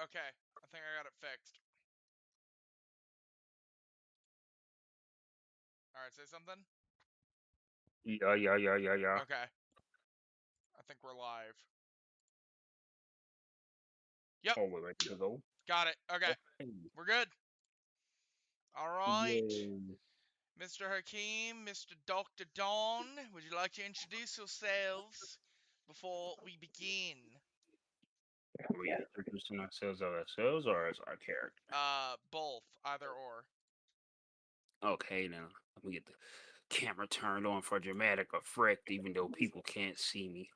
Okay, I think I got it fixed. Alright, say something? Yeah. Okay. I think we're live. Yep, Oh, we're ready to go. got it. Okay, Okay. we're good. Alright. Yay. Mr. Hakeem, Mr. DrDawn, would you like to introduce yourselves before we begin? Are we introducing ourselves or as our character? Both. Either or. Okay, now let me get the camera turned on for dramatic effect, even though people can't see me.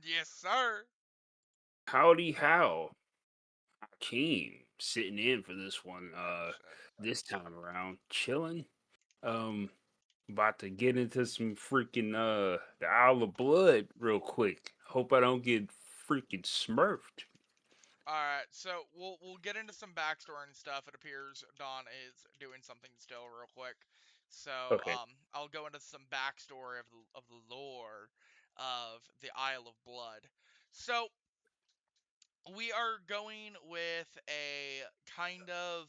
Yes, sir. Howdy how. Hakeem sitting in for this one, Oh, shit. this time around. Chilling. About to get into some freaking the Isle of Blood real quick. Hope I don't get freaking smurfed. Alright, so we'll get into some backstory and stuff. It appears Dawn is doing something still real quick. So, Okay. I'll go into some backstory of the lore of the Isle of Blood. So, we are going with a kind of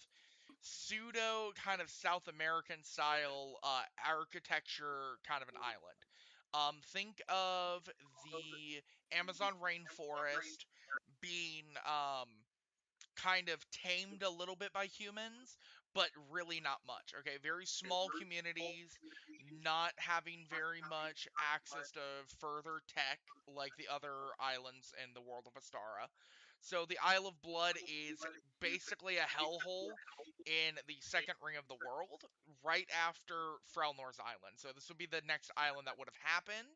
South American style architecture kind of an island. Think of the Amazon rainforest being kind of tamed a little bit by humans, but really not much. Okay, very small communities, not having very much access to further tech like the other islands in the world of Astara. So the Isle of Blood is basically a hellhole in the second ring of the world, right after Frelnor's Island. So this would be the next island that would have happened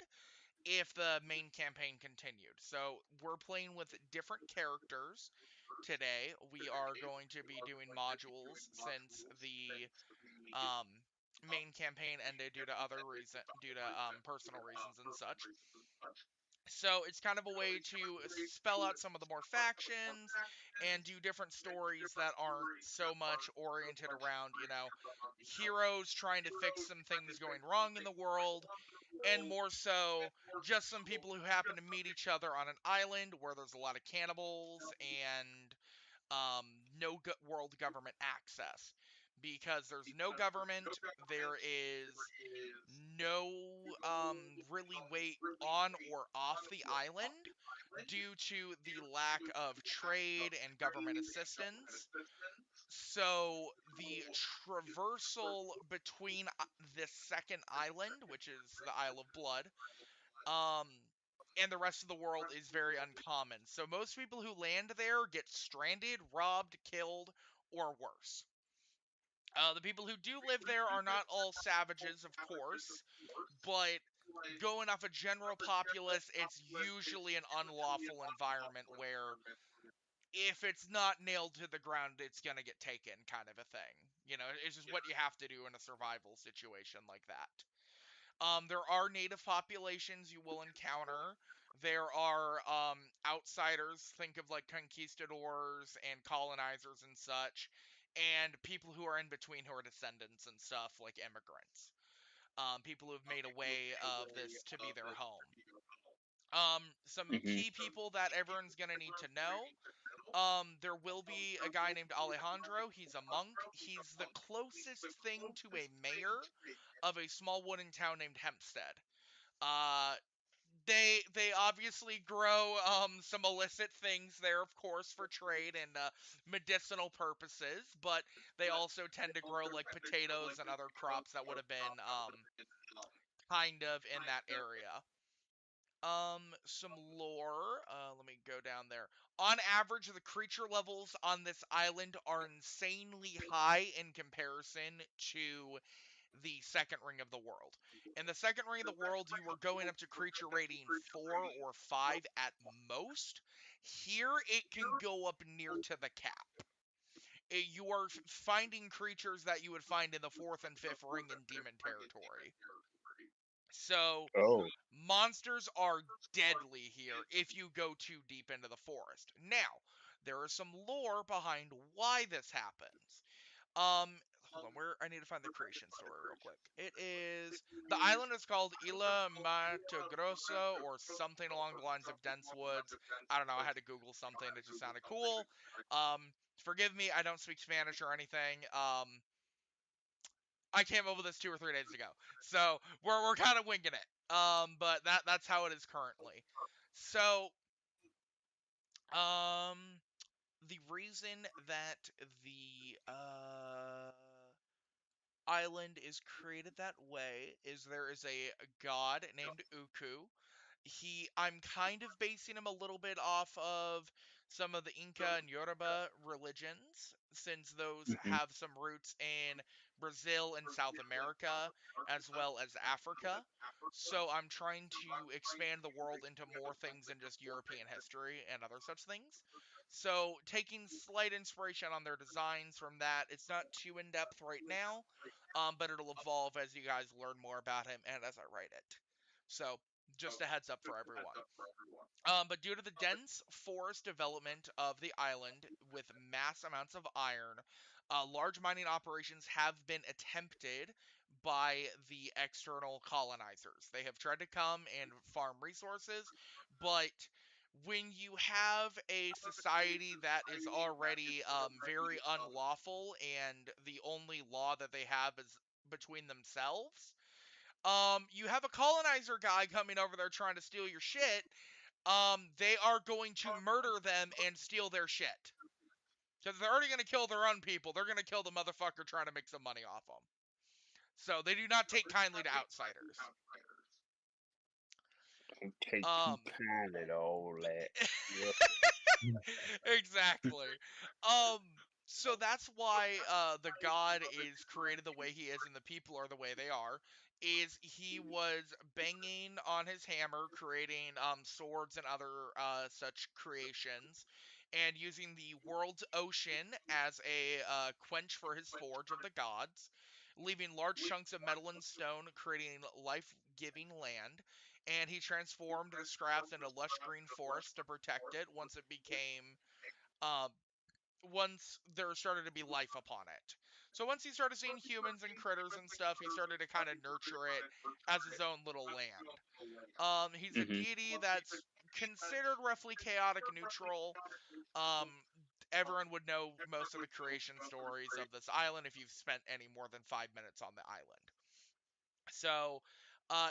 if the main campaign continued. So we're playing with different characters today. We are going to be doing modules since the um, main campaign ended due to personal reasons and such. So it's kind of a way to spell out some of the more factions and do different stories that aren't so much oriented around, heroes trying to fix some things going wrong in the world, and more so just some people who happen to meet each other on an island where there's a lot of cannibals and no world government access. Because there's no government, there is no really way on or off the island due to the lack of trade and government assistance. So the traversal between this second island, which is the Isle of Blood, um, and the rest of the world is very uncommon. So most people who land there get stranded, robbed, killed, or worse. The people who do live there are not all savages, of course, but going off a general populace, it's usually an unlawful environment where if it's not nailed to the ground, it's gonna get taken, kind of a thing. It's just what you have to do in a survival situation like that. There are native populations you will encounter. There are outsiders, think of like conquistadors and colonizers and such, and people who are in between who are descendants and stuff, like immigrants. People who have made a way of this to be their home. Some Hmm. key people that everyone's gonna need to know. There will be a guy named Alejandro. He's a monk. He's the closest thing to a mayor of a small wooden town named Hempstead. Uh, they obviously grow some illicit things there, of course, for trade and medicinal purposes, but they also tend to grow like potatoes and other crops that would have been kind of in that area. Some lore. Let me go down there. On average, the creature levels on this island are insanely high in comparison to the second ring of the world. In the second ring of the world, you were going up to creature rating 4 or 5 at most. Here, it can go up near to the cap. You are finding creatures that you would find in the fourth and fifth ring in demon territory. So, Oh. monsters are deadly here if you go too deep into the forest. Now, there is some lore behind why this happens. Um, hold on, where I need to find the creation story real quick. It is the island is called Isla Mattogrosso or something along the lines of dense woods. I don't know. I had to Google something. It just sounded cool. Forgive me. I don't speak Spanish or anything. I came up with this 2 or 3 days ago, so we're kind of winging it. But that's how it is currently. So, um, the reason that the island is created that way is there is a god named Uku. I'm kind of basing him a little bit off of some of the Inca and Yoruba religions, since those Mm-hmm. have some roots in Brazil and South America, as well as Africa. So I'm trying to expand the world into more things than just European history and other such things. So taking slight inspiration on their designs from that. It's not too in depth right now, but it'll evolve as you guys learn more about him and as I write it. So just a heads up for everyone. But due to the dense forest development of the island with mass amounts of iron, large mining operations have been attempted by the external colonizers. They have tried to come and farm resources, but when you have a society that is already very unlawful and the only law that they have is between themselves, you have a colonizer guy coming over there trying to steal your shit, they are going to murder them and steal their shit. Because they're already going to kill their own people. They're going to kill the motherfucker trying to make some money off them. So they do not take kindly to outsiders. Don't take too Um, kindly to all that. Yep. exactly. Um, so that's why the god is created the way he is and the people are the way they are. Is he was banging on his hammer, creating swords and other such creations, and using the world's ocean as a quench for his forge of the gods, leaving large chunks of metal and stone, creating life-giving land, and he transformed the scraps into lush green forest to protect it uh, once there started to be life upon it. So once he started seeing humans and critters and stuff, he started to kind of nurture it as his own little land. He's a Mm-hmm. deity that's considered roughly chaotic neutral. Um, Everyone would know most of the creation stories of this island if you've spent any more than 5 minutes on the island. So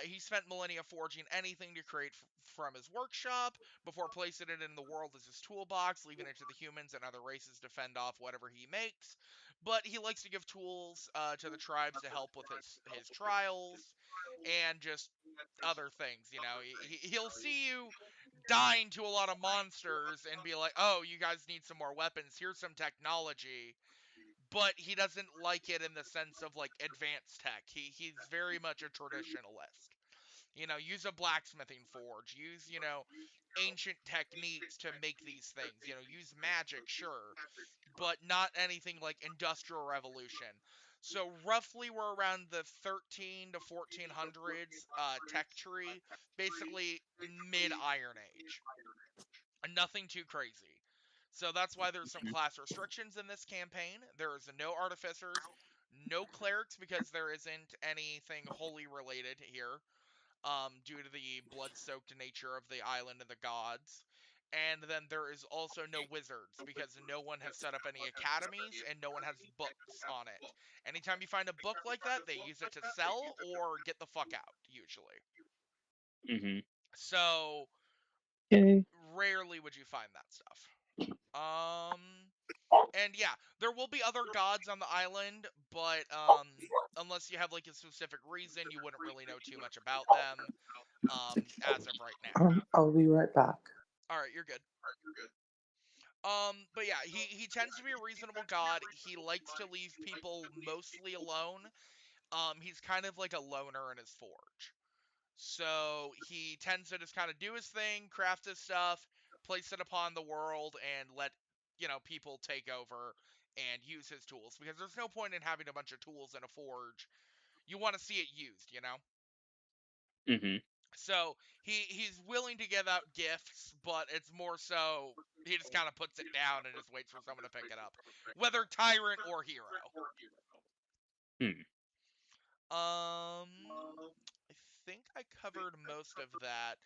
he spent millennia forging anything to create from his workshop before placing it in the world as his toolbox, leaving it to the humans and other races to fend off whatever he makes. But he likes to give tools to the tribes to help with his trials and just other things. You know, he'll see you dying to a lot of monsters and be like, "Oh, you guys need some more weapons. Here's some technology." But he doesn't like it in the sense of like advanced tech. He's very much a traditionalist. You know, use a blacksmithing forge, use, ancient techniques to make these things. You know, use magic, sure, but not anything like industrial revolution. So roughly we're around the 13 to 1400s tech tree, basically mid Iron Age. Nothing too crazy. So that's why there's some class restrictions in this campaign. There is no artificers, no clerics because there isn't anything holy related here, due to the blood-soaked nature of the island and the gods. And then there is also no wizards because no one has set up any academies and no one has books on it. Anytime you find a book like that, they use it to sell or get the fuck out, usually. Mm-hmm. So Okay. rarely would you find that stuff. Um, and yeah, there will be other gods on the island, but unless you have like a specific reason, you wouldn't really know too much about them as of right now. I'll be right back. All right, you're good. But yeah, he tends to be a reasonable god. He likes to leave people mostly alone. He's kind of like a loner in his forge. So he tends to just kind of do his thing, craft his stuff, place it upon the world, and let, people take over and use his tools. Because there's no point in having a bunch of tools in a forge. You want to see it used, you know? Mm-hmm. So he's willing to give out gifts, but it's more so he just kind of puts it down and just waits for someone to pick it up. Whether tyrant or hero. Hmm. I think I covered most of that.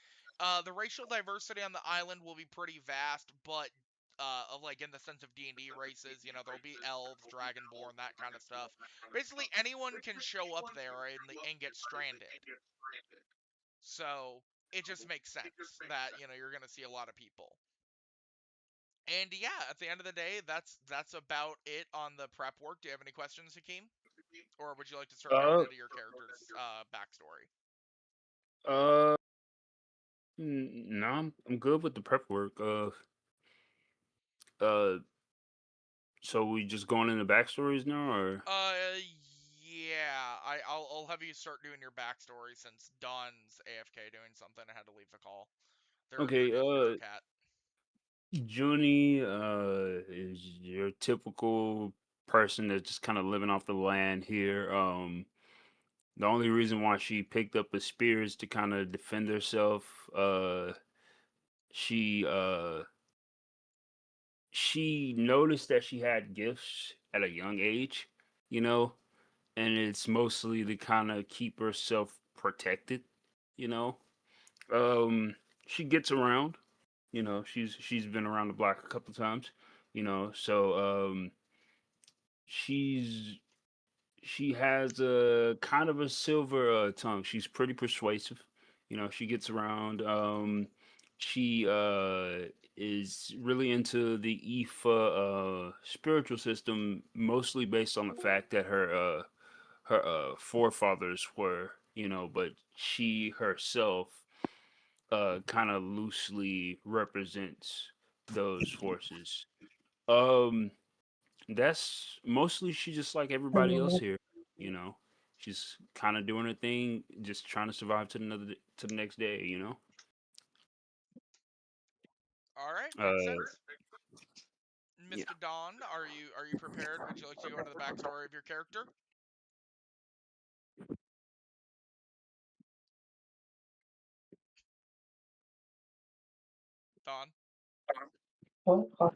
The racial diversity on the island will be pretty vast, but like in the sense of D&D races, there'll be elves, dragonborn, that kind of stuff. Basically, anyone can show up there and get stranded. So it just makes sense that you're gonna see a lot of people. And yeah, at the end of the day, that's about it on the prep work. Do you have any questions, Hakeem? Or would you like to start going Uh, into your character's backstory? uh, no, I'm good with the prep work. Uh, so we just going into backstories now, or Uh, yeah. I'll have you start doing your backstory since Dawn's AFK doing something. I had to leave the call. They're okay? going get their cat. Junni, is your typical person that's just kind of living off the land here. The only reason why she picked up a spear is to kind of defend herself. She uh she noticed that she had gifts at a young age, you know, and it's mostly to kind of keep herself protected, you know. Um, she gets around, she's been around the block a couple times, so she's she has a kind of a silver tongue. She's pretty persuasive. She gets around. She is really into the Ifa spiritual system, mostly based on the fact that her forefathers were, but she herself kind of loosely represents those forces. Um, that's mostly she just like everybody else Hello. here, you know. She's kind of doing her thing, just trying to survive to the next day. All right, makes Uh, sense. yeah. Mr. Dawn, are you prepared? Would you like to go into the backstory of your character? Dawn. What?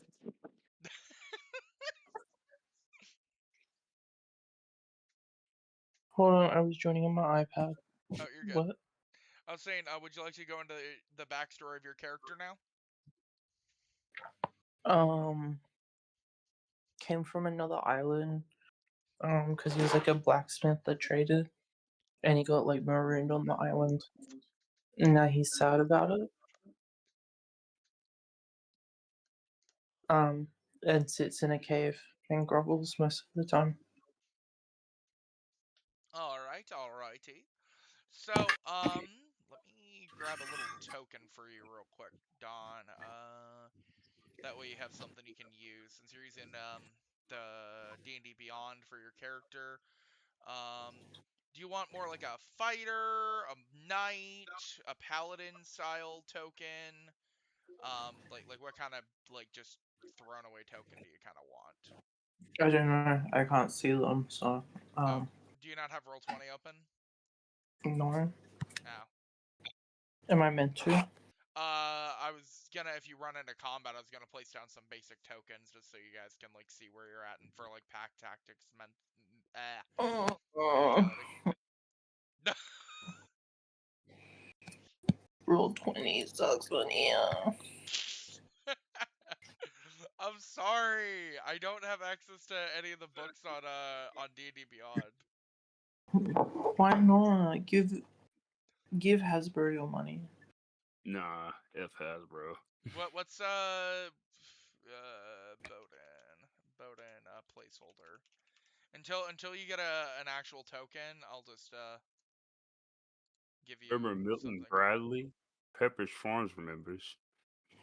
Hold on, I was joining on my iPad. Oh, you're good. What? I was saying, would you like to go into the backstory of your character now? Um, came from another island. Because he was like a blacksmith that traded, and he got like marooned on the island. And now he's sad about it. Um, and sits in a cave and grovels most of the time. All right, all righty. So, let me grab a little token for you real quick, Dawn. That way you have something you can use since you're using the D&D Beyond for your character. Um, do you want more like a fighter, a knight, a paladin style token? Like what kind of like just thrown away token do you kind of want? I don't know. I can't see them, so Oh, um, do you not have Roll20 open? no. Oh. Am I meant to? I was gonna, if you run into combat, I was gonna place down some basic tokens just so you guys can like see where you're at and for like pack tactics Oh, mentality. Roll20 sucks, but yeah. I'm sorry, I don't have access to any of the books on D&D Beyond. Why not? Give Hasbro your money. Nah, F has, bro. What's Bodin placeholder until you get an actual token, I'll just give Remember you Milton something. Bradley? Pepperidge Farms remembers.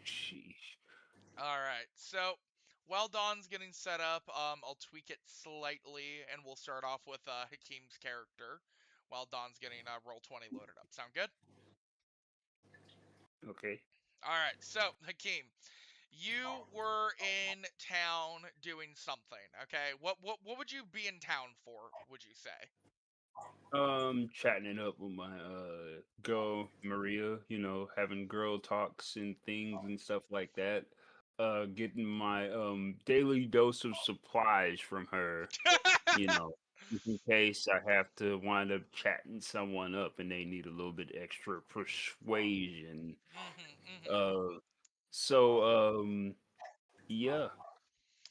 Sheesh. All right, so while Dawn's getting set up, I'll tweak it slightly, and we'll start off with Hakeem's character while Dawn's getting Roll20 loaded up. Sound good? Okay. All right, so Hakeem, you were in town doing something. Okay, what would you be in town for? Would you say? Chatting it up with my girl Maria, having girl talks and things and stuff like that. Getting my daily dose of supplies from her, you know. just in case I have to wind up chatting someone up and they need a little bit extra persuasion. Mm-hmm. Uh, so yeah,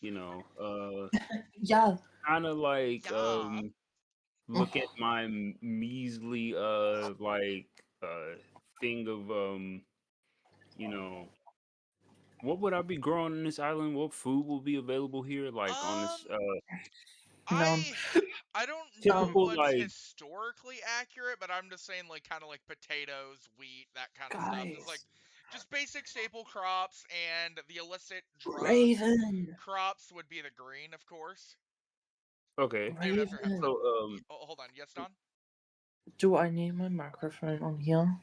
you know, Yeah. kind of like Yeah. look at my measly thing of you know, what would I be growing in this island? What food will be available here? Like on Um, this No. I I don't know typical what's like historically accurate, but I'm just saying like kind of like potatoes, wheat, that kind of stuff. Is like Guys. just basic staple crops, and the illicit drug Raven. crops would be the green, of course. okay. Even after having So Raven. oh, hold on, yes, Don. Do I need my microphone on here?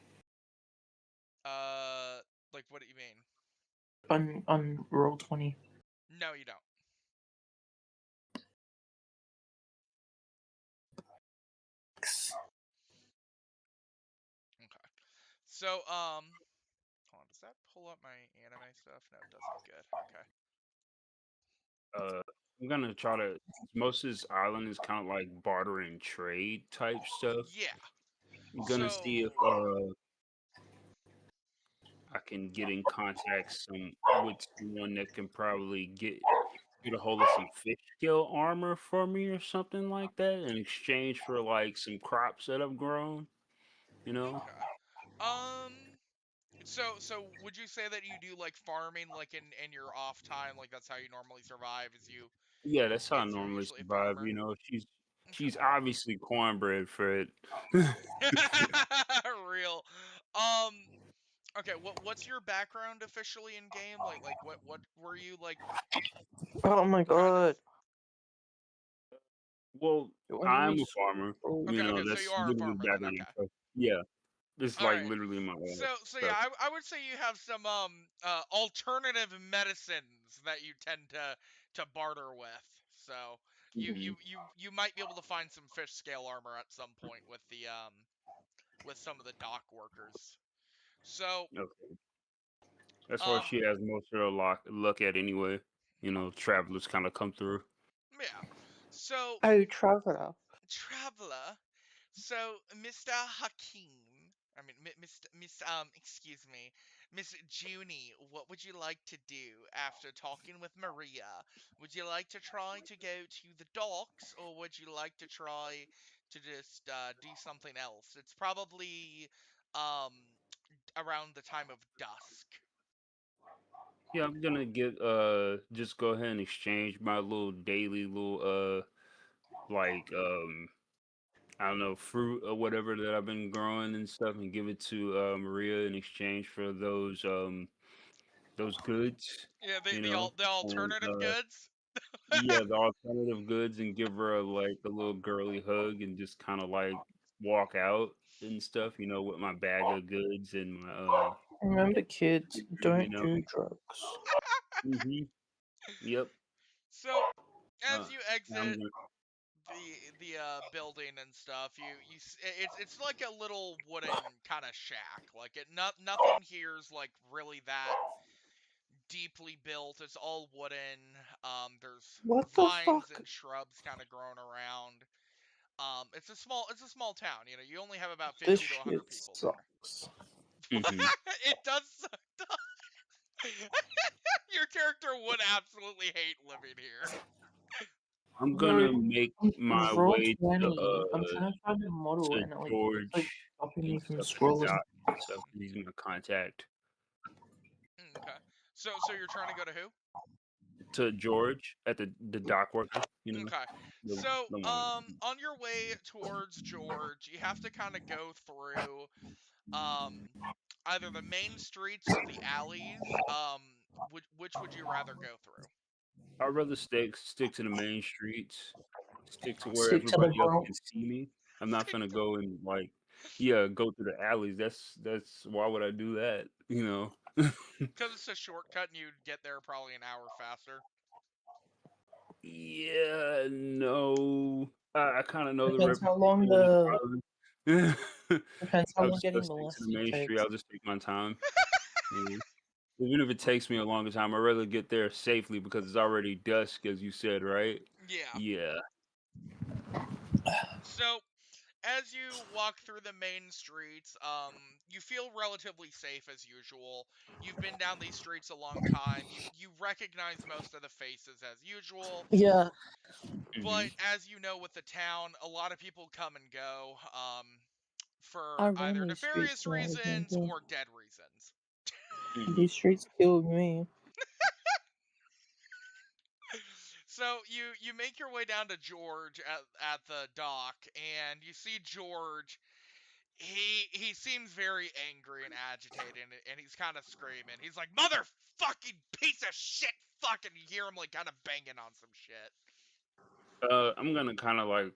Uh, like what do you mean? On roll 20. No, you don't. Okay. So hold on, does that pull up my anime stuff? No, it doesn't. Good. Okay. I'm gonna try to. Most of this island is kind of like barter and trade type stuff. Yeah. I'm gonna see if So I can get in contact with someone that can probably get a hold of some fish scale armor for me or something like that in exchange for like some crops that I've grown. You know? okay. So would you say that you do like farming like in your off time, like that's how you normally survive, Yeah, that's how I is you're normally usually a survive. farmer? You know, Okay. she's obviously cornbread for it. Real. Um okay, what's your background officially in game? Like what were you like Oh my kind of god. Well, Do I need I'm me a farmer. scroll? You Okay, know, okay, so you that's are a literally farmer then, better than okay. yeah. This is All like right. literally my So yeah, stuff. I would say you have some alternative medicines that you tend to barter with. So Hmm. you might be able to find some fish scale armor at some point with some of the dock workers. So Okay. That's why um she has most of her luck at anyway. You know, travelers kind of come through. yeah. So Oh, Traveler. traveler. So, Mr. Hakeem, I mean, excuse me, Miss Junni, what would you like to do after talking with Maria? Would you like to try to go to the docks, or would you like to try to just do something else? It's probably um around the time of dusk. Yeah, I'm gonna get just go ahead and exchange my little daily little like I don't know, fruit or whatever that I've been growing and stuff and give it to Maria in exchange for those goods, Yeah, you know. the And alternative goods. yeah, the alternative goods and give her like a little girly hug and just kind of like walk out and stuff, you know, with my bag of goods and my Remember, kids, you don't know. do drugs. Mhm. Yep. So, Uh, as you I'm exit gonna, the building and stuff, it's like a little wooden kind of shack. Like nothing here is like really that deeply built. It's all wooden. There's What the vines fuck? and shrubs kind of growing around. It's a small town. You know, you only have about This 50 to shit 100 people there. sucks. mhm. It does suck. Your character would absolutely hate living here. I'm Bro, gonna make my roll way 20. I'm trying to find a model to and it keeps George stopping me and from stuff at the scrolling. dock and stuff. He's my contact Okay. So you're trying to go to who? to George at the dock worker. You know, Okay. the, So, the one. on your way towards George, you have to kind of go through um either the main streets or the alleys. Which would you rather go through? I'd rather stick to the main streets, stick to where Stick to the everybody else can Bronx. see me. I'm not Stick gonna to go and like, yeah, go through the alleys. That's why would I do that? You know. because it's a shortcut and you'd get there probably an hour faster. Yeah, no. I kind of know the Depends how long reputation of this the island. depends how I'll long just go getting stick to the molested main street. takes. I'll just take my time. Yeah. Even if it takes me a longer time, I'd rather get there safely because it's already dusk, as you said, right? Yeah. Yeah. So, as you walk through the main streets, you feel relatively safe as usual. You've been down these streets a long time. You recognize most of the faces as usual. Yeah. Hmm. But as you know, with the town, a lot of people come and go, I for ran either these streets nefarious when I was reasons younger. or dead reasons. Hmm. These streets killed me. So you make your way down to George at the dock, and you see George. He seems very angry and agitated, and he's kind of screaming. He's like, "Motherfucking piece of shit!" Fucking, you hear him like kind of banging on some shit. I'm gonna kind of like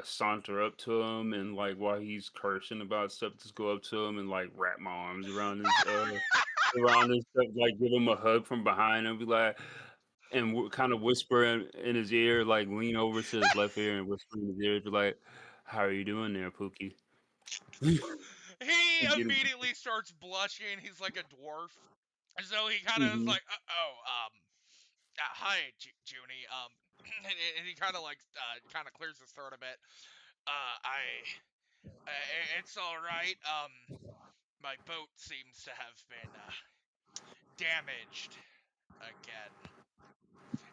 saunter up to him and like while he's cursing about stuff, just go up to him and like wrap my arms around his stuff, like give him a hug from behind and be like, and kind of whisper in his ear, like lean over to his left ear and whisper in his ear, be like, "How are you doing there, Pookie?" He And get him. immediately starts blushing. He's like a dwarf, so he kind of is Hmm. like, hi, Junni. And he kind of like kind of clears his throat a bit. I it's all right. My boat seems to have been damaged again.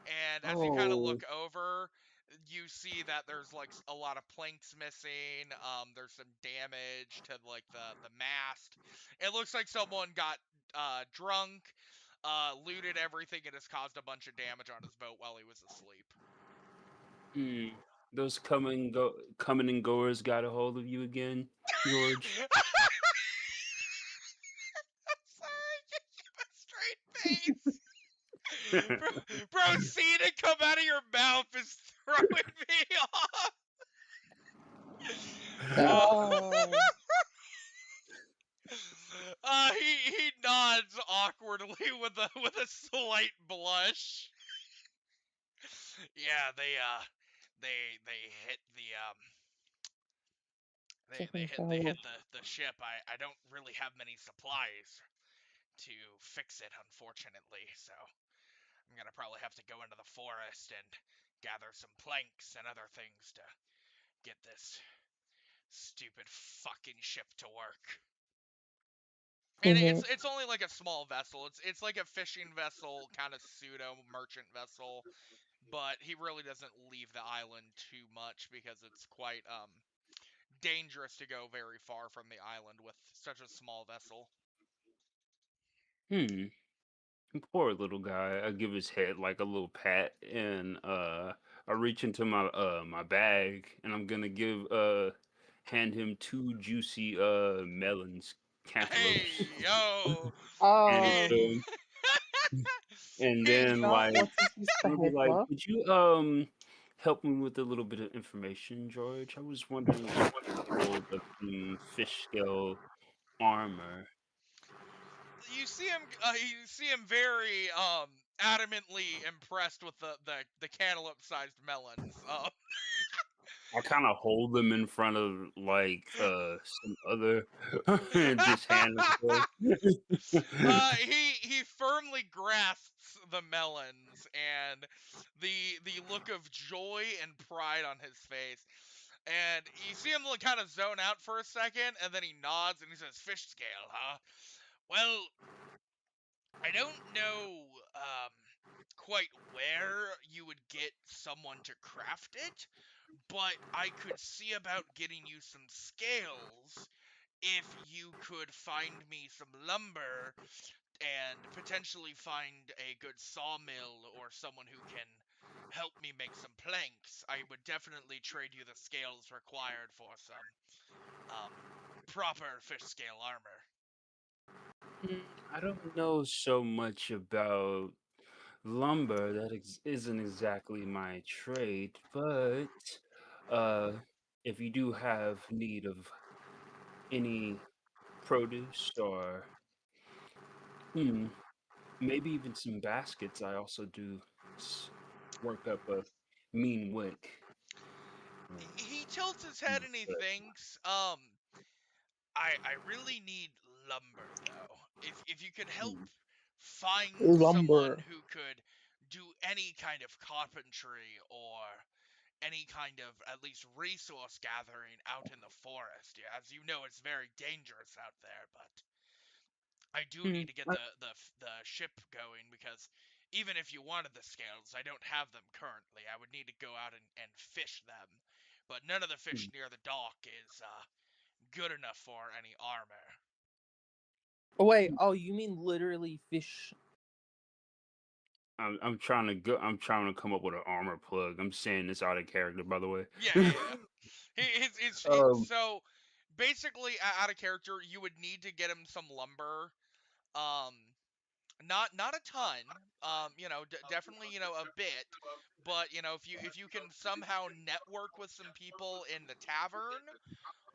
And as you kind of Oh. look over, you see that there's like a lot of planks missing. There's some damage to like the mast. It looks like someone got drunk, looted everything, and has caused a bunch of damage on his boat while he was asleep. Hmm. Those coming and goers got a hold of you again, George. Sorry, give a straight face. Bro, seeing it come out of your mouth is throwing me off. Oh. He nods awkwardly with a slight blush. Yeah, they hit the Fucking they hit childish. the ship. I don't really have many supplies to fix it, unfortunately. So I'm gonna probably have to go into the forest and gather some planks and other things to get this stupid fucking ship to work. And Mhm. it's only like a small vessel. It's like a fishing vessel, kind of pseudo merchant vessel, but he really doesn't leave the island too much because it's quite dangerous to go very far from the island with such a small vessel. Hmm. Poor little guy. I give his head like a little pat, and I reach into my bag, and I'm gonna hand him two juicy melons, cantaloupes, Hey yo, and he Oh. um, and he then Not like what is this I'm gonna be like, behavior? could you help me with a little bit of information, George? I was wondering if you could hold up some fish scale armor. you see him very adamantly impressed with the cantaloupe sized melons. I kind of hold them in front of like some other and just hand them to her. He firmly grasps the melons and the look of joy and pride on his face. And you see him kind of zone out for a second, and then he nods and he says, "Fish scale, huh? Well, I don't know quite where you would get someone to craft it, but I could see about getting you some scales if you could find me some lumber and potentially find a good sawmill or someone who can help me make some planks. I would definitely trade you the scales required for some proper fish scale armor." I don't know so much about lumber. That isn't exactly my trade, but uh, if you do have need of any produce or hmm, maybe even some baskets, I also do s- work up a mean wick. He tilts his head and he thinks, I really need lumber though. If you could help Hmm. find someone Lumber. who could do any kind of carpentry or any kind of at least resource gathering out in the forest. Yeah, as you know, it's very dangerous out there, but I do need to get the ship going because even if you wanted the scales, I don't have them currently. I would need to go out and fish them, but none of the fish near the dock is good enough for any armor. Wait, oh, you mean literally fish? I'm trying to go. I'm trying to come up with an armor plug. I'm saying this out of character, by the way. Yeah. So basically, out of character, you would need to get him some lumber. Not a ton. Definitely, a bit. But if you can somehow network with some people in the tavern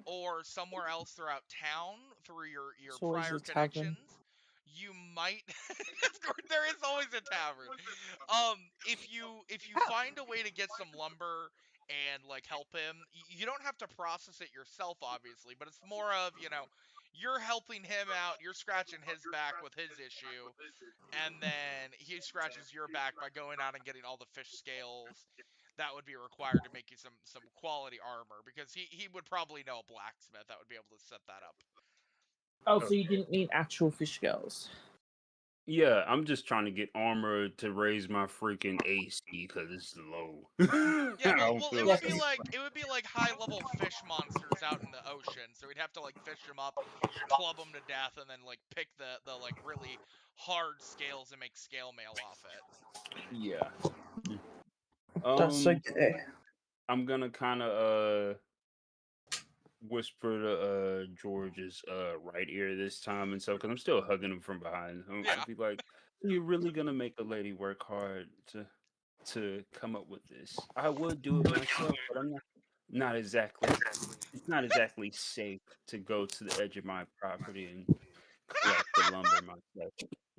or somewhere else throughout town through your It's always prior a tavern. connections, you might. There is always a tavern. If you find a way to get some lumber and like help him, you don't have to process it yourself, obviously, but it's more of you're helping him out, you're scratching his back with his issue, and then he scratches your back by going out and getting all the fish scales that would be required to make you some quality armor, because he would probably know a blacksmith that would be able to set that up. Oh, so you didn't mean actual fish scales? Yeah, I'm just trying to get armor to raise my freaking AC because it's low. Yeah, I well, don't well, feel Yes. it would be like high level fish monsters out in the ocean. So we'd have to like fish them up, club them to death, and then like pick the like really hard scales and make scale mail off it. Yeah. That's okay. I'm gonna kind of whisper to George's right ear this time and so because I'm still hugging him from behind. Yeah. I'll be like, "You're really gonna make a lady work hard to come up with this? I would do it myself, but I'm not exactly. It's not exactly safe to go to the edge of my property and collect the lumber myself."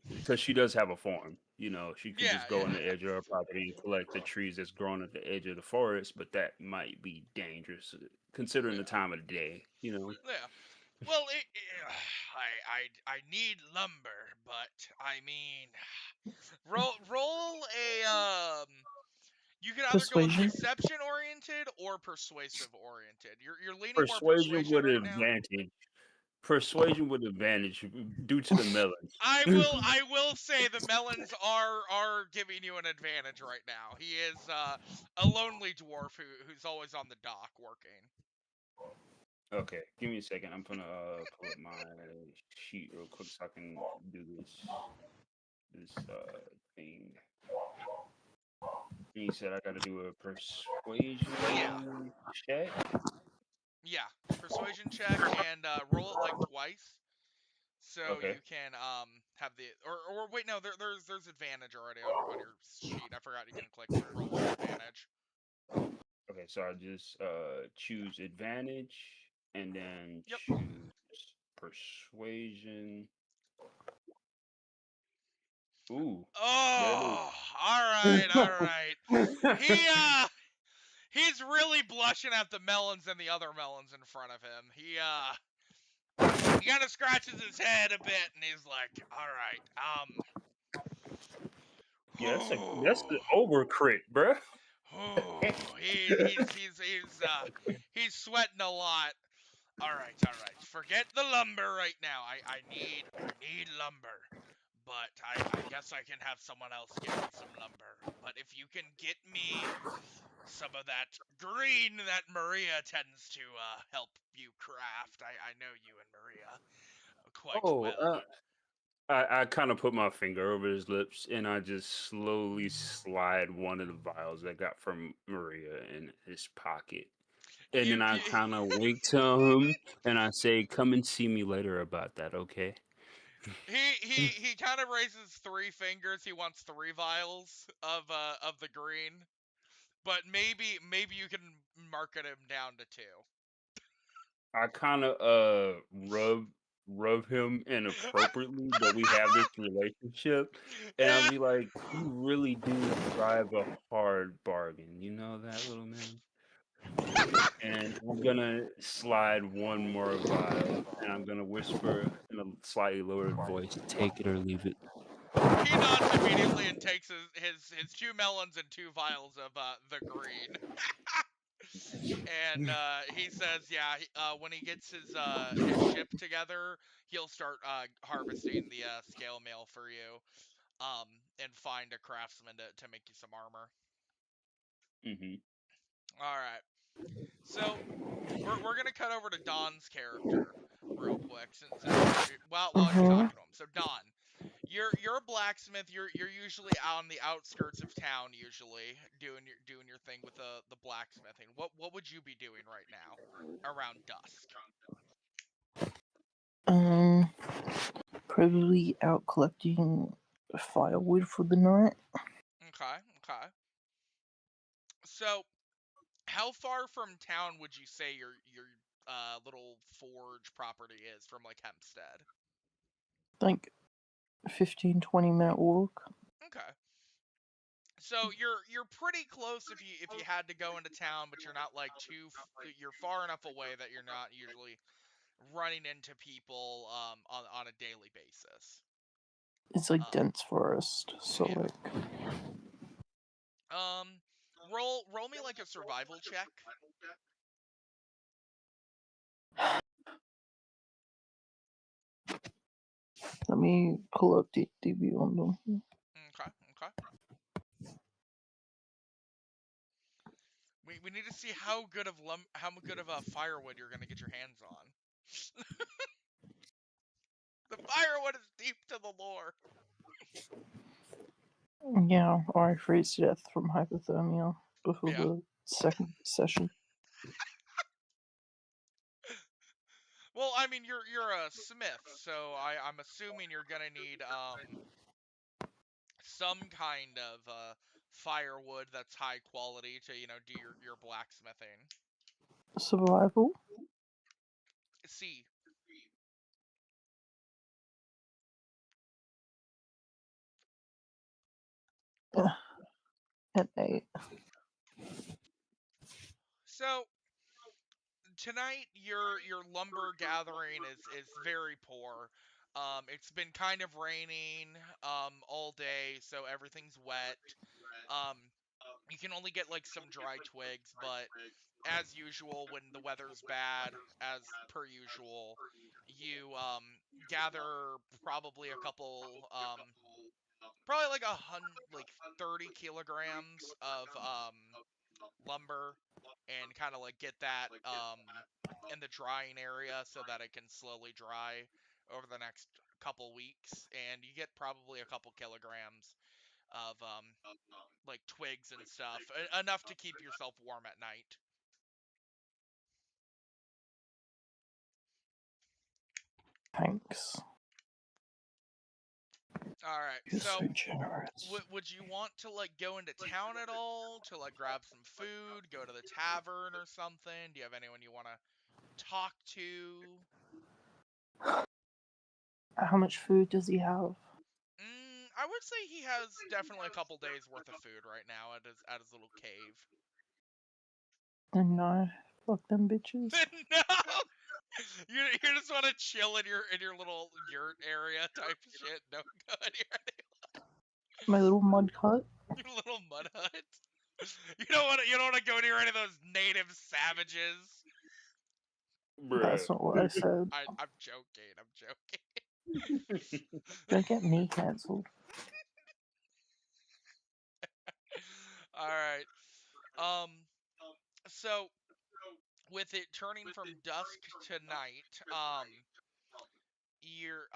Because she does have a farm, she could Yeah, just go on the edge of her property and collect the trees that's growing at the edge of the forest, but that might be dangerous considering the time of the day, Yeah. Well, I need lumber, but I mean, roll a You can either go with Persuasion? deception oriented or persuasive oriented. You're leaning more Persuasion persuasion with right now. advantage. Persuasion with advantage due to the melons. I will say the melons are giving you an advantage right now. He is a lonely dwarf who's always on the dock working. Okay, give me a second. I'm gonna pull up my sheet real quick so I can do this thing. And you said I gotta do a persuasion check. Yeah, persuasion check and roll it like twice, so Okay. you can have the or wait, no, there's advantage already on your sheet. I forgot you can click roll with advantage. Okay, so I just choose advantage and then Yep. choose persuasion. Ooh. Oh, all right. He's really blushing at the melons and the other melons in front of him. He kind of scratches his head a bit and he's like, "All right, Yeah, that's the over crit, bruh. He's sweating a lot. All right. Forget the lumber right now. I need lumber. But I guess I can have someone else get me some lumber. But if you can get me some of that green that Maria tends to help you craft, I know you and Maria quite well. I kind of put my finger over his lips and I just slowly slide one of the vials I got from Maria in his pocket. And then I kind of wink to him and I say, "Come and see me later about that, okay?" He kind of raises 3 fingers. He wants 3 vials of the green, but maybe you can market him down to 2. I kind of rub him inappropriately, but we have this relationship, and I'll be like, "You really do drive a hard bargain, you know that, little man?" And I'm gonna slide one more vial, and I'm gonna whisper in a slightly lowered voice, "Take it or leave it." He nods immediately and takes his 2 melons and 2 vials of the green. And he says, yeah, when he gets his ship together, he'll start harvesting the scale mail for you, and find a craftsman to make you some armor. Mm-hmm. All right, so we're gonna cut over to Don's character real quick, since while you're talking to him. So Don, you're a blacksmith. You're usually out on the outskirts of town, usually doing your thing with the blacksmithing. What would you be doing right now around dusk? Probably out collecting firewood for the night. Okay. So, how far from town would you say your little forge property is from like Hempstead? Like 15-20 minute walk. Okay. So you're pretty close if you had to go into town, but you're not like you're far enough away that you're not usually running into people on a daily basis. It's like dense forest, so Yeah. like Um, roll me like a survival check. let me pull up the DB on them. Okay. We need to see how good of firewood you're gonna get your hands on. The firewood is deep to the lore. Yeah, or I freeze to death from hypothermia before Yeah. the second session. Well, I mean, you're a smith, so I'm assuming you're gonna need some kind of firewood that's high quality to do your blacksmithing. Survival? See, At 8. so tonight your lumber gathering is very poor. It's been kind of raining all day, so everything's wet. Um, you can only get like some dry twigs, but as usual, when the weather's bad, as per usual, you gather probably a couple, probably like 30 kilograms of lumber, and kind of like get that in the drying area so that it can slowly dry over the next couple weeks, and you get probably a couple kilograms of like twigs and stuff, enough to keep yourself warm at night. Thanks. All right, You're so so generous. would you want to like go into town at all to like grab some food, go to the tavern or something? Do you have anyone you want to talk to? How much food does he have? I would say he has definitely a couple days worth of food right now at his little cave. Then no. Fuck them bitches. No, you just want to chill in your little yurt area type shit. Don't go anywhere. My little mud hut. Your little mud hut. You don't want to go near any of those native savages. Bruh. That's not what I said. I'm joking. Don't get me cancelled. All right. So with it turning from dusk to night, you're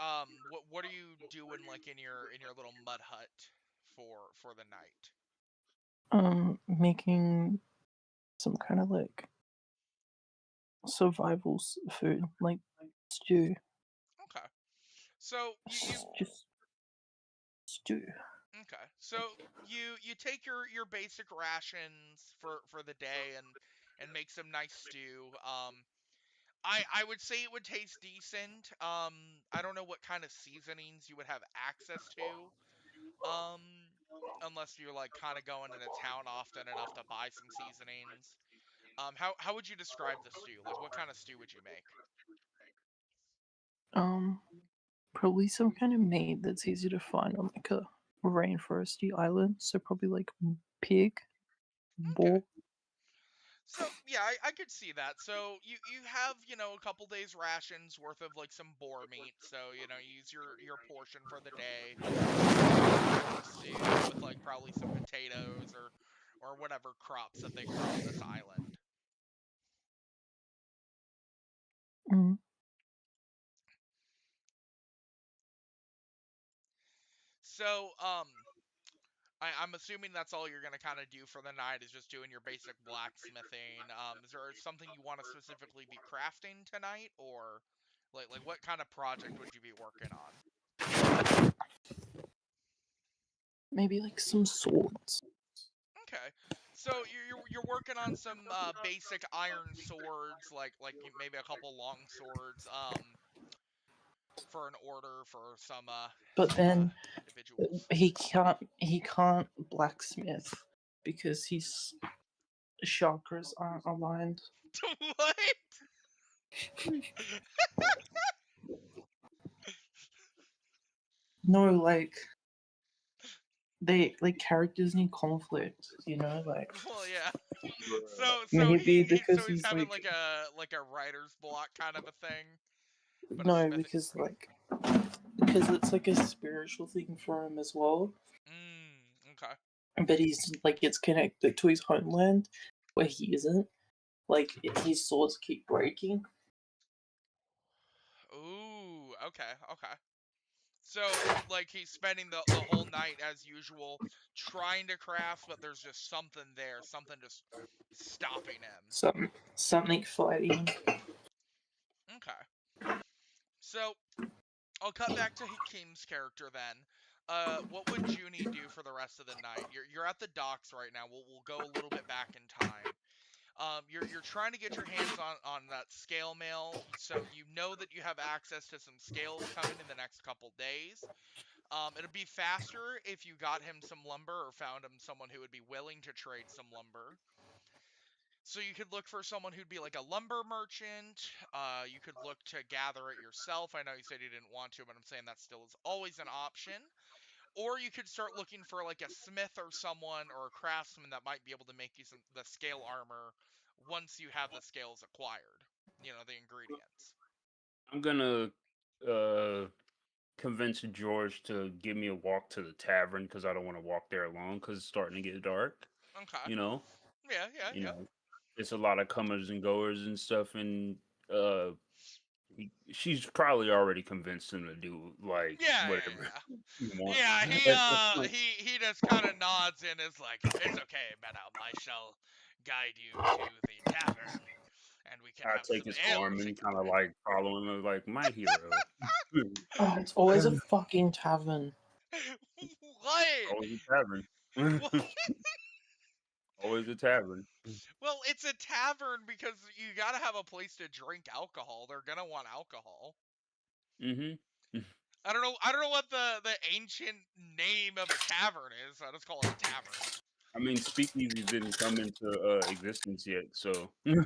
what are you doing like in your little mud hut for the night? Making some kind of like survival food, like stew. Okay. So you Just stew. okay. So you take your basic rations for the day and make some nice stew. I would say it would taste decent. I don't know what kind of seasonings you would have access to. Um, unless you're like kind of going into town often enough to buy some seasonings. How would you describe the stew? Like, what kind of stew would you make? Um, Probably some kind of meat that's easy to find on like a rainforesty island. So probably like pig, Okay. boar. So yeah, I could see that. So you have a couple days rations worth of like some boar meat. So use your portion for the day. Make like a boar stew with like probably some potatoes or whatever crops that they grow on this island. Mm. So I'm assuming that's all you're gonna kind of do for the night is just doing your basic blacksmithing. Is there something you want to specifically be crafting tonight, or like what kind of project would you be working on? Maybe like some swords. Okay, so you're working on some basic iron swords, like maybe a couple long swords, for an order for some But then individuals. he can't blacksmith because his chakras aren't aligned. What? No, like they like characters need conflict, you know, like Well, yeah. So maybe because he's he's having like like a writer's block kind of a thing, but a no, smith. because it's like a spiritual thing for him as well. Okay. But he's like it's connected to his homeland where he isn't. Like his swords keep breaking. Ooh. Okay. So like he's spending the whole night as usual trying to craft, but there's just something there, something just stopping him. Something fighting. Okay. So I'll cut back to Hakeem's character then. What would Junni do for the rest of the night? You're at the docks right now. We'll go a little bit back in time. You're trying to get your hands on that scale mail, so you know that you have access to some scales coming in the next couple days. It'd be faster if you got him some lumber or found him someone who would be willing to trade some lumber. So you could look for someone who'd be like a lumber merchant. You could look to gather it yourself. I know you said you didn't want to, but I'm saying that still is always an option. Or you could start looking for like a smith or someone or a craftsman that might be able to make you the scale armor once you have the scales acquired. The ingredients. I'm gonna uh convince George to give me a walk to the tavern because I don't want to walk there alone because it's starting to get dark. Okay. You know, Yeah. you know, it's a lot of comers and goers and stuff, and uh, she's probably already convinced him to do like whatever Yeah. you want. Yeah, That's fine. he just kind of nods and is like, "It's okay, madam. I shall guide you to the tavern, and we can I have take some his arm ale and kind of together." like follow him like my hero. Oh, it's always a fucking tavern. What? Always a tavern. Well, Always a tavern. well, it's a tavern because you gotta have a place to drink alcohol. They're gonna want alcohol. Mm-hmm. I don't know what the ancient name of a tavern is. So I just call it a tavern. I mean, speakeasies didn't come into existence yet, so Yeah.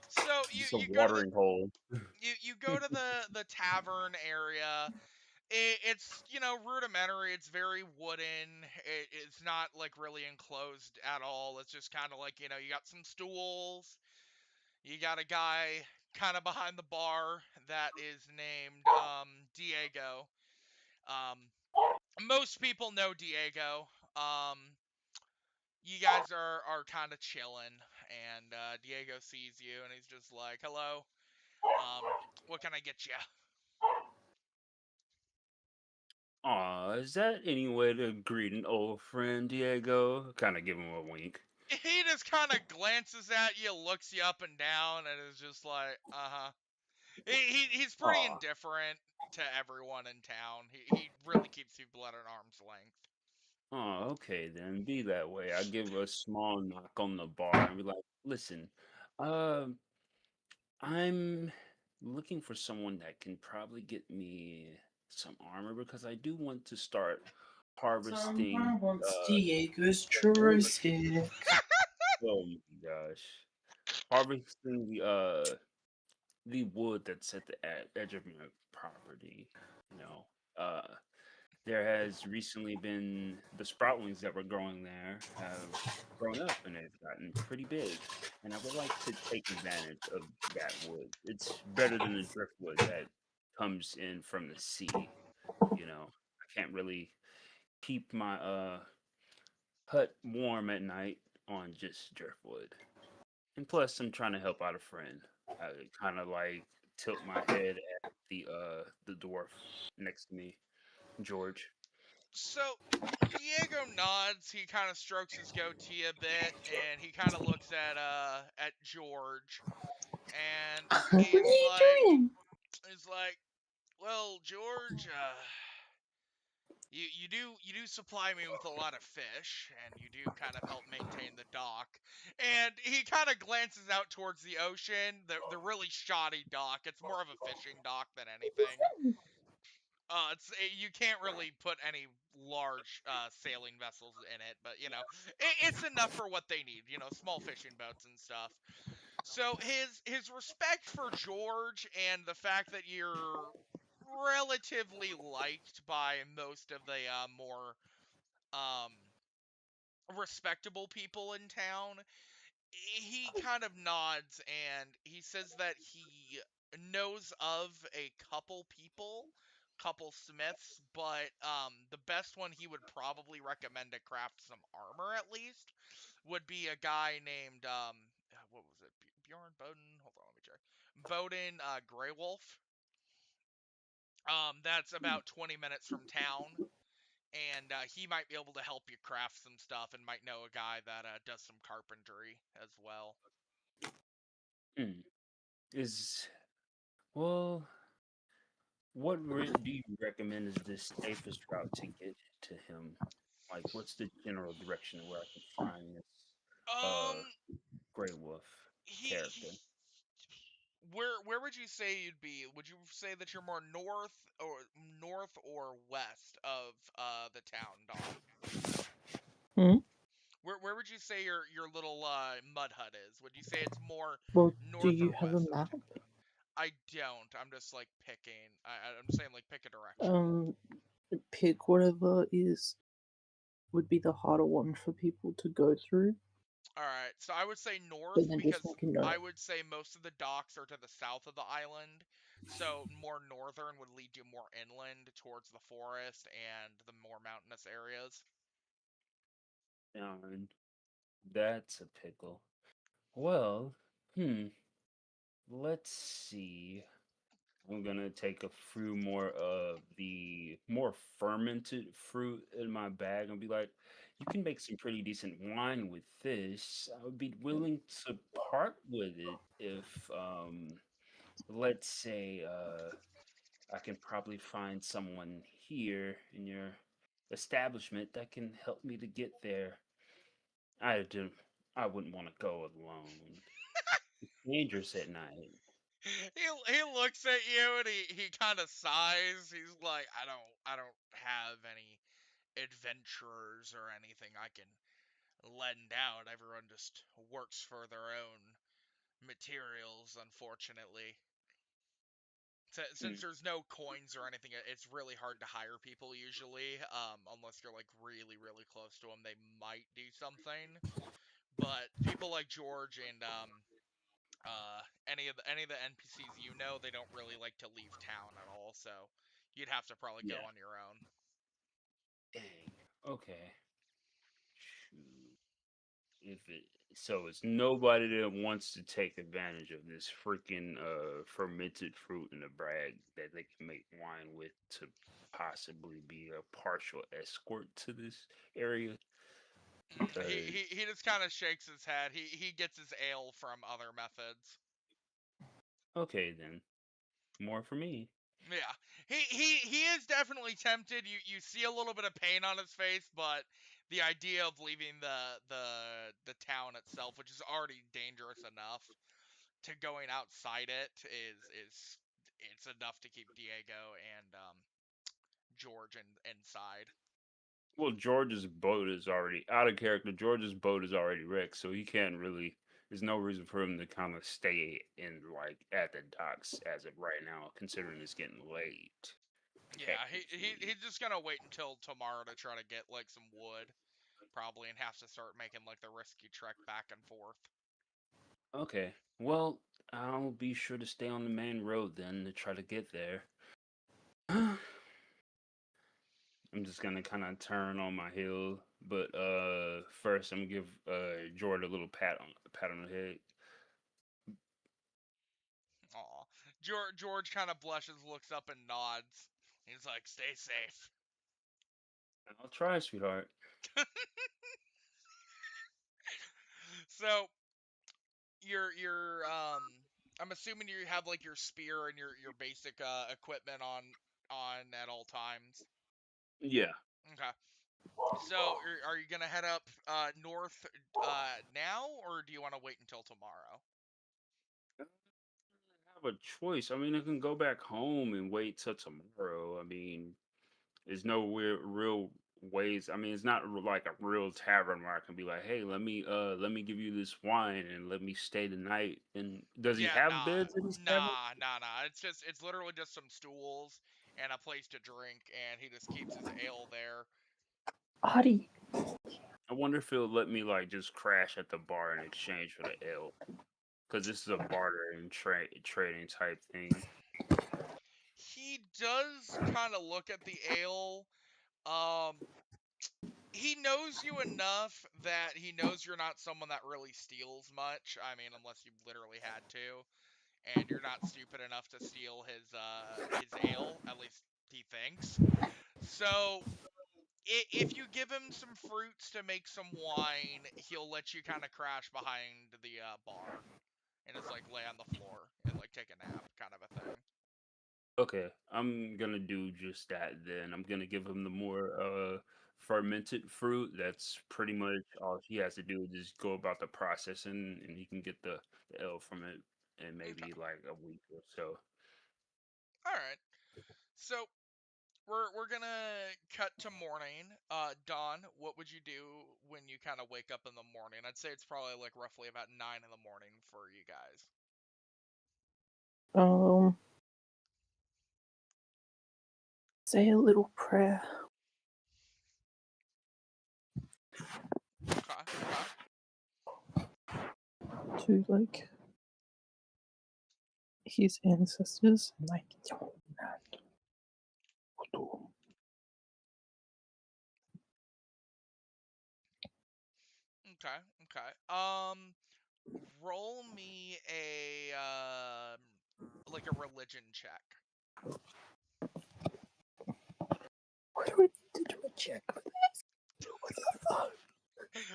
So you just a you go to the watering hole. you go to the tavern area. It's rudimentary. It's very wooden. It's not like really enclosed at all. It's just kind of like you got some stools. You got a guy kind of behind the bar that is named Diego. Um, Most people know Diego. You guys are kind of chilling, and Diego sees you, and he's just like, "Hello. What can I get you?" Aw, is that any way to greet an old friend, Diego? Kind of give him a wink. He just kind of glances at you, looks you up and down, and is just like, "Uh huh." He's pretty Aw. indifferent to everyone in town. He really keeps people at an arm's length. Oh, okay then. Be that way. I give a small knock on the bar and be like, listen, um, I'm looking for someone that can probably get me some armor because I do want to start harvesting. Someone wants Uh, Diego's churro stick. oh my gosh, harvesting the the wood that's at the edge of my property. You know, there has recently been the sproutlings that were growing there have grown up and they've gotten pretty big. And I would like to take advantage of that wood. It's better than the driftwood that comes in from the sea. You know, I can't really keep my hut warm at night on just driftwood. And plus, I'm trying to help out a friend. I kind of like tilt my head at the dwarf next to me, George. So Diego nods. He kind of strokes his goatee a bit, and he kind of looks at George, and What are you doing? he's like, well, George, you do supply me with a lot of fish, and you do kind of help maintain the dock. And he kind of glances out towards the ocean, the really shoddy dock. It's more of a fishing dock than anything. You can't really put any large sailing vessels in it, but it's enough for what they need. Small fishing boats and stuff. So his respect for George and the fact that you're relatively liked by most of the more um respectable people in town, he kind of nods and he says that he knows of a couple smiths, but the best one he would probably recommend to craft some armor at least would be a guy named what was it? Bjorn Bodin? Hold on, let me check. Bodin Greywolf. That's about 20 minutes from town, and he might be able to help you craft some stuff, and might know a guy that does some carpentry as well. Hmm. Is well, do you recommend is the safest route to get to him? Like, what's the general direction where I can find this Um, uh Grey Wolf he character? where would you say you'd be? Would you say that you're more north or west of the town, Dawn? Hmm? Where would you say your little mud hut is? Would you say it's more Well, do north you or have a west of map? town? I don't. I'm just like picking. I'm just saying like pick a direction. Um, Pick whatever is would be the harder one for people to go through, All right, so I would say but north then just because make a note. I would say most of the docks are to the south of the island. So more northern would lead you more inland towards the forest and the more mountainous areas. And that's a pickle. Well, let's see. I'm gonna take a few more of the more fermented fruit in my bag and be like, you can make some pretty decent wine with this. I would be willing to part with it if, let's say, I can probably find someone here in your establishment that can help me to get there. I do. I wouldn't want to go alone. It's dangerous at night. He looks at you and he kind of sighs. He's like, I don't have any adventurers or anything I can lend out. Everyone just works for their own materials, unfortunately. Since Hmm. there's no coins or anything, it's really hard to hire people usually. Unless you're like really, really close to them, they might do something. But people like George and any of the NPCs they don't really like to leave town at all. So you'd have to probably go Yeah. on your own. Dang. Okay. Shoot. If it so it's nobody that wants to take advantage of this freaking fermented fruit in a brag that they can make wine with to possibly be a partial escort to this area because He just kind of shakes his head. He gets his ale from other methods. okay then, more for me. Yeah, he is definitely tempted. You see a little bit of pain on his face, but the idea of leaving the town itself, which is already dangerous enough, to going outside it is it's enough to keep Diego and George inside. Well, George's boat is already out of character. George's boat is already wrecked, so he can't really. there's no reason for him to kind of stay in like at the docks as of right now, considering it's getting late. Yeah, Technically. he's just gonna wait until tomorrow to try to get like some wood, probably, and has to start making like the risky trek back and forth. Okay. Well, I'll be sure to stay on the main road then to try to get there. I'm just gonna kind of turn on my heel, but first I'm gonna give Jordan a little pat on the head. Aw, George kind of blushes, looks up, and nods. He's like, "Stay safe." I'll try, sweetheart. So you're I'm assuming you have like your spear and your basic equipment on at all times. Yeah. Okay. So are you gonna head up north now, or do you want to wait until tomorrow? I have a choice. I mean, I can go back home and wait till tomorrow. I mean, there's no real ways. I mean, it's not like a real tavern where I can be like, "Hey, let me give you this wine and let me stay the night." And does he Yeah, have nah, beds in his tavern? nah. It's literally just some stools and a place to drink, and he just keeps his ale there. Adi, I wonder if he'll let me like just crash at the bar in exchange for the ale, because this is a barter and trading type thing. He does kind of look at the ale. Um, he knows you enough that he knows you're not someone that really steals much. I mean, unless you literally had to, and you're not stupid enough to steal his ale. At least he thinks. So if you give him some fruits to make some wine, he'll let you kind of crash behind the bar and just like lay on the floor and like take a nap, kind of a thing. Okay, I'm gonna do just that then. I'm gonna give him the more fermented fruit. That's pretty much all he has to do is just go about the processing and he can get the ale from it in Okay, maybe like a week or so. all right. So we're gonna cut to morning. Dawn, what would you do when you kind of wake up in the morning? I'd say it's probably like roughly about 9 in the morning for you guys. um, say a little prayer Okay, okay. to like his ancestors, and like, Okay, okay. Roll me a like a religion check. what do we need to do a check for this? What the fuck?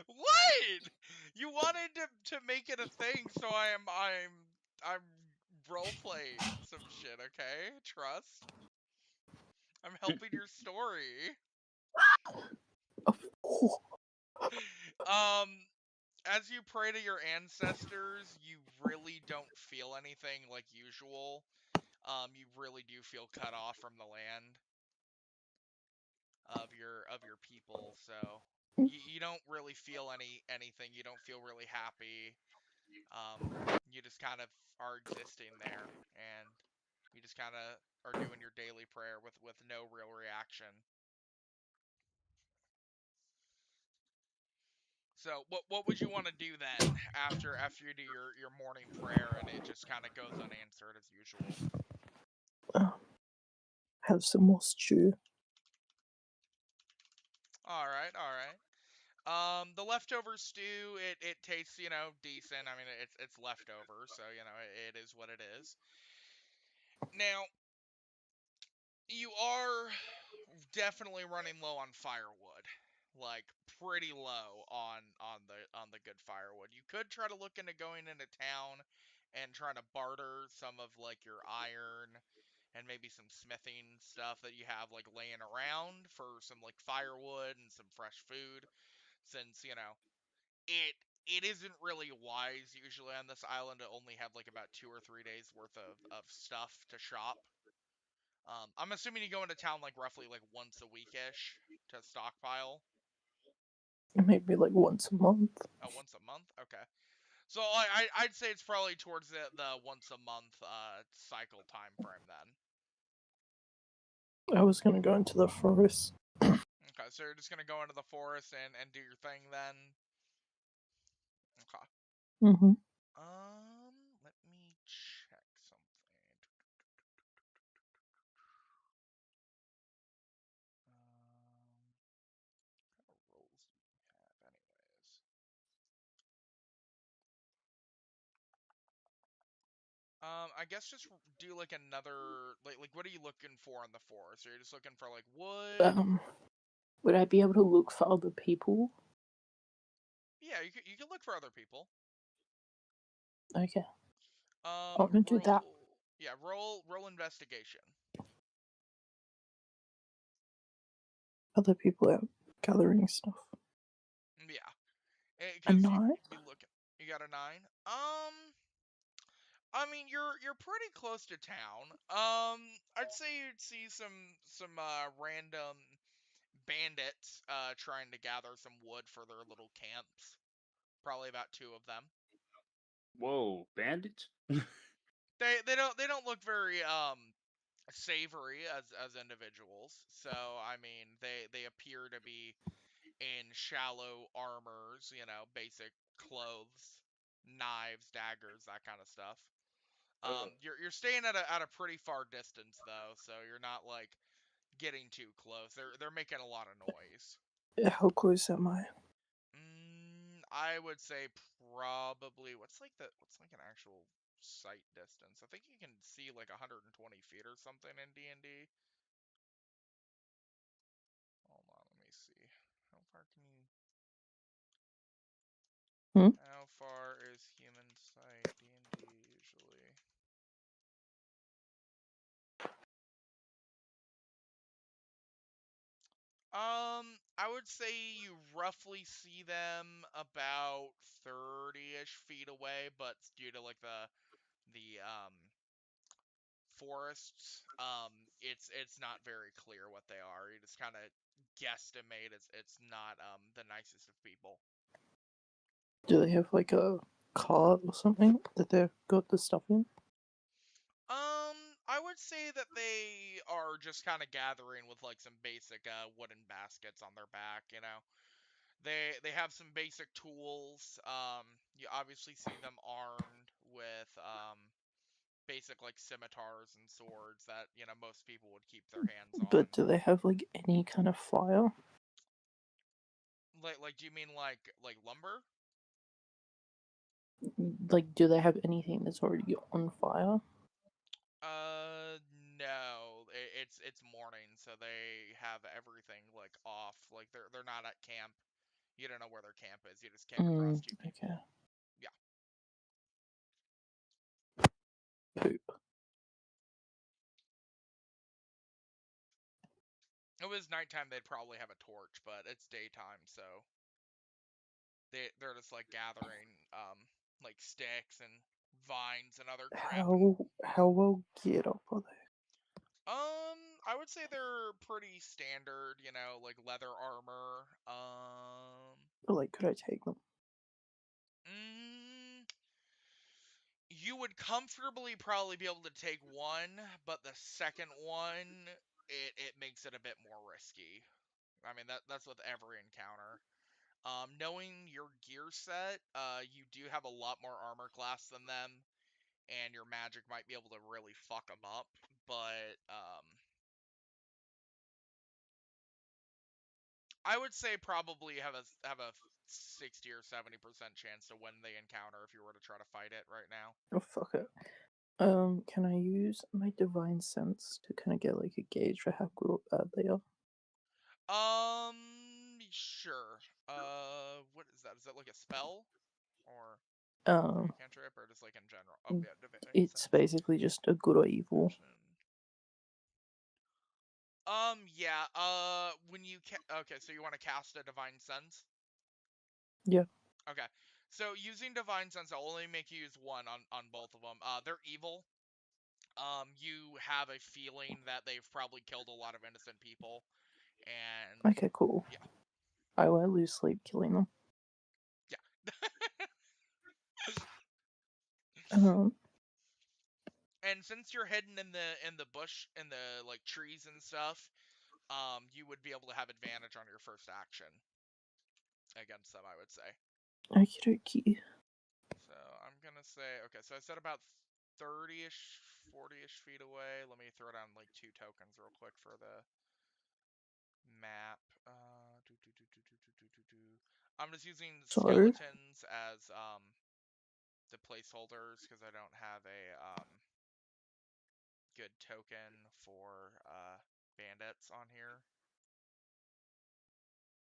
What? You wanted to make it a thing, so I'm role playing some shit, okay? Trust. I'm helping your story. Oh, Um as you pray to your ancestors, you really don't feel anything like usual. You really do feel cut off from the land of your people, so you don't really feel anything. You don't feel really happy. Um, you just kind of are existing there, and you just kind of are doing your daily prayer with no real reaction. So what would you want to do then after you do your morning prayer and it just kind of goes unanswered as usual? have some more stew. All right, all right. The leftover stew, it tastes, decent. I mean, it's leftover, so it is what it is. Now, you are definitely running low on firewood, like pretty low on the good firewood. You could try to look into going into town and trying to barter some of like your iron and maybe some smithing stuff that you have like laying around for some like firewood and some fresh food, since it it isn't really wise usually on this island to only have like about 2 or 3 days worth of stuff to shop. I'm assuming you go into town like roughly like once a weekish to stockpile. Maybe like once a month. Oh, once a month? Okay. So I'd say it's probably towards the once a month cycle time frame then. I was gonna go into the forest. Okay, so you're just gonna go into the forest and do your thing then. Okay. Mm-hmm. Let me check something. What kind of roles do you have, anyways? I guess just do like another like what are you looking for in the forest? Are you just looking for like wood? Would I be able to look for other people? Yeah, you can look for other people. Okay. I'm gonna do that. Yeah, roll investigation. Other people out gathering stuff. Yeah, A because nine? you'd be looking. You got a 9. I mean you're pretty close to town. I'd say you'd see some random bandits trying to gather some wood for their little camps. Probably about 2 of them. Whoa, bandits? They don't look very savory as individuals. So I mean they appear to be in shallow armors, basic clothes, knives, daggers, that kind of stuff. You're staying at a pretty far distance though, so you're not like getting too close. They're making a lot of noise. How close am I? I would say probably what's like an actual sight distance. I think you can see like 120 feet or something in D&D. Hold on, let me see. How far can you? How far is human sight D&D usually? I would say you roughly see them about 30-ish feet away, but due to like the forests, it's not very clear what they are. You just kind of guesstimate it's not the nicest of people. Do they have like a cart or something that they've got the stuff in? I would say that they are just kind of gathering with like some basic wooden baskets on their back, They have some basic tools. You obviously see them armed with basic like scimitars and swords that most people would keep their hands on. But do they have like any kind of fire? Like do you mean like lumber? Like, do they have anything that's already on fire? No. It's morning, so they have everything like off. Like they're not at camp. You don't know where their camp is. You just came across 2 people. Okay. Yeah. Poop. If it was nighttime, they'd probably have a torch, but it's daytime, so they're just like gathering like sticks and vines and other crap. And How well geared up are they? I would say they're pretty standard, like leather armor. Or like, could I take them? Mm, you would comfortably probably be able to take one, but the second one, it makes it a bit more risky. I mean that's with every encounter. Knowing your gear set, you do have a lot more armor class than them, and your magic might be able to really fuck them up. But I would say probably have a 60 or 70% chance to win the encounter if you were to try to fight it right now. Oh fuck it. Can I use my divine sense to kind of get like a gauge for how good or bad they are? Sure. What is that? Is that like a spell or Um, cantrip or just like in general? Oh yeah, divine it's sense. basically just a good or evil. Yeah. When you okay, so you want to cast a divine sense? Yeah. Okay. So using divine sense, I'll only make you use one on both of them. They're evil. You have a feeling that they've probably killed a lot of innocent people, and Okay, cool. yeah, I won't lose sleep killing them. yeah. And since you're hidden in the bush, in the like trees and stuff, you would be able to have advantage on your first action against them, I would say. Okie dokie. So I'm gonna say, okay, so I said about 30-ish, 40-ish feet away. Let me throw down like 2 tokens real quick for the map. I'm just using So? skeletons as the placeholders because I don't have a good token for bandits on here.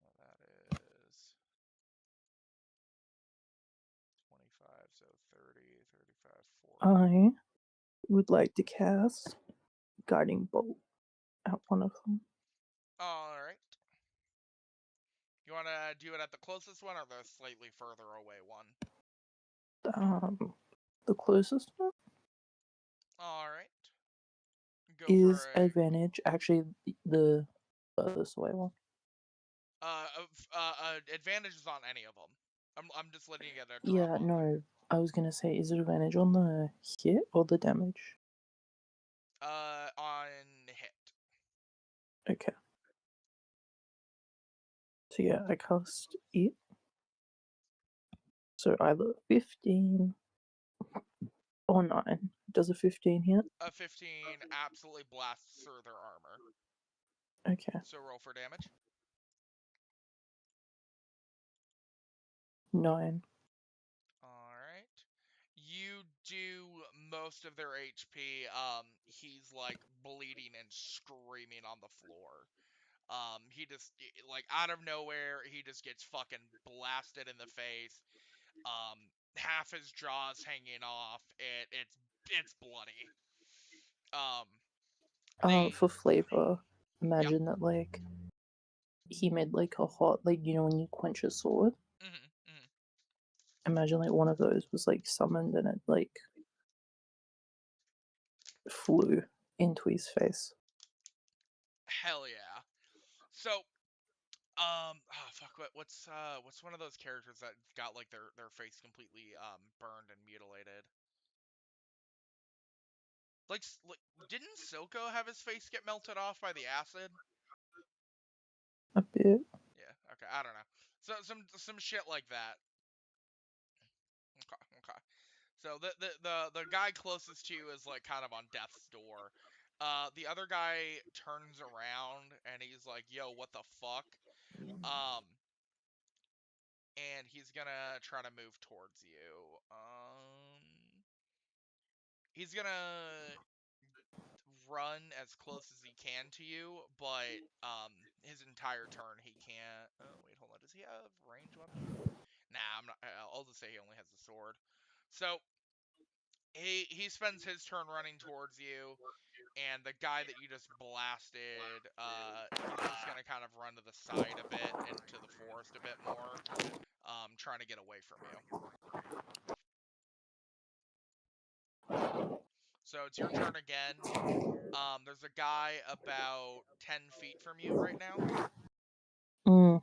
Well, that is 25, so 30, 35, 40. I would like to cast Guiding Bolt at one of them. Alright. You want to do it at the closest one or the slightly further away one? The closest one Alright. Go is for a... advantage. Actually, the furthest away one. Advantage is on any of them. I'm just letting you get a drop Yeah, on no. I was gonna say, is it advantage on the hit or the damage? On hit. Okay. So yeah, I cast it. So either 15 or 9. Does a 15 hit? A 15 absolutely blasts through their armor. Okay. So roll for damage. 9. Alright. You do most of their HP. He's like bleeding and screaming on the floor. He just, like, out of nowhere, he just gets fucking blasted in the face. Half his jaw's hanging off. It's bloody. For They... flavor, Yep. imagine that, like, he made, like, a hot, like, you know when you quench a sword? Imagine, like, one of those was, like, summoned and it, like, flew into his face. Hell yeah. So, oh fuck, what's one of those characters that got like their face completely burned and mutilated? Like didn't Silco have his face get melted off by the acid? A bit. Yeah, okay, I don't know. So some shit like that. Okay. So the guy closest to you is like kind of on death's door. The other guy turns around and he's like, "Yo, what the fuck?" And he's gonna try to move towards you. He's gonna run as close as he can to you, but his entire turn he can't. Oh wait, hold on. Does he have range weapon? Nah, I'm not. I'll just say he only has a sword. So he spends his turn running towards you, and the guy that you just blasted, he's just gonna kind of run to the side a bit into the forest a bit more, trying to get away from you. So it's your turn again. There's a guy about 10 feet from you right now. And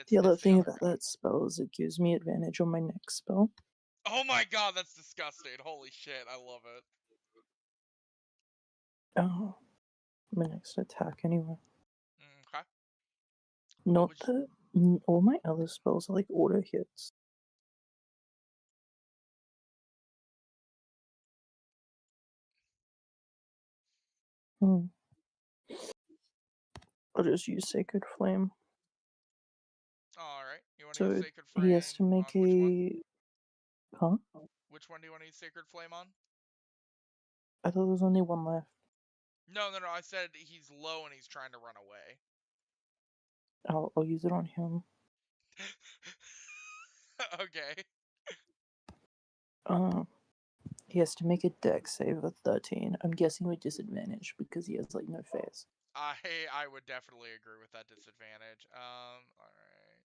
The other thing other about guy. that spell is it gives me advantage on my next spell. Oh my god, that's disgusting. Holy shit, I love it. Oh, my next attack anyway. Okay. Not that all my other spells are like auto hits. I'll just use Sacred Flame. Alright. You want to use Sacred Flame? He has to make on which one? Huh? Which one do you want to use Sacred Flame on? I thought there was only one left. No, I said he's low and he's trying to run away. I'll use it on him. Okay. He has to make a dex save of 13. I'm guessing with disadvantage because he has like no face. I would definitely agree with that disadvantage. Alright.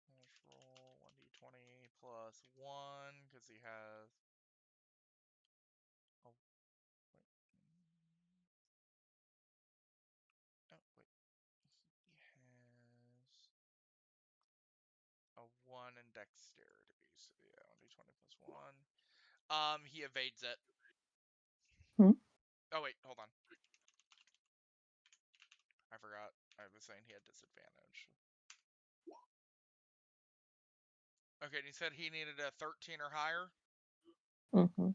Let's roll 1d20 plus 1 because he has... Oh, wait. Oh, wait. He has a 1 in dexterity. So yeah, 20 plus 1. He evades it. Oh, wait, hold on. I forgot. I was saying he had disadvantage. Okay, and he said he needed a 13 or higher? Mm-hmm.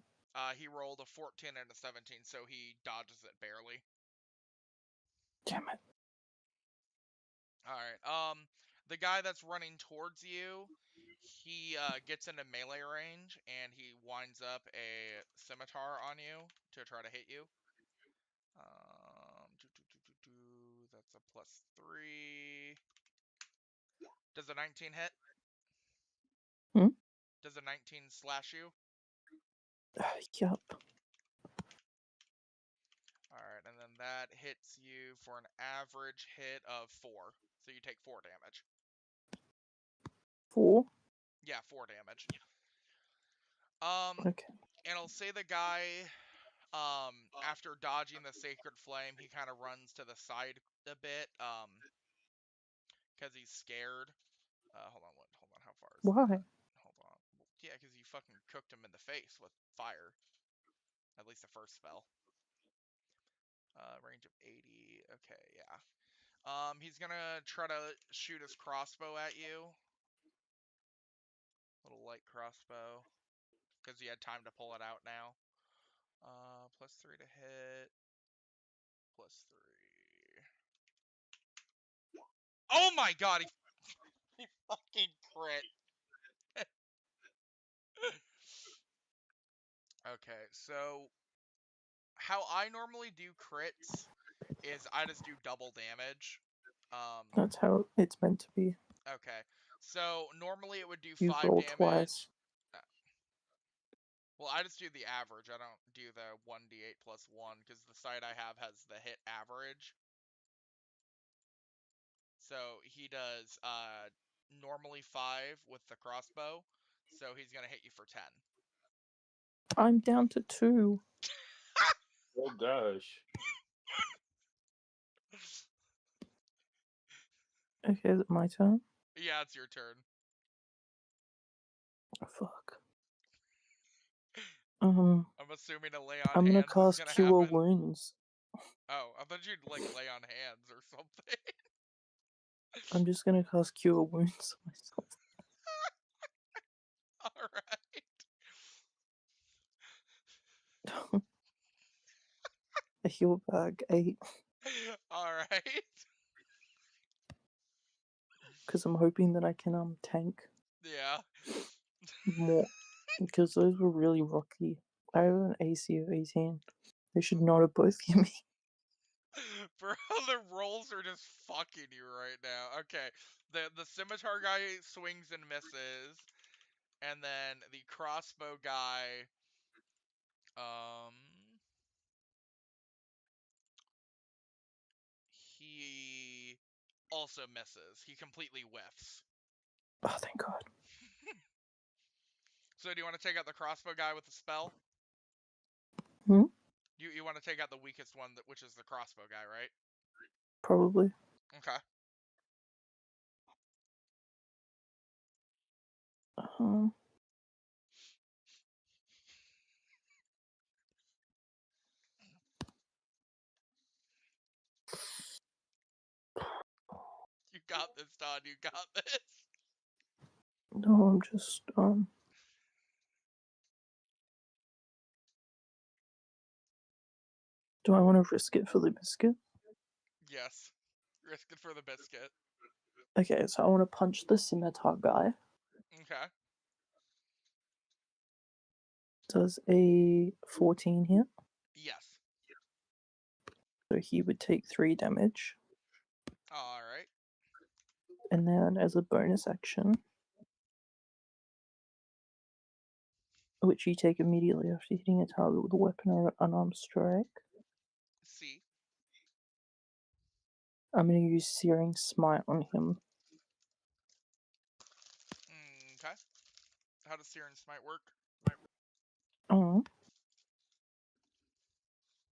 He rolled a 14 and a 17, so he dodges it barely. Damn it. Alright, the guy that's running towards you, he gets into melee range, and he winds up a scimitar on you to try to hit you. That's a +3. Does a 19 hit? Does a 19 slash you? Yup. Alright, and then that hits you for an average hit of 4. So you take 4 damage. 4? Yeah, 4 damage. Okay. And I'll say the guy, after dodging the Sacred Flame, he kind of runs to the side a bit, because he's scared. Hold on, how far is Why? that? Hold on. Yeah, because you fucking cooked him in the face with fire. At least the first spell. Range of 80. Okay, yeah. He's gonna try to shoot his crossbow at you. Little light crossbow. Because he had time to pull it out now. +3 to hit. +3. Oh my god, he fucking crit. Okay, so how I normally do crits is I just do double damage. That's how it's meant to be. Okay, so normally it would do You 5 roll damage. twice. Well, I just do the average. I don't do the 1d8 plus 1 because the site I have has the hit average. So he does normally 5 with the crossbow. So he's gonna hit you for 10. I'm down to 2. Oh gosh. Okay, is it my turn? Yeah, it's your turn. Oh, fuck. I'm assuming a lay on gonna hands cast is gonna Cure happen. Wounds. Oh, I thought you'd like lay on hands or something. I'm just gonna cast Cure Wounds myself. Alright. A heal bag 8. Alright. Because I'm hoping that I can tank Yeah. more. Because those were really rocky. I have an AC of 18. They should not have both given me. Bro, the rolls are just fucking you right now. Okay, the scimitar guy swings and misses, and then the crossbow guy, he also misses. He completely whiffs. Oh, thank God. So do you want to take out the crossbow guy with the spell? Hmm? You want to take out the weakest one, which is the crossbow guy, right? Probably. Okay. You got this, Don. You got this. No, I'm just, do I want to risk it for the biscuit? Yes. Risk it for the biscuit. Okay, so I want to punch the scimitar guy. Okay. Does a 14 hit? Yes. So he would take 3 damage. Alright. And then as a bonus action, which you take immediately after hitting a target with a weapon or an unarmed strike, See. I'm going to use Searing Smite on him. Okay. How does Searing Smite work?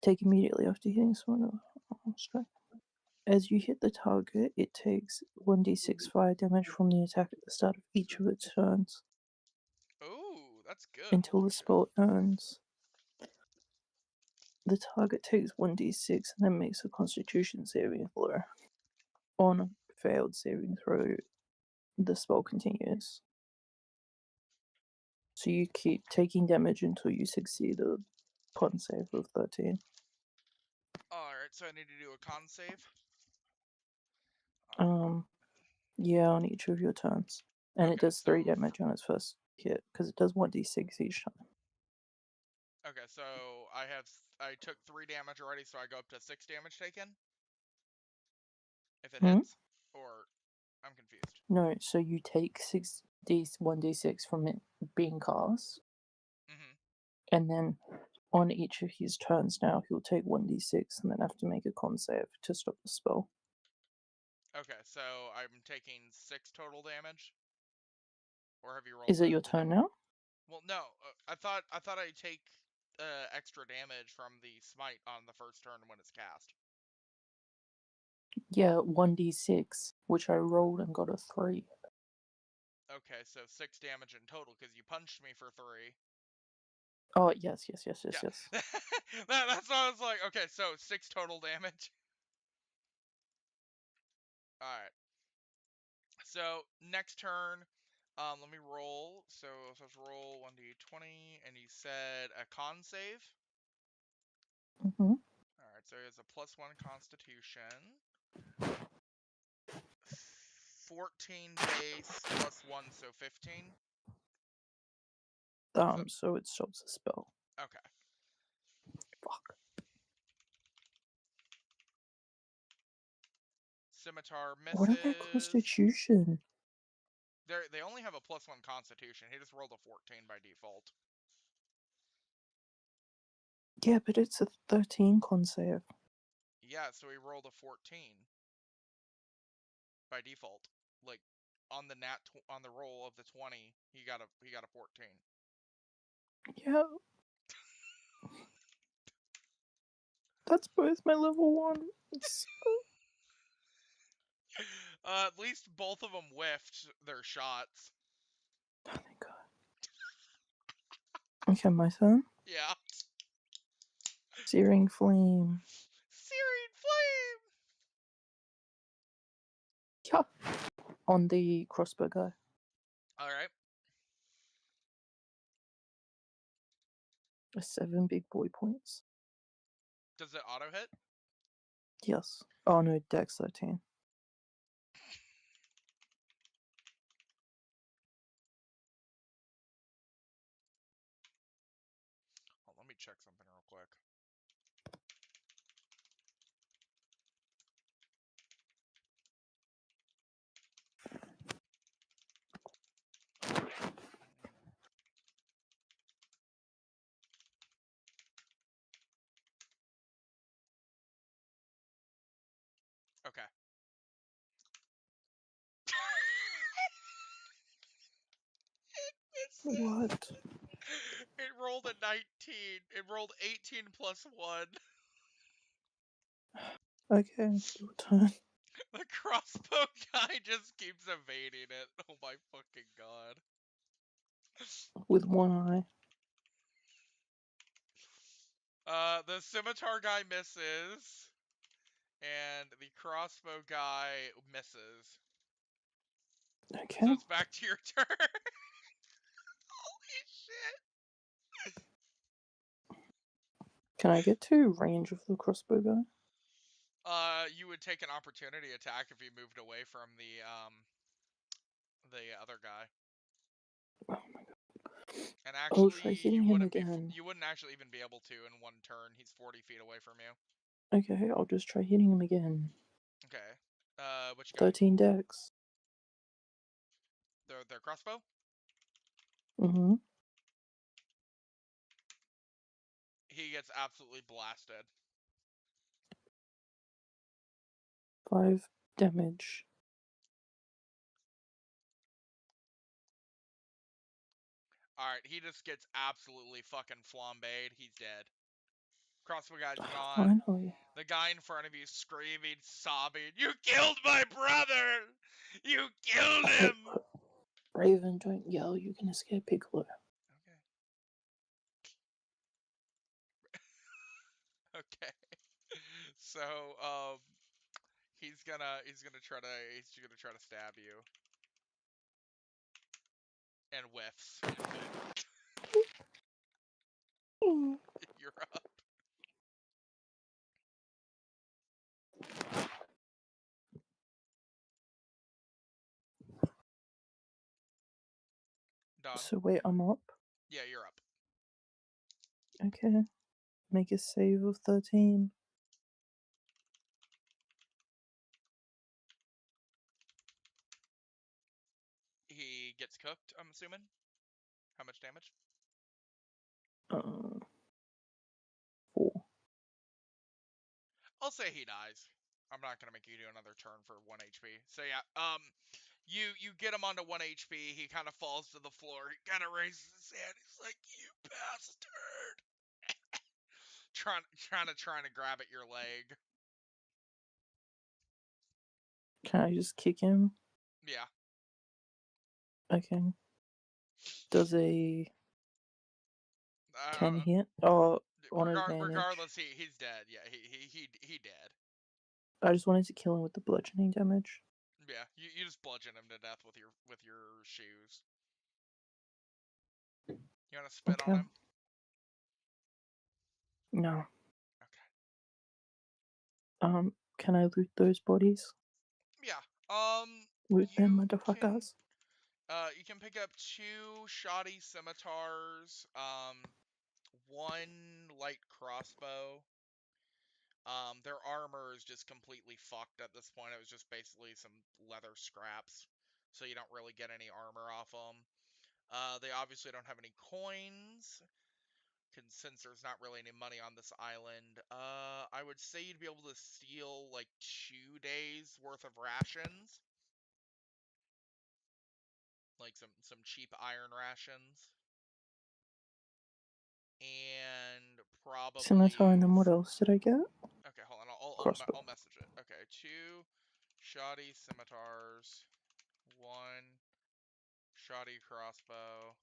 Take immediately after hitting someone with an unarmed strike. As you hit the target, it takes 1d6 fire damage from the attack at the start of each of its turns. Ooh, that's good. Until Holy the shit. spell ends, the target takes 1d6 and then makes a Constitution saving throw. On a failed saving throw, the spell continues. So you keep taking damage until you succeed a con save of 13. Alright, so I need to do a con save. Yeah, on each of your turns. And it Okay, does 3 so damage on its first hit, because it does 1d6 each time. okay, so I took 3 damage already, so I go up to 6 damage taken. If it hits, or I'm confused. No, so you take 1d6 from it being cast, Mm-hmm. and then on each of his turns now, he'll take 1d6 and then have to make a con save to stop the spell. Okay, so I'm taking 6 total damage. Or have you rolled? Is it your turn now? Well, no. I thought I'd take extra damage from the smite on the first turn when it's cast. Yeah, 1d6, which I rolled and got a 3. Okay, so 6 damage in total because you punched me for 3. Oh, yes. That's what I was like. Okay, so 6 total damage. All right. So next turn, let me roll. So let's roll 1d20, and you said a con save. Mm-hmm. All right, so it's a +1 Constitution. 14 base +1, so 15. So it stops the spell. Okay. Fuck. Scimitar misses. What about Constitution? They only have a +1 Constitution. He just rolled a 14 by default. Yeah, but it's a 13 con save. Yeah, so he rolled a 14 by default. Like on the on the roll of the 20, he got a 14. Yeah. That's both my level 1. At least both of them whiffed their shots. Oh, thank God. Okay, my turn. Yeah. Searing Flame. Searing Flame! Yeah. On the crossbow guy. Alright. A 7 big boy points. Does it auto hit? Yes. Oh no, Dex 13. Oh, let me check something real quick. Okay. What? It rolled a 19. It rolled 18 plus 1. Okay, your turn. The crossbow guy just keeps evading it. Oh my fucking god. With one eye. The scimitar guy misses. And the crossbow guy misses. Okay. So it's back to your turn. Holy shit. Can I get to range of the crossbow guy? You would take an opportunity attack if you moved away from the other guy. Oh my God. And I'll try actually, hitting him again. you wouldn't actually even be able to in one turn. He's 40 feet away from you. Okay, I'll just try hitting him again. Okay. Which guy? 13 Dex. Their crossbow? Mm-hmm. He gets absolutely blasted. 5 damage. Alright, he just gets absolutely fucking flambéed. He's dead. Crossbow guy's Oh, gone. finally. The guy in front of you screaming, sobbing, "You killed my brother! You killed him!" Raven, don't yell. You're gonna scare Piccolo. Okay. So he's gonna try to stab you and whiffs. You're up. Done. So wait, I'm up. Yeah, you're up. Okay. Make a save of 13. He gets cooked, I'm assuming. How much damage? 4. I'll say he dies. I'm not gonna make you do another turn for 1 HP. So yeah, you get him onto 1 HP. He kind of falls to the floor. He kind of raises his hand. He's like, "You bastard!" trying to grab at your leg. Can I just kick him? Yeah. Okay. Does a 10 Uh, hit? Oh, on advantage. regardless, he's dead. Yeah, he dead. I just wanted to kill him with the bludgeoning damage. Yeah, you just bludgeon him to death with your shoes. You wanna spit on Okay. him? No. Okay. Can I loot those bodies? Yeah. Loot them, You can motherfuckers. you can pick up 2 shoddy scimitars, 1 light crossbow. Their armor is just completely fucked at this point. It was just basically some leather scraps, so you don't really get any armor off them. They obviously don't have any coins, since there's not really any money on this island. I would say you'd be able to steal like 2 days worth of rations, like some cheap iron rations, and Scimitar, and probably then what else did I get? okay. Hold on, Crossbow. I'll message it. Okay, 2 shoddy scimitars, 1 shoddy crossbow.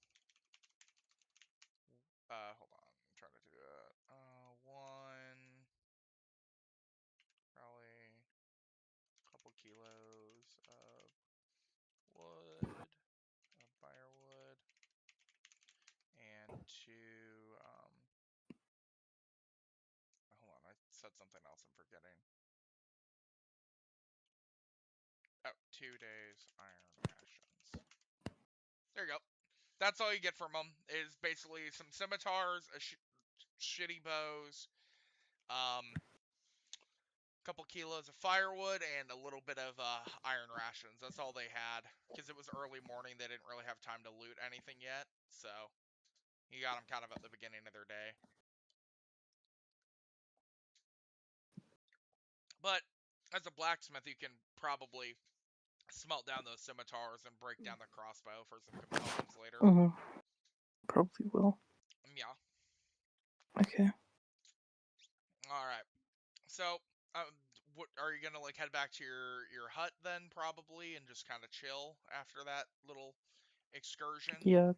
Hold on, I'm trying to do that. 1 probably a couple kilos of wood, of firewood, and 2. Hold on, I said something else. I'm forgetting. Oh, 2 days iron rations. There you go. That's all you get from them. Is basically some scimitars, shitty bows, couple kilos of firewood, and a little bit of iron rations. That's all they had, because it was early morning. They didn't really have time to loot anything yet, so you got them kind of at the beginning of their day. But as a blacksmith, you can probably smelt down those scimitars and break down the crossbow for some components later. Probably will. Yeah. Okay. All right. So, what are you gonna like head back to your hut then, probably, and just kind of chill after that little excursion? Yeah.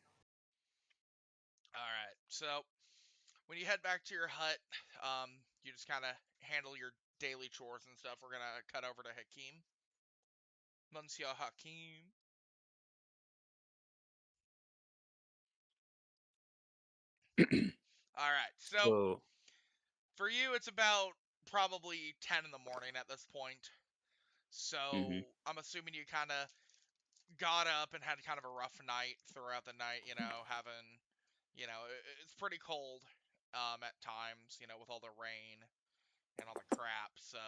All right. So, when you head back to your hut, you just kind of handle your daily chores and stuff. We're gonna cut over to Hakeem. Monsieur Hakeem. All right. So, So, for you, it's about probably 10 in the morning at this point. hmm So, I'm assuming you kind of got up and had kind of a rough night throughout the night, having, it's pretty cold at times, with all the rain and all the crap. So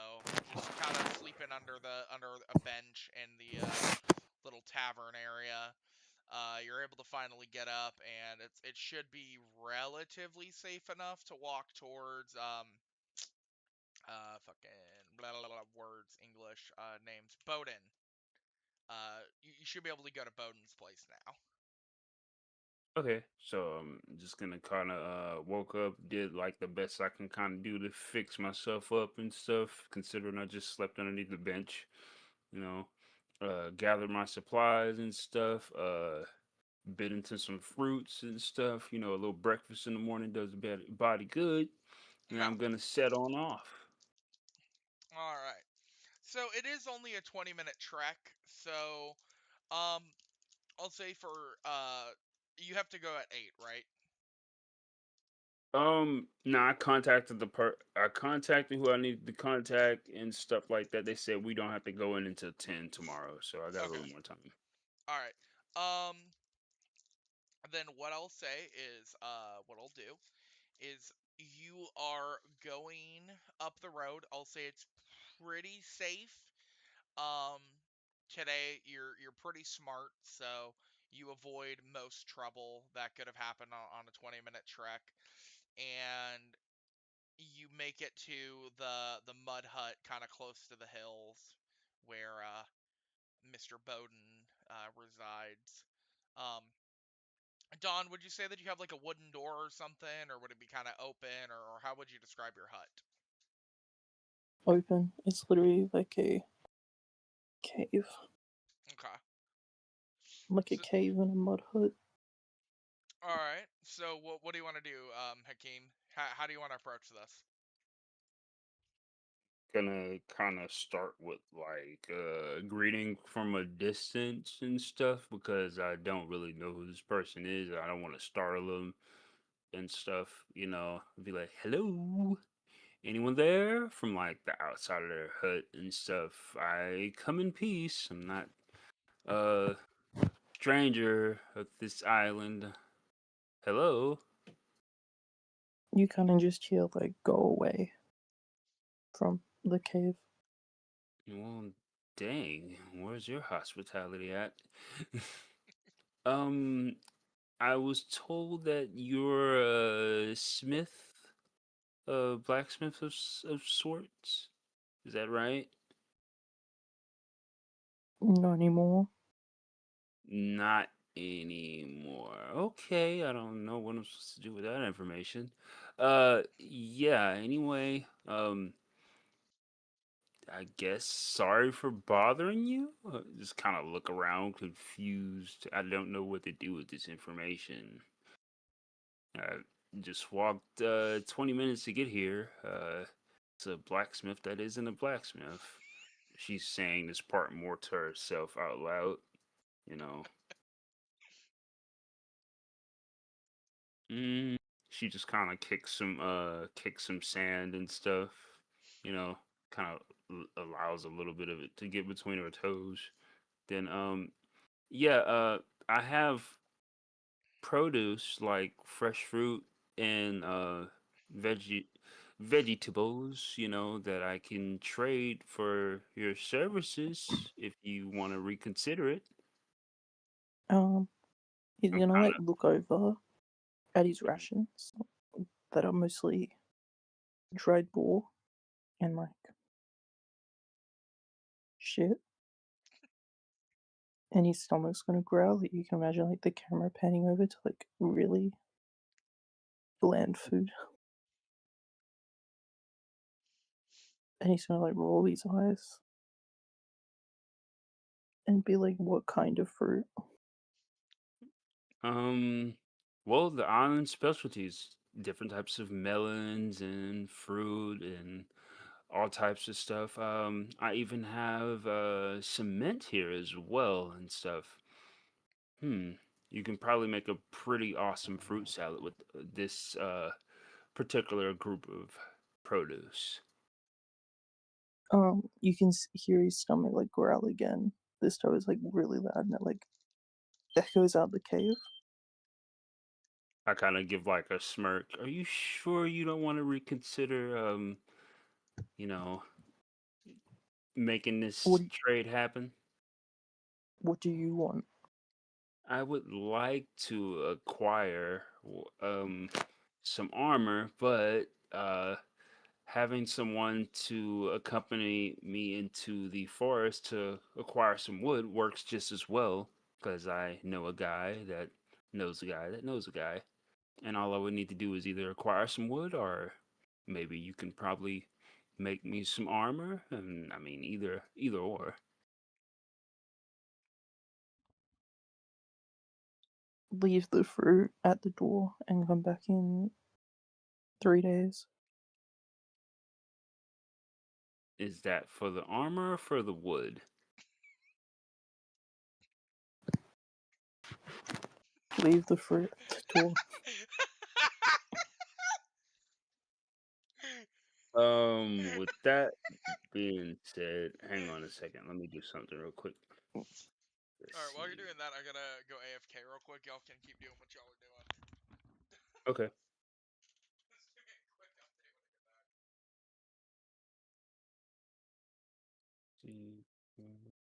just kind of sleeping under a bench in the little tavern area. You're able to finally get up, and it should be relatively safe enough to walk towards fucking blah, blah, blah, words English names Bodin. You should be able to go to Bodin's place now. okay, so I'm just gonna kind of woke up, did like the best I can kind of do to fix myself up and stuff, considering I just slept underneath the bench, you know, gathered my supplies and stuff, bit into some fruits and stuff, a little breakfast in the morning does the body good, and Yeah. I'm gonna set on off. All right. So it is only a 20-minute trek. So, um, I'll say for you have to go at 8, right? No, I contacted who I needed to contact and stuff like that. They said we don't have to go in until 10 tomorrow, so I got a Okay. little more time. All right. Then what I'll say is, what I'll do is you are going up the road. I'll say it's pretty safe. Um, Today you're pretty smart, so you avoid most trouble that could have happened on a 20-minute trek, and you make it to the mud hut kind of close to the hills where Mr. Bodin resides. Um, Don, would you say that you have like a wooden door or something, or would it be kind of open, or how would you describe your hut? Open. It's literally like a cave. Okay. Like a So, cave in a mud hut. all right. So what do you want to do, Hakeem? How do you want to approach this? Gonna kind of start with like greeting from a distance and stuff because I don't really know who this person is. I don't want to startle them and stuff, you know. Be like, "Hello, anyone there?" From like the outside of their hut and stuff. I come in peace. I'm not a stranger of this island. Hello. You kind of just hear like go away from the cave. Well, dang, where's your hospitality at? um, I was told that you're a smith, a blacksmith of sorts. Is that right? Not anymore. Not anymore. Okay, I don't know what I'm supposed to do with that information. Yeah, anyway, I guess sorry for bothering you. Just kind of look around confused. I don't know what to do with this information. I just walked 20 minutes to get here. It's a blacksmith that isn't a blacksmith. She's saying this part more to herself out loud, you know. Mm, she just kind of kicks some sand and stuff, you know, kind of allows a little bit of it to get between her toes. Then yeah, I have produce like fresh fruit and veggie vegetables, you know, that I can trade for your services if you want to reconsider it. Um, he's I'm gonna kind like look over at his rations that are mostly dried boar and like shit. And his stomach's gonna growl. You can imagine like the camera panning over to like really bland food. And he's gonna like roll his eyes and be like, "What kind of fruit?" of well, the island specialties, different types of melons and fruit and all types of stuff. I even have cement here as well and stuff. Hmm. You can probably make a pretty awesome fruit salad with this particular group of produce. You can hear his stomach like growl again. This time is like really loud and it like echoes out the cave. I kind of give like a smirk. Are you sure you don't want to reconsider, you know, making What this do you, trade happen? what do you want? I would like to acquire some armor, but having someone to accompany me into the forest to acquire some wood works just as well because I know a guy that knows a guy that knows a guy. And all I would need to do is either acquire some wood or maybe you can probably make me some armor. And I mean, either or. Leave the fruit at the door and come back in 3 days. Is that for the armor or for the wood? Leave the fruit at the door. With that being said, hang on a second. Let me do something real quick. Alright, while you're doing that, I gotta go AFK real quick. Y'all can keep doing what y'all are doing. Okay. Let's do a quick update when I get back. See.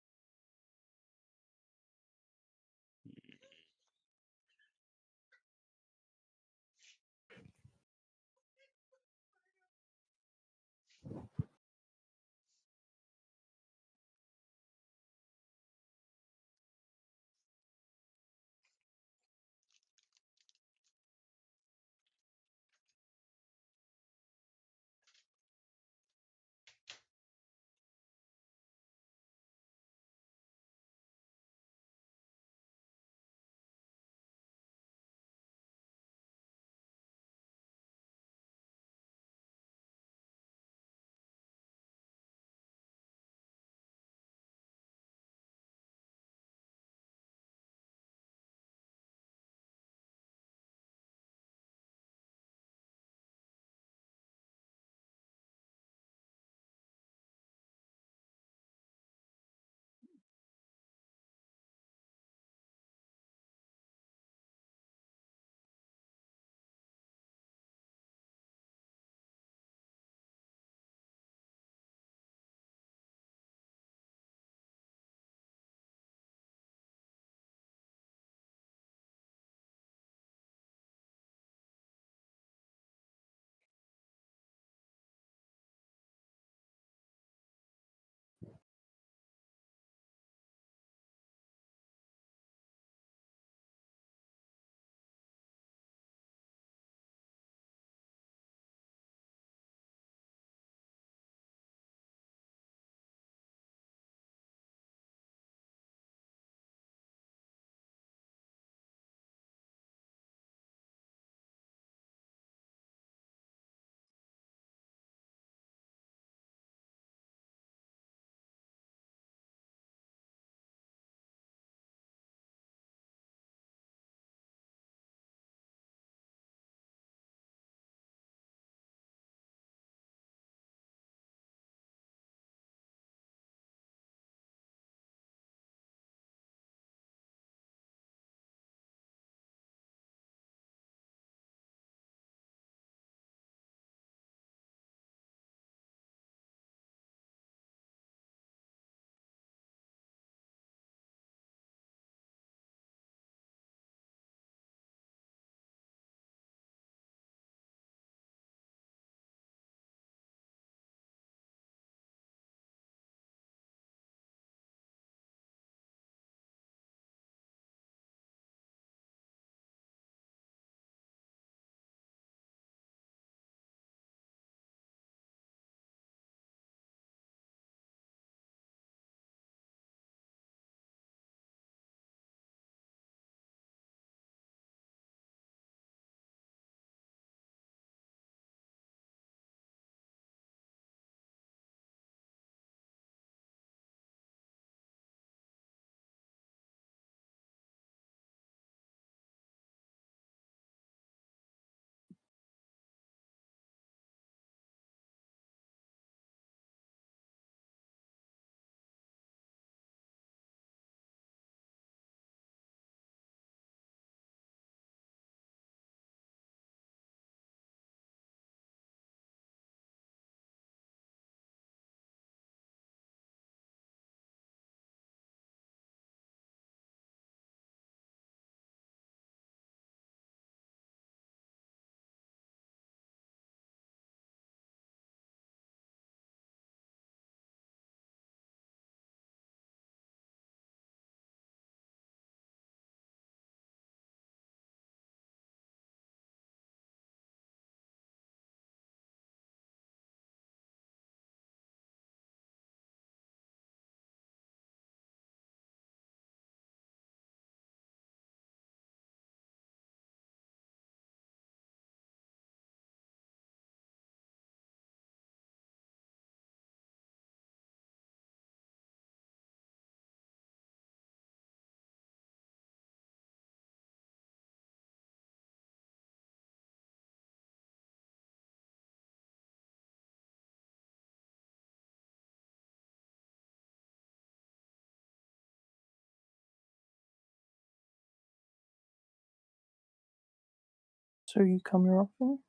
So you come here often?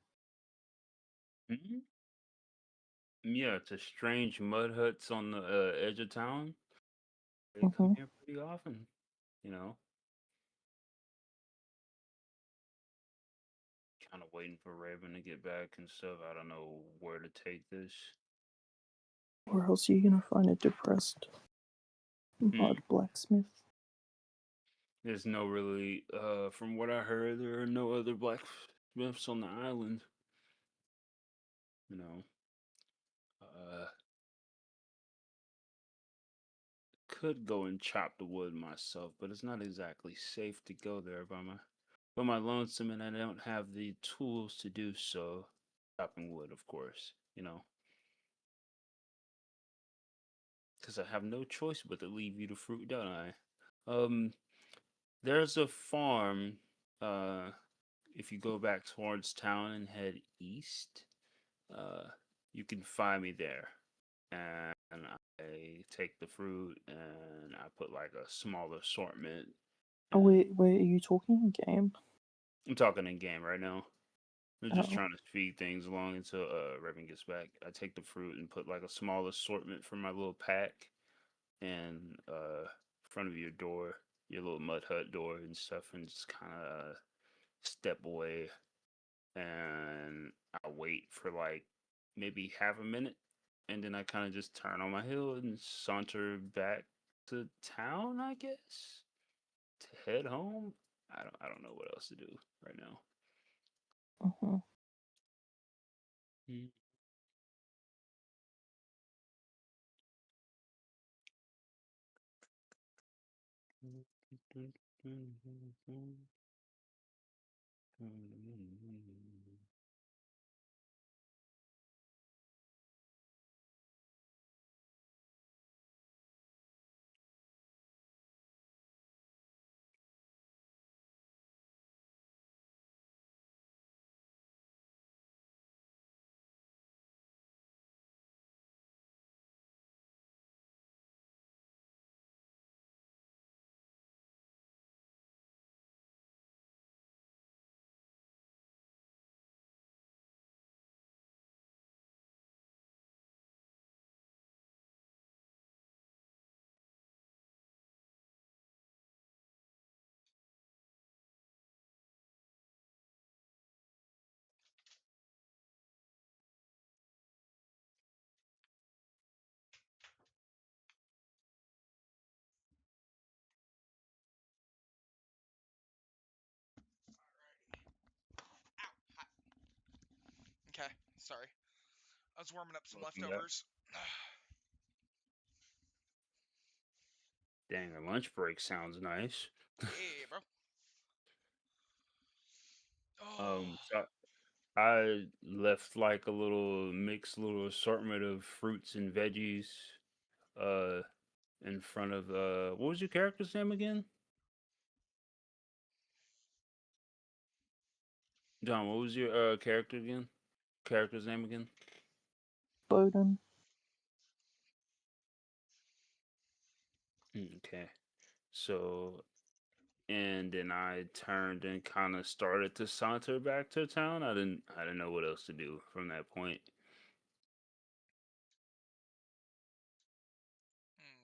Mhm. Yeah, to strange mud huts on the edge of town. They come Mm-hmm. here pretty often, you know. Kind of waiting for Raven to get back and stuff. I don't know where to take this. Where else are you gonna find a depressed mud blacksmith? There's no really, from what I heard, there are no other blacksmiths on the island. You know, uh, could go and chop the wood myself, but it's not exactly safe to go there by my lonesome, and I don't have the tools to do so. Chopping wood, of course, you know, because I have no choice but to leave you the fruit, don't I? Um, there's a farm. Uh, if you go back towards town and head east, uh, you can find me there. And I take the fruit and I put like a small assortment. Oh And wait, are you talking game? I'm talking in game right now. We're just Oh, trying to speed things along until Revan gets back. I take the fruit and put like a small assortment for my little pack in front of your door, your little mud hut door and stuff, and just kind of step away and I wait for like maybe half a minute, and then I kind of just turn on my heel and saunter back to town, I guess, to head home. I don't know what else to do right now. mm-hmm. Mm. Okay, sorry. I was warming up some Welcome back. leftovers. Dang, a lunch break sounds nice. Yeah, bro. Oh, So I left like a little mixed little assortment of fruits and veggies, uh, in front of what was your character's name again? John, what was your character again? Character's name again? Bodin. Okay. So, and then I turned and kind of started to saunter back to town. I didn't know what else to do from that point.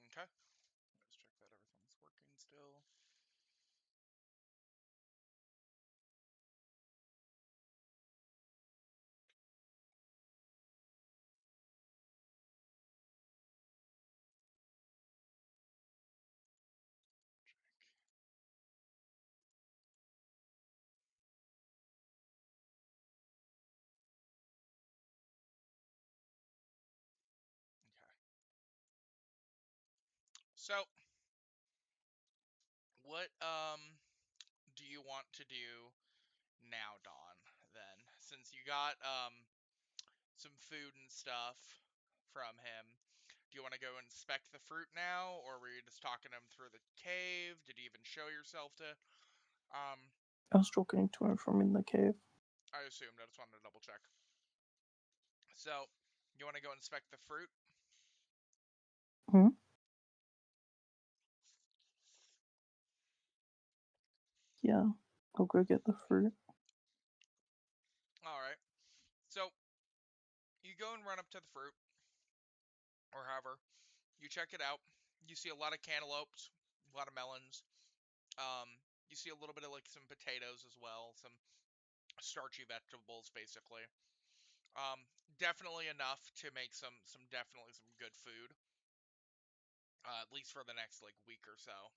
okay. Let's check that everything's working still. Okay. So, what do you want to do now, Dawn? Then, since you got some food and stuff from him, do you want to go inspect the fruit now, or were you just talking him through the cave? Did you even show yourself to? Um, I was talking to him from in the cave. I assumed. I just wanted to double check. So, you want to go inspect the fruit? Hmm? Yeah, I'll go get the fruit. run up to the fruit, or however, you check it out. You see a lot of cantaloupes, a lot of melons. You see a little bit of like some potatoes as well, some starchy vegetables, basically. Definitely enough to make some definitely some good food. At least for the next like week or so.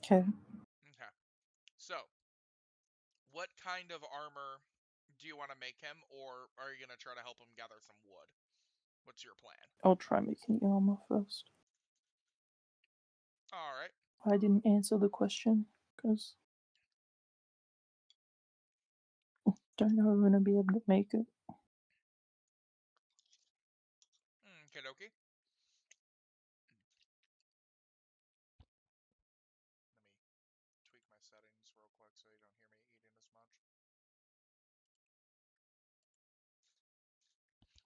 Okay. Okay. So, what kind of armor do you want to make him, or are you gonna try to help him gather some wood? What's your plan? I'll try making the armor first. All right. I didn't answer the question because don't know if I'm gonna be able to make it. Okay, dokie. Let me tweak my settings real quick so you don't hear me eating as much.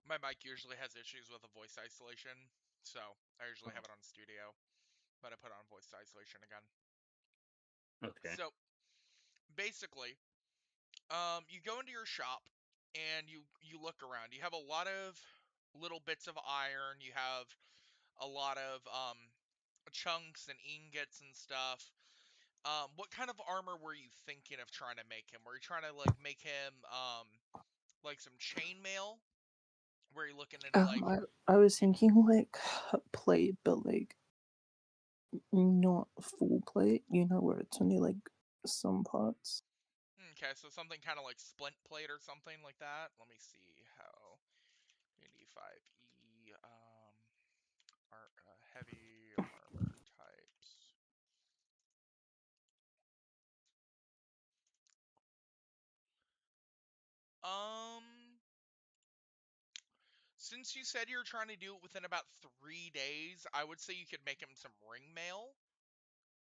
My mic usually has issues with the voice isolation, so I usually have it on studio, but I put on voice isolation again. Okay. So, basically, you go into your shop and you look around. You have a lot of little bits of iron. You have a lot of chunks and ingots and stuff. What kind of armor were you thinking of trying to make him? Were you trying to like make him like some chainmail? Were you looking into like I was thinking like plate, but like not full plate. You know, where it's only like some parts. okay, so something kind of like splint plate or something like that. Let me see how 85E heavy armor types. Since you said you're trying to do it within about 3 days, I would say you could make him some ring mail.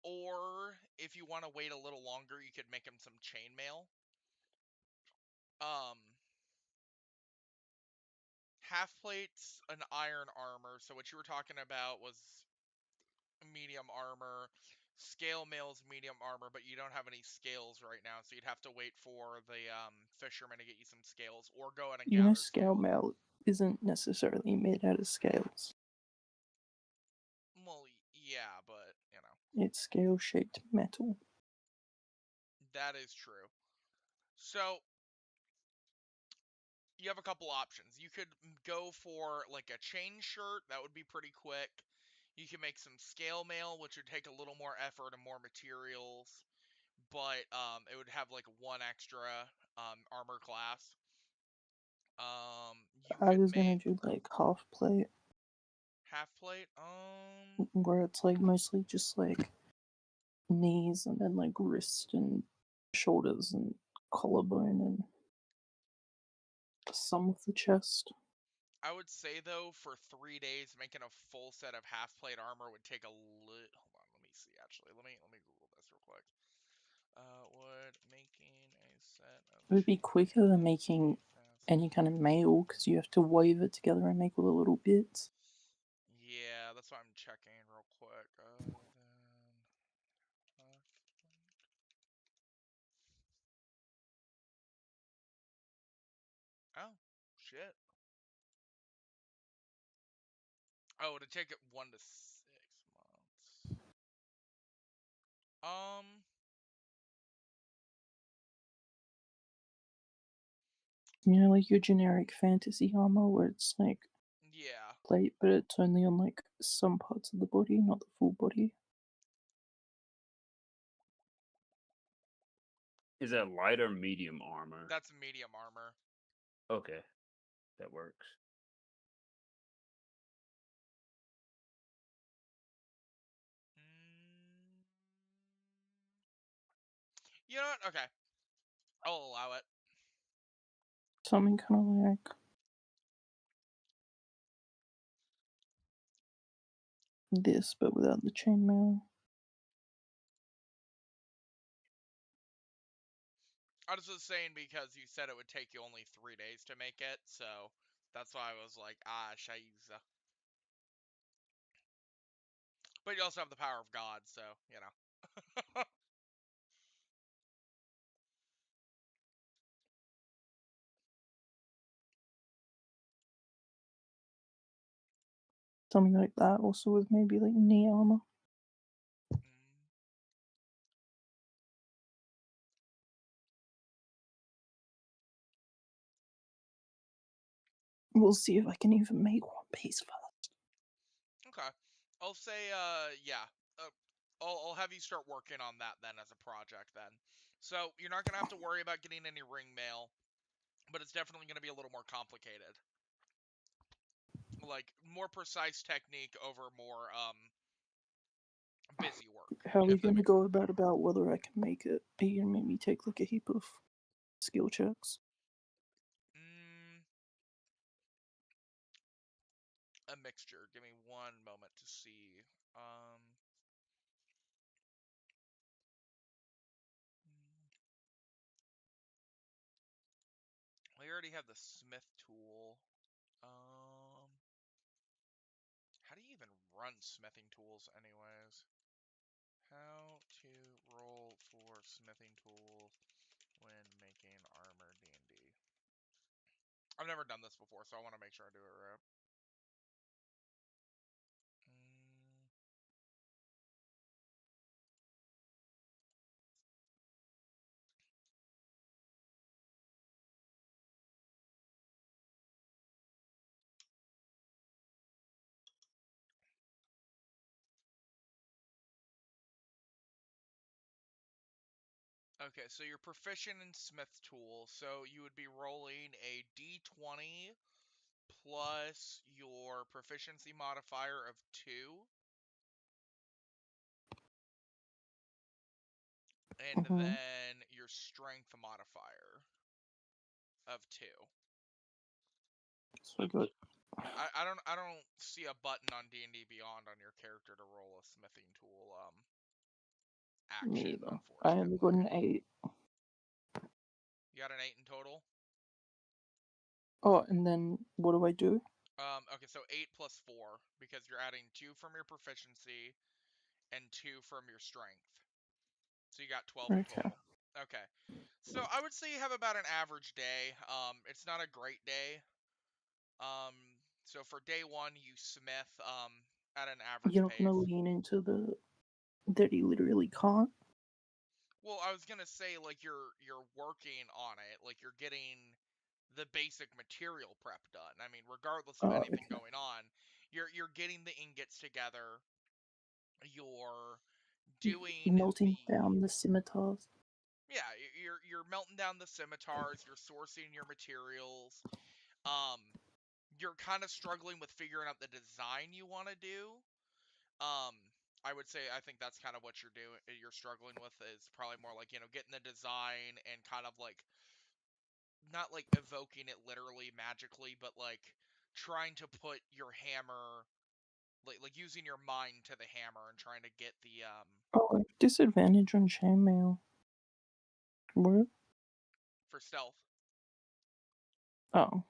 Or if you want to wait a little longer, you could make him some chainmail. Half plate's an iron armor, so what you were talking about was medium armor. Scale mail's medium armor, but you don't have any scales right now, so you'd have to wait for the fisherman to get you some scales, or go out and You know, gather scale scales. mail isn't necessarily made out of scales. Well, yeah, but you know It's scale-shaped metal. that is true. So you have a couple options. You could go for like a chain shirt, that would be pretty quick. You can make some scale mail, which would take a little more effort and more materials, but it would have like one extra armor class. You I could was gonna make do like half plate, half plate. where it's like mostly just like knees and then like wrist and shoulders and collarbone and some of the chest. I would say though, for 3 days, making a full set of half plate armor would take a lit. Hold on, let me see. Actually, let me Google this real quick. Would making a set of It would be quicker than making faster? any kind of mail because you have to wave it together and make all the little bits. Yeah, that's why I'm checking real quick. Oh, shit. Oh, to take it 1 to 6 months. You know, like your generic fantasy armor where it's like Yeah. plate, but it's only on like some parts of the body, not the full body. Is that light or medium armor? That's medium armor. Okay, that works. You know what? Okay. I'll allow it. Something kind of like this, but without the chainmail. I was just saying because you said it would take you only 3 days to make it, so that's why I was like, shiza. But you also have the power of God, so, you know. Something like that, also with maybe like knee armor. We'll see if I can even make one piece first. Okay. I'll say, yeah. I'll have you start working on that then as a project then. So you're not going to have to worry about getting any ring mail, but it's definitely going to be a little more complicated. Like, more precise technique over more, busy work. How are we going to go about whether I can make it? Are you going to make me take like a heap of skill checks? A mixture. Give me one moment to see. We already have the smith tool. How do you even run smithing tools anyways? How to roll for smithing tools when making armor D&D. I've never done this before, so I want to make sure I do it right. Okay, so you're proficient in smith tool, so you would be rolling a d20 plus your proficiency modifier of 2. And then your strength modifier of 2. So good. I don't see a button on D&D Beyond on your character to roll a smithing tool action. Me either. Unfortunately, I only got an 8. You got an 8 in total. Oh, and then what do I do? Okay, so 8 plus 4 because you're adding 2 from your proficiency and 2 from your strength. So you got 12 in total. Okay. So I would say you have about an average day. It's not a great day. So for day 1, you smith at an average You're not pace. gonna lean into the that he literally can't. Well, I was gonna say like you're working on it, like you're getting the basic material prep done. I mean, regardless of anything going on, you're getting the ingots together. You're doing melting down the scimitars. Yeah, you're melting down the scimitars. You're sourcing your materials. You're kind of struggling with figuring out the design you want to do. I would say I think that's kind of what you're doing. You're struggling with is probably more like getting the design and kind of like not like evoking it literally magically, but like trying to put your hammer like using your mind to the hammer and trying to get the Oh, disadvantage on chainmail. What? for stealth. Oh.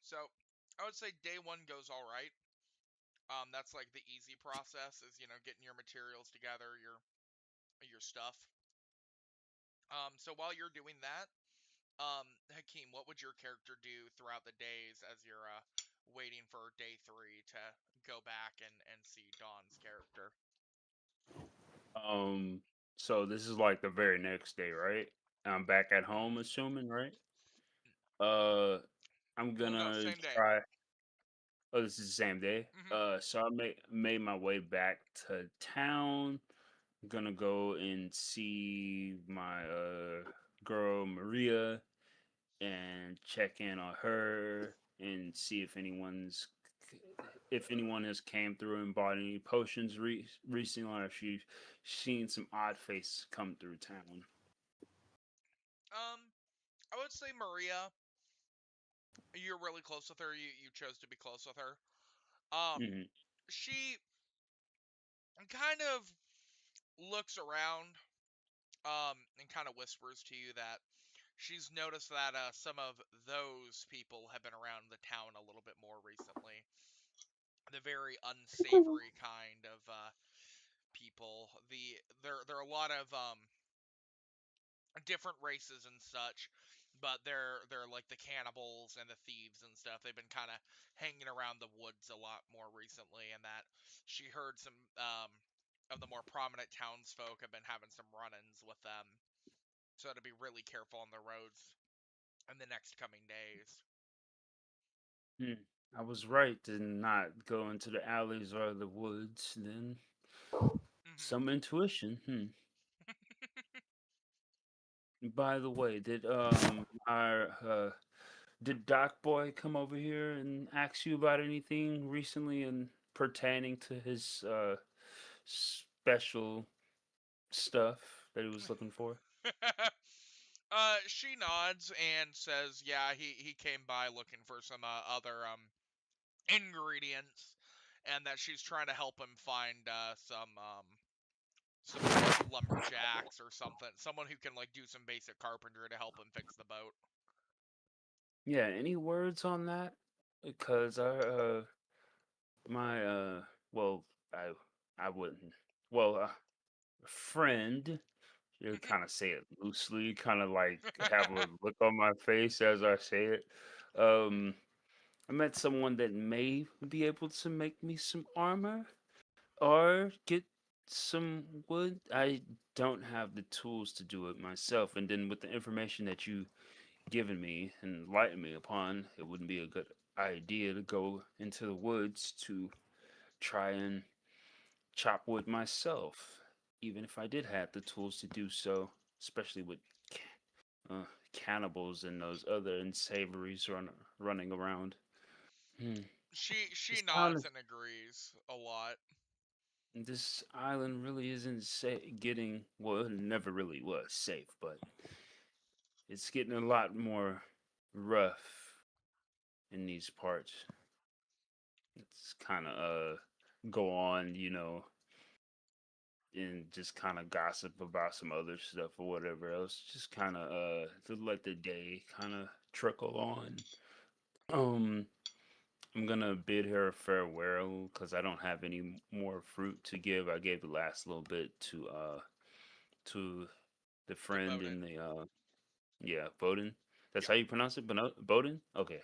So I would say day 1 goes all right. That's like the easy process is getting your materials together, your stuff. So while you're doing that, Hakeem, what would your character do throughout the days as you're waiting for day 3 to go back and see Dawn's character? So this is like the very next day, right? I'm back at home, assuming, right? I'm gonna same day. try. Oh, this is the same day. Mm-hmm. So I made my way back to town. I'm gonna go and see my girl Maria and check in on her and see if anyone has came through and bought any potions recently, or if she's seen some odd faces come through town. I would say Maria. You're really close with her. You chose to be close with her. Mm-hmm. She kind of looks around, and kind of whispers to you that she's noticed that some of those people have been around the town a little bit more recently. The very unsavory kind of people. There are a lot of different races and such, but they're like the cannibals and the thieves and stuff. They've been kind of hanging around the woods a lot more recently, and that she heard some of the more prominent townsfolk have been having some run-ins with them. So to be really careful on the roads in the next coming days. Hmm. I was right to not go into the alleys or the woods. Then Hmm. some intuition. By the way, did Doc Boy come over here and ask you about anything recently and pertaining to his special stuff that he was looking for? She nods and says, "Yeah, he came by looking for some other ingredients, and that she's trying to help him find some like lumberjacks or something, someone who can like do some basic carpentry to help him fix the boat." Yeah, any words on that? Because my well, I I wouldn't. Well, friend, you kind of say it loosely, kind of like have a look on my face as I say it. Um, I met someone that may be able to make me some armor or get some wood. I don't have the tools to do it myself, and then with the information that you given me and enlightened me upon, it wouldn't be a good idea to go into the woods to try and chop wood myself, even if I did have the tools to do so, especially with cannibals and those other unsavories running around. Hmm. She This nods island, and agrees a lot. this island really isn't getting, well, it never really was safe, but it's getting a lot more rough in these parts. It's kind of go on, and just kind of gossip about some other stuff or whatever else. Just kind of to let the day kind of trickle on. Um, I'm gonna bid her a farewell because I don't have any more fruit to give. I gave the last little bit to the To friend Bodin. in the yeah, Bodin. That's Yep. how you pronounce it, Bodin. Okay,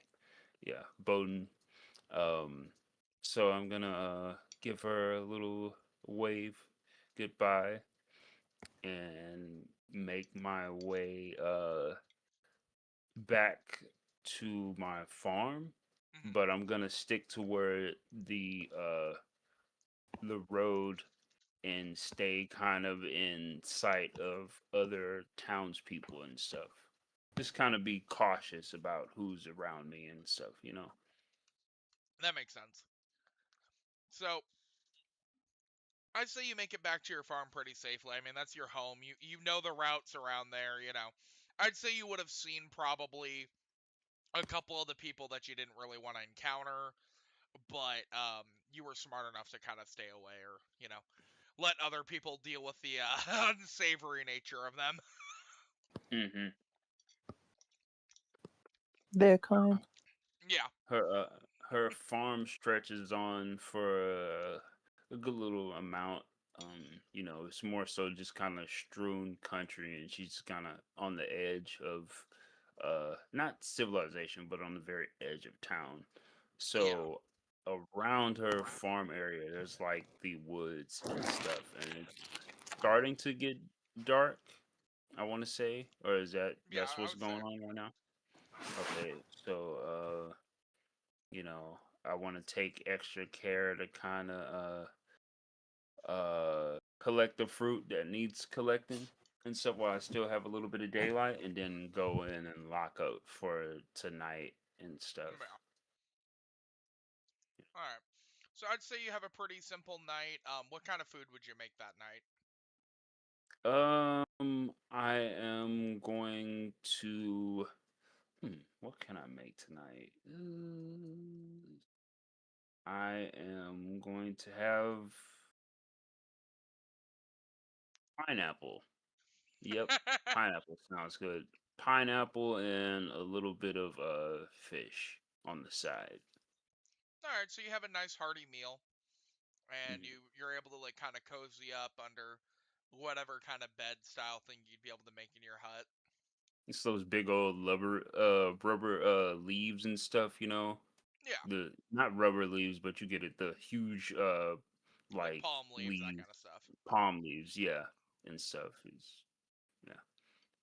yeah, Bodin. Um, so I'm gonna give her a little wave goodbye and make my way back to my farm, Hmm. but I'm gonna stick to where the road and stay kind of in sight of other townspeople and stuff. Just kind of be cautious about who's around me and stuff. That makes sense. So I'd say you make it back to your farm pretty safely. I mean, that's your home. You know the routes around there. I'd say you would have seen probably a couple of the people that you didn't really want to encounter, but you were smart enough to kind of stay away, or let other people deal with the unsavory nature of them. Hmm. They're kind. Yeah, Her farm stretches on for a good little amount. It's more so just kind of strewn country, and she's kind of on the edge of not civilization, but on the very edge of town. yeah, So around her farm area, there's like the woods and stuff, and it's starting to get dark. I want to say, or is yeah. that's I what's would say. going on right now? Okay, so I want to take extra care to kind of collect the fruit that needs collecting and stuff while I still have a little bit of daylight, and then go in and lock up for tonight and stuff. Yeah. All right. So I'd say you have a pretty simple night. What kind of food would you make that night? I am going to. What can I make tonight? I am going to have pineapple. Yep. Pineapple sounds good. Pineapple and a little bit of fish on the side. All right, so you have a nice hearty meal, and Mhm. you're able to like kind of cozy up under whatever kind of bed style thing you'd be able to make in your hut. It's those big old rubber leaves and stuff, you know. Yeah, The not rubber leaves, but you get it the huge like like palm leaves, that leaves, kind of stuff. palm leaves, yeah, and stuff. Is yeah.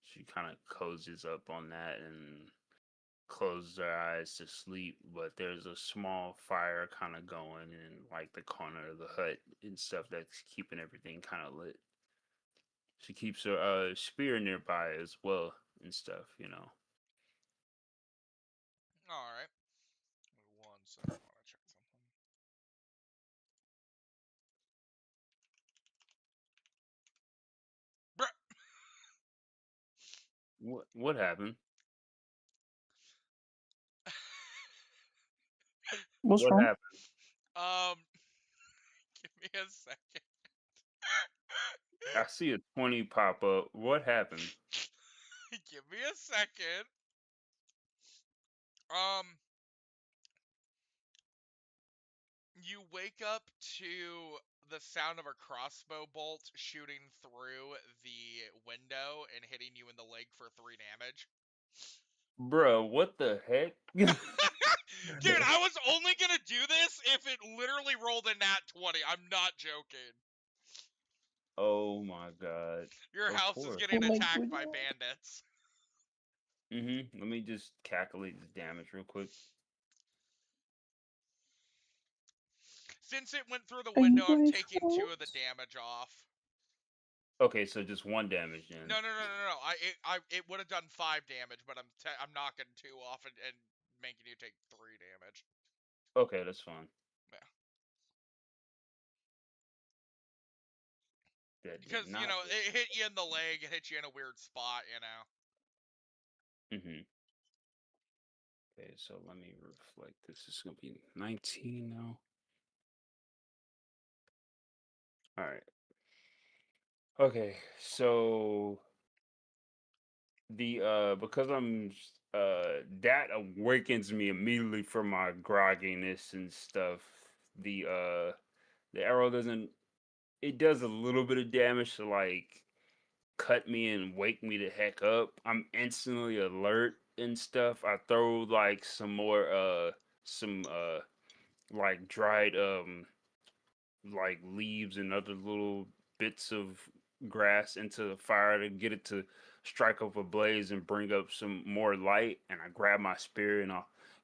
She kind of cozies up on that and closes her eyes to sleep, but there's a small fire kind of going in like the corner of the hut and stuff that's keeping everything kind of lit. She keeps her spear nearby as well and stuff, you know. All right. Wait 1 second, I want to check something. Bruh. What happened? What's What wrong? happened? um, give me a second. I see a 20 pop up. What happened? Give me a second. Um, you wake up to the sound of a crossbow bolt shooting through the window and hitting you in the leg for 3 damage. Bro, what the heck? Dude, I was only gonna do this if it literally rolled a nat 20. I'm not joking. Oh my god. Your Of house is course. Oh getting my attacked by goodness. bandits. Let me just calculate the damage real quick. Since it went through the Are you window, I'm guys taking 2 of the close? damage off. Okay, so just 1 damage then. No. It would have done 5 damage, but I'm knocking 2 off and making you take 3 damage. Okay, that's fine. Yeah. That did Because, you not know, hit. it hit you in the leg, it hit you in a weird spot, you know. Okay, so let me reflect this. This is gonna be 19 now. Alright. Okay, so the because I'm that awakens me immediately from my grogginess and stuff. The arrow doesn't, it does a little bit of damage to like cut me and wake me the heck up. I'm instantly alert and stuff. I throw like some like dried like leaves and other little bits of grass into the fire to get it to strike up a blaze and bring up some more light. And I grab my spear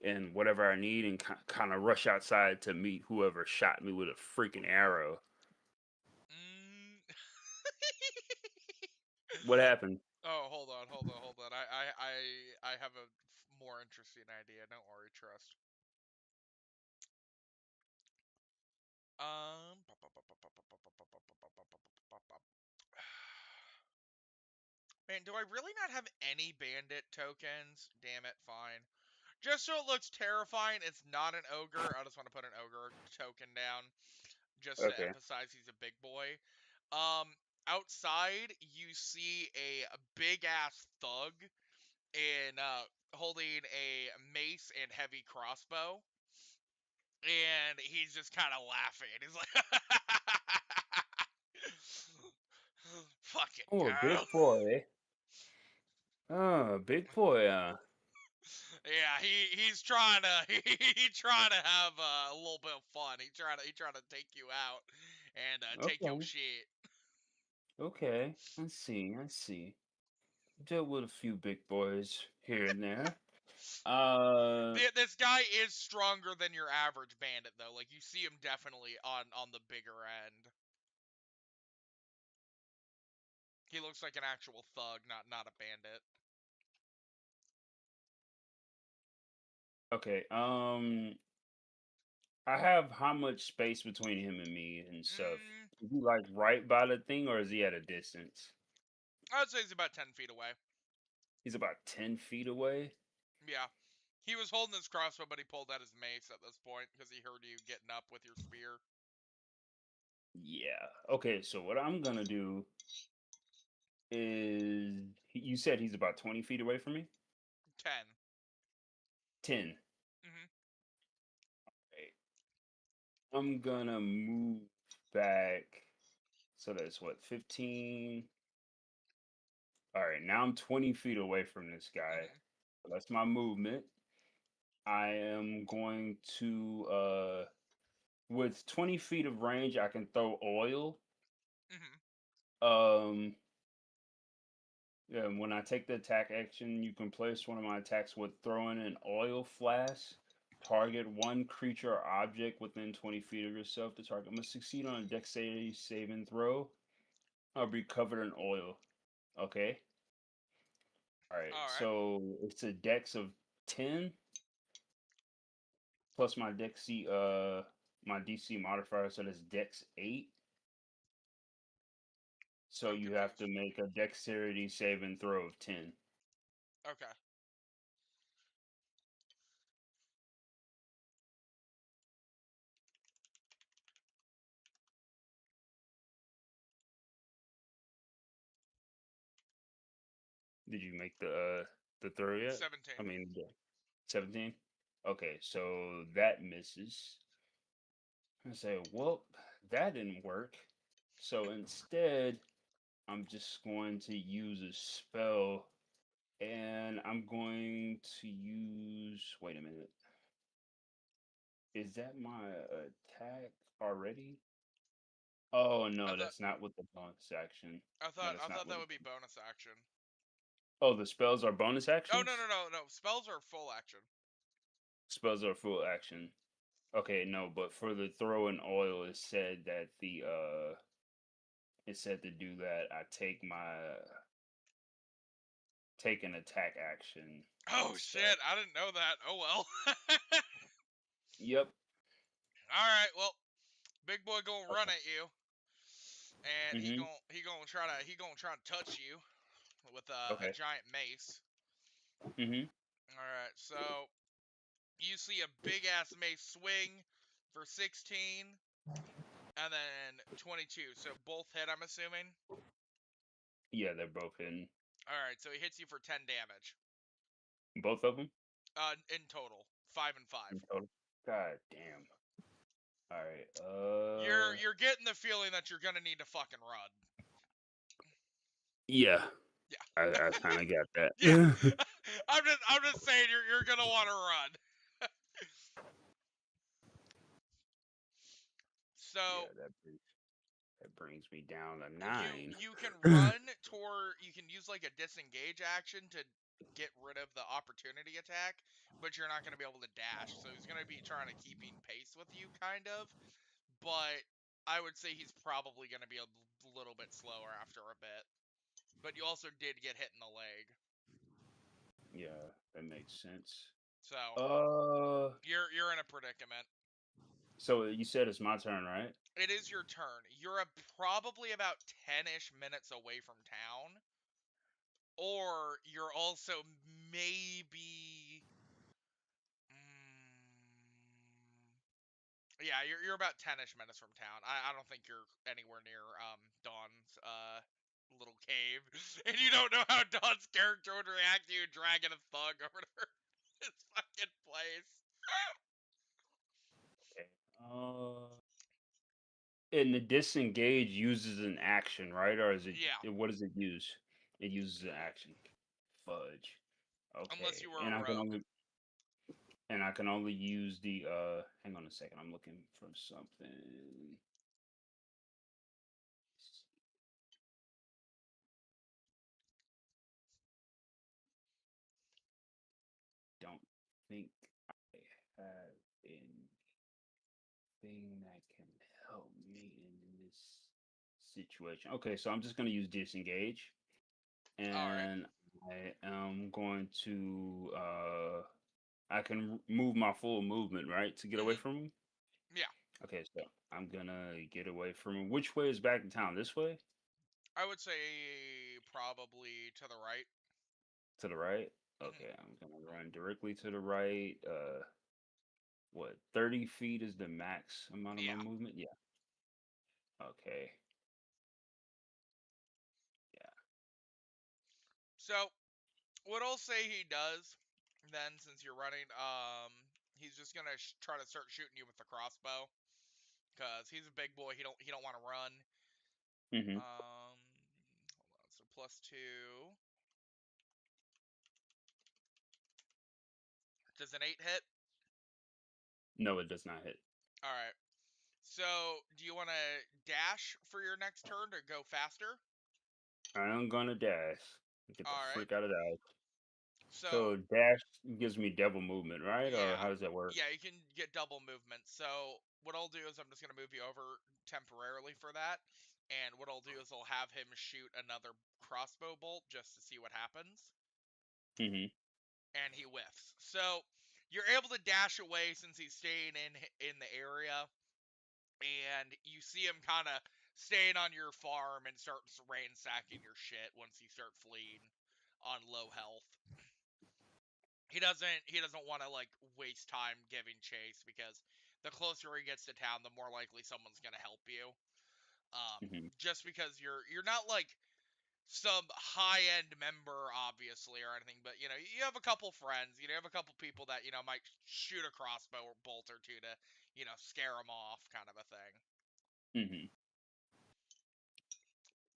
and whatever I need and kind of rush outside to meet whoever shot me with a freaking arrow. Mm. What happened? Oh, hold on. I have a more interesting idea. Don't worry, trust. Um. Man, do I really not have any bandit tokens? Damn it, fine. Just so it looks terrifying, it's not an ogre. I just want to put an ogre token down just to Okay. emphasize he's a big boy. Um, outside you see a big ass thug in holding a mace and heavy crossbow, and he's just kind of laughing. He's like, "Fucking Oh, a go." big boy. Oh, big boy. Yeah, he's trying to trying to have a little bit of fun. He trying to take you out and take your Okay. shit. Okay. I see. I see. Dealt with a few big boys here and there. Uh, This guy is stronger than your average bandit though. Like you see him definitely on the bigger end. He looks like an actual thug, not a bandit. okay. I have how much space between him and me and stuff? Mm, Is he like right by the thing or is he at a distance? I would say he's about 10 feet away. He's about 10 feet away. Yeah. He was holding his crossbow, but he pulled out his mace at this point because he heard you getting up with your spear. Yeah. Okay, so what I'm gonna do You said he's about 20 feet away from me? 10. 10. Mm-hmm. Right. I'm gonna move back. So that's what, 15? All right, now I'm 20 feet away from this guy. Mm-hmm. So that's my movement. I am going to, with 20 feet of range, I can throw oil. Mm-hmm. Um, yeah, when I take the attack action, you can place one of my attacks with throwing an oil flask. Target one creature or object within 20 feet of yourself. The target must succeed on a dexterity saving throw or be covered in oil. Okay. All right. All right. So it's a dex of 10 plus my DC modifier, so that's dex 8. So I'm you have to confused. make a dexterity saving throw of 10. Okay. Did you make the throw yet? 17. I mean, yeah. 17? Okay, so that misses. I say, well, that didn't work. So instead, I'm just going to use a spell, and I'm going to use. Wait a minute. Is that my attack already? Oh I no, thought that's not with the bonus action. I No, thought that's I not thought with. that would be bonus action. Oh, the spells are bonus Oh no actions? no no no! Spells are full action. Spells are full action. Okay, no, but for the throw in oil, it said to do that. I take an attack action Oh instead. shit! I didn't know that. Oh well. Yep. All right. Well, big boy gonna run Okay. at you, and he Mhm. gonna he gonna try to touch you with a Okay. giant mace. Mhm. All right. So you see a big ass mace swing for 16, and then 22. So both hit. I'm assuming. Yeah, they're both in. All right. So he hits you for 10 damage. Both of them In total, 5 and 5. in total. God damn. All right. You're getting the feeling that you're gonna need to fucking run. Yeah, Yeah. I kind of got that. Yeah. I'm just saying you're gonna want to run. Yeah, So that brings me down to you 9. you can run toward you can use like a disengage action to get rid of the opportunity attack, but you're not gonna be able to dash. So he's gonna be trying to keeping pace with you, kind of. But I would say he's probably gonna be a little bit slower after a bit. But you also did get hit in the leg, Yeah, that makes sense. so Uh, you're in a predicament. so you said it's my turn, right? It is your turn. You're probably about 10-ish minutes away from town. Or you're also maybe... yeah, you're about 10-ish minutes from town. I don't think you're anywhere near Dawn's little cave. And you don't know how Dawn's character would react to you dragging a thug over to his fucking place. Okay. And the disengage uses an action, right? Or is it? Yeah, What does it use? It uses an action. Fudge. unless you Okay, were a rogue. and I can only use the. Hang on a second. I'm looking for something. Don't think I have anything that can help me in this situation. Okay, so I'm just gonna use disengage, Alright. and I am going to I can move my full movement, right, to get away Mm-hmm. from him. Yeah, Okay, so I'm gonna get away from him. Which way is back to town? This way? I would say probably to the right. To the right? Mm-hmm. Okay, I'm gonna run directly to the right. What, 30 feet is the max amount of my Yeah. movement? Yeah. Okay. Yeah. So what I'll say he does then, since you're running, he's just gonna try to start shooting you with the crossbow, cause he's a big boy. He don't want to run. Mm-hmm. Hold on. So +2. Does an 8 hit? No, it does not hit. All right. So do you want to dash for your next turn to go faster? I'm gonna dash. Get the All right. freak out of the house. So So dash gives me double movement, right? Or yeah, how does that work? yeah, you can get double movement. So what I'll do is I'm just gonna move you over temporarily for that, and what I'll do is I'll have him shoot another crossbow bolt just to see what happens, Mm-hmm. and he whiffs. So you're able to dash away since he's staying in the area, and you see him kind of staying on your farm and starts ransacking your shit once you start fleeing on low health. He doesn't want to like waste time giving chase, because the closer he gets to town, the more likely someone's gonna help you. Um, Mm-hmm. just because you're not like some high end member, obviously, or anything, but you have a couple friends, you have a couple people that might shoot a crossbow bolt or two to scare them off, kind of a thing. Mm-hmm.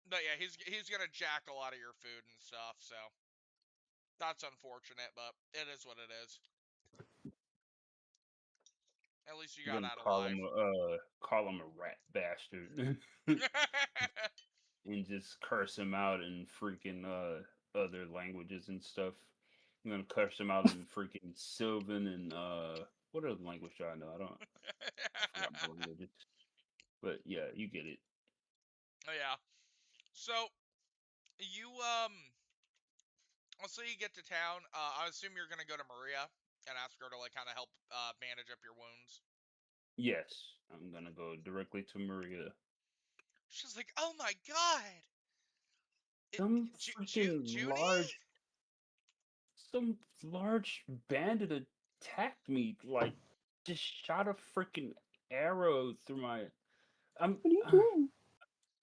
But yeah, he's gonna jack a lot of your food and stuff, so that's unfortunate, but it is what it is. At least you I'm got gonna out alive. call him a rat bastard. And just curse him out in freaking other languages and stuff. I'm gonna curse him out in freaking Sylvan and what other language do I know? I forgot my languages. But yeah, you get it. Oh yeah. So you let's say you get to town. I assume you're gonna go to Maria and ask her to like kind of help bandage up your wounds. Yes, I'm gonna go directly to Maria. She's like, "Oh my god, Some freaking Junni?" some large bandit attacked me, like just shot a freaking arrow through my. I'm What are you doing?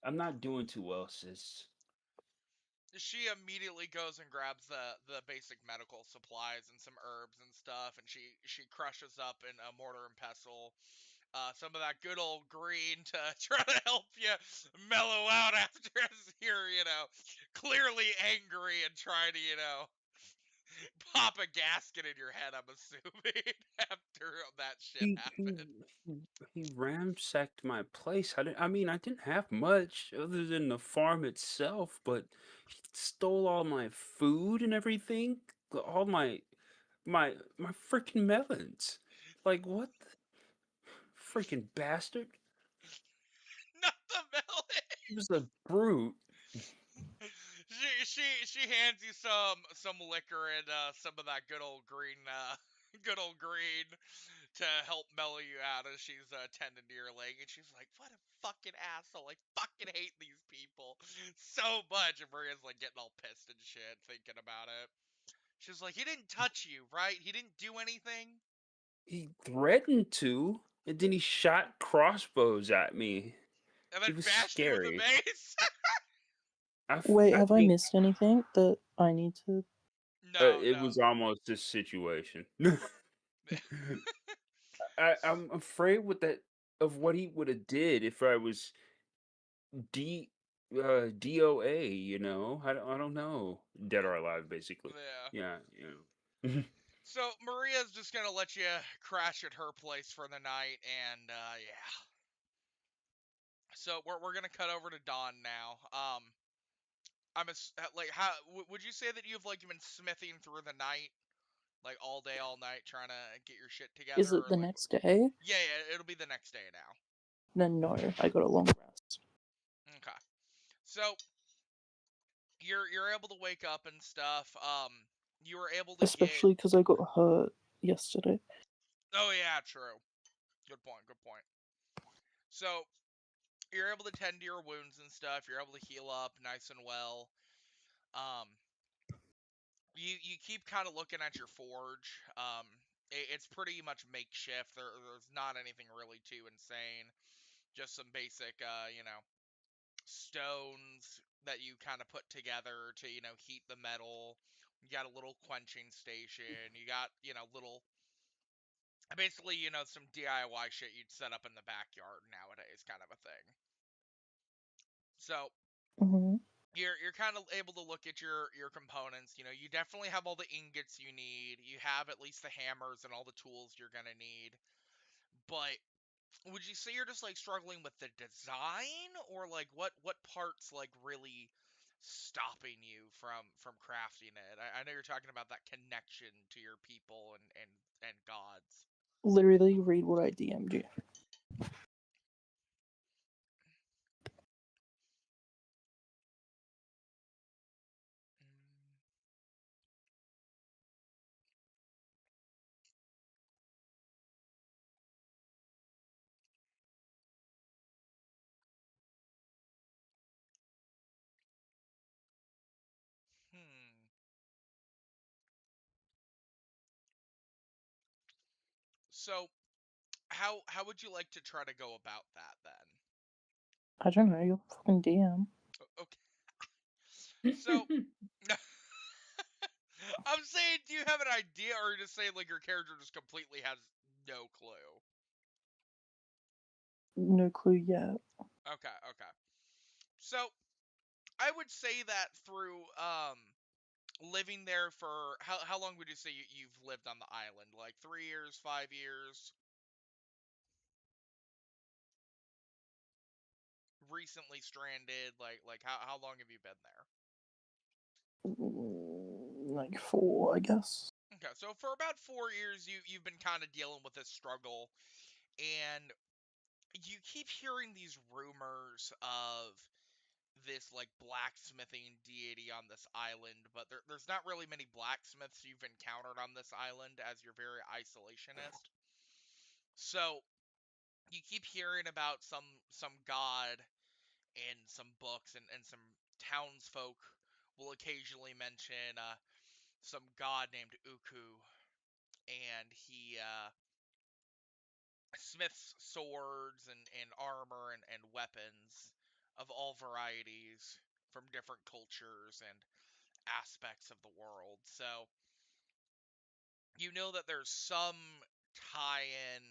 I'm not doing too well, sis. She immediately goes and grabs the basic medical supplies and some herbs and stuff, and she crushes up in a mortar and pestle some of that good old green to try to help you mellow out after as you're clearly angry and trying to pop a gasket in your head, I'm assuming, after that shit He he happened. he, he ransacked my place. I didn't have much other than the farm itself, but he stole all my food and everything, all my freaking melons. Like what the freaking bastard? Not the melon. He was a brute. She hands you some liquor and some of that good old green to help mellow you out as she's tending to your leg, and she's like, "What a fucking asshole! I fucking hate these people so much." And Maria's like getting all pissed and shit, thinking about it. She's like, "He didn't touch you, right? He didn't do anything." He threatened to, and then he shot crossbows at me. And It then was bashed you with a scary. mace. Wait, I have I think missed anything that I need to? No, it no. was almost this situation. I'm afraid with that of what he would have did if I was D DOA, I don't know. Dead or alive, basically. Yeah. Yeah, know. So Maria's just gonna let you crash at her place for the night, and yeah. So we're gonna cut over to Dawn now. Like, how would you say that you've like been smithing through the night, like all day, all night, trying to get your shit together, Is it or the like? next day? Yeah, yeah, it'll be the next day now. Then no, I got a long rest. Okay. So you're able to wake up and stuff. You were able to get. Especially because I got hurt yesterday. Oh yeah, true. Good point. Good point. So you're able to tend to your wounds and stuff. You're able to heal up nice and well. Um, you keep kind of looking at your forge. It's pretty much makeshift. There's not anything really too insane. Just some basic, stones, that you kind of put together to, heat the metal. You got a little quenching station. You got, little, basically, some DIY shit you'd set up in the backyard nowadays, kind of a thing. So Mm-hmm. you're kind of able to look at your components. You definitely have all the ingots you need. You have at least the hammers and all the tools you're gonna need. But would you say you're just like struggling with the design, or like what parts like really stopping you from crafting it? I know you're talking about that connection to your people and gods. Literally, read what I DM'd you. Mm. Hmm. So how would you like to try to go about that then? I don't know, you're fucking DM. Okay. So I'm saying, do you have an idea, or are you just saying like your character just completely has no clue? No clue yet. Okay. So I would say that through living there for how long would you say you've lived on the island? Like 3 years, 5 years? Recently stranded? Like how long have you been there? Like 4, I guess. Okay, so for about 4 years you've been kind of dealing with this struggle, and you keep hearing these rumors of this like blacksmithing deity on this island, but there's not really many blacksmiths you've encountered on this island, as you're very isolationist. So you keep hearing about some god in some books, and some townsfolk will occasionally mention some god named Uku, and he smiths swords and armor and weapons of all varieties from different cultures and aspects of the world. So you know that there's some tie-in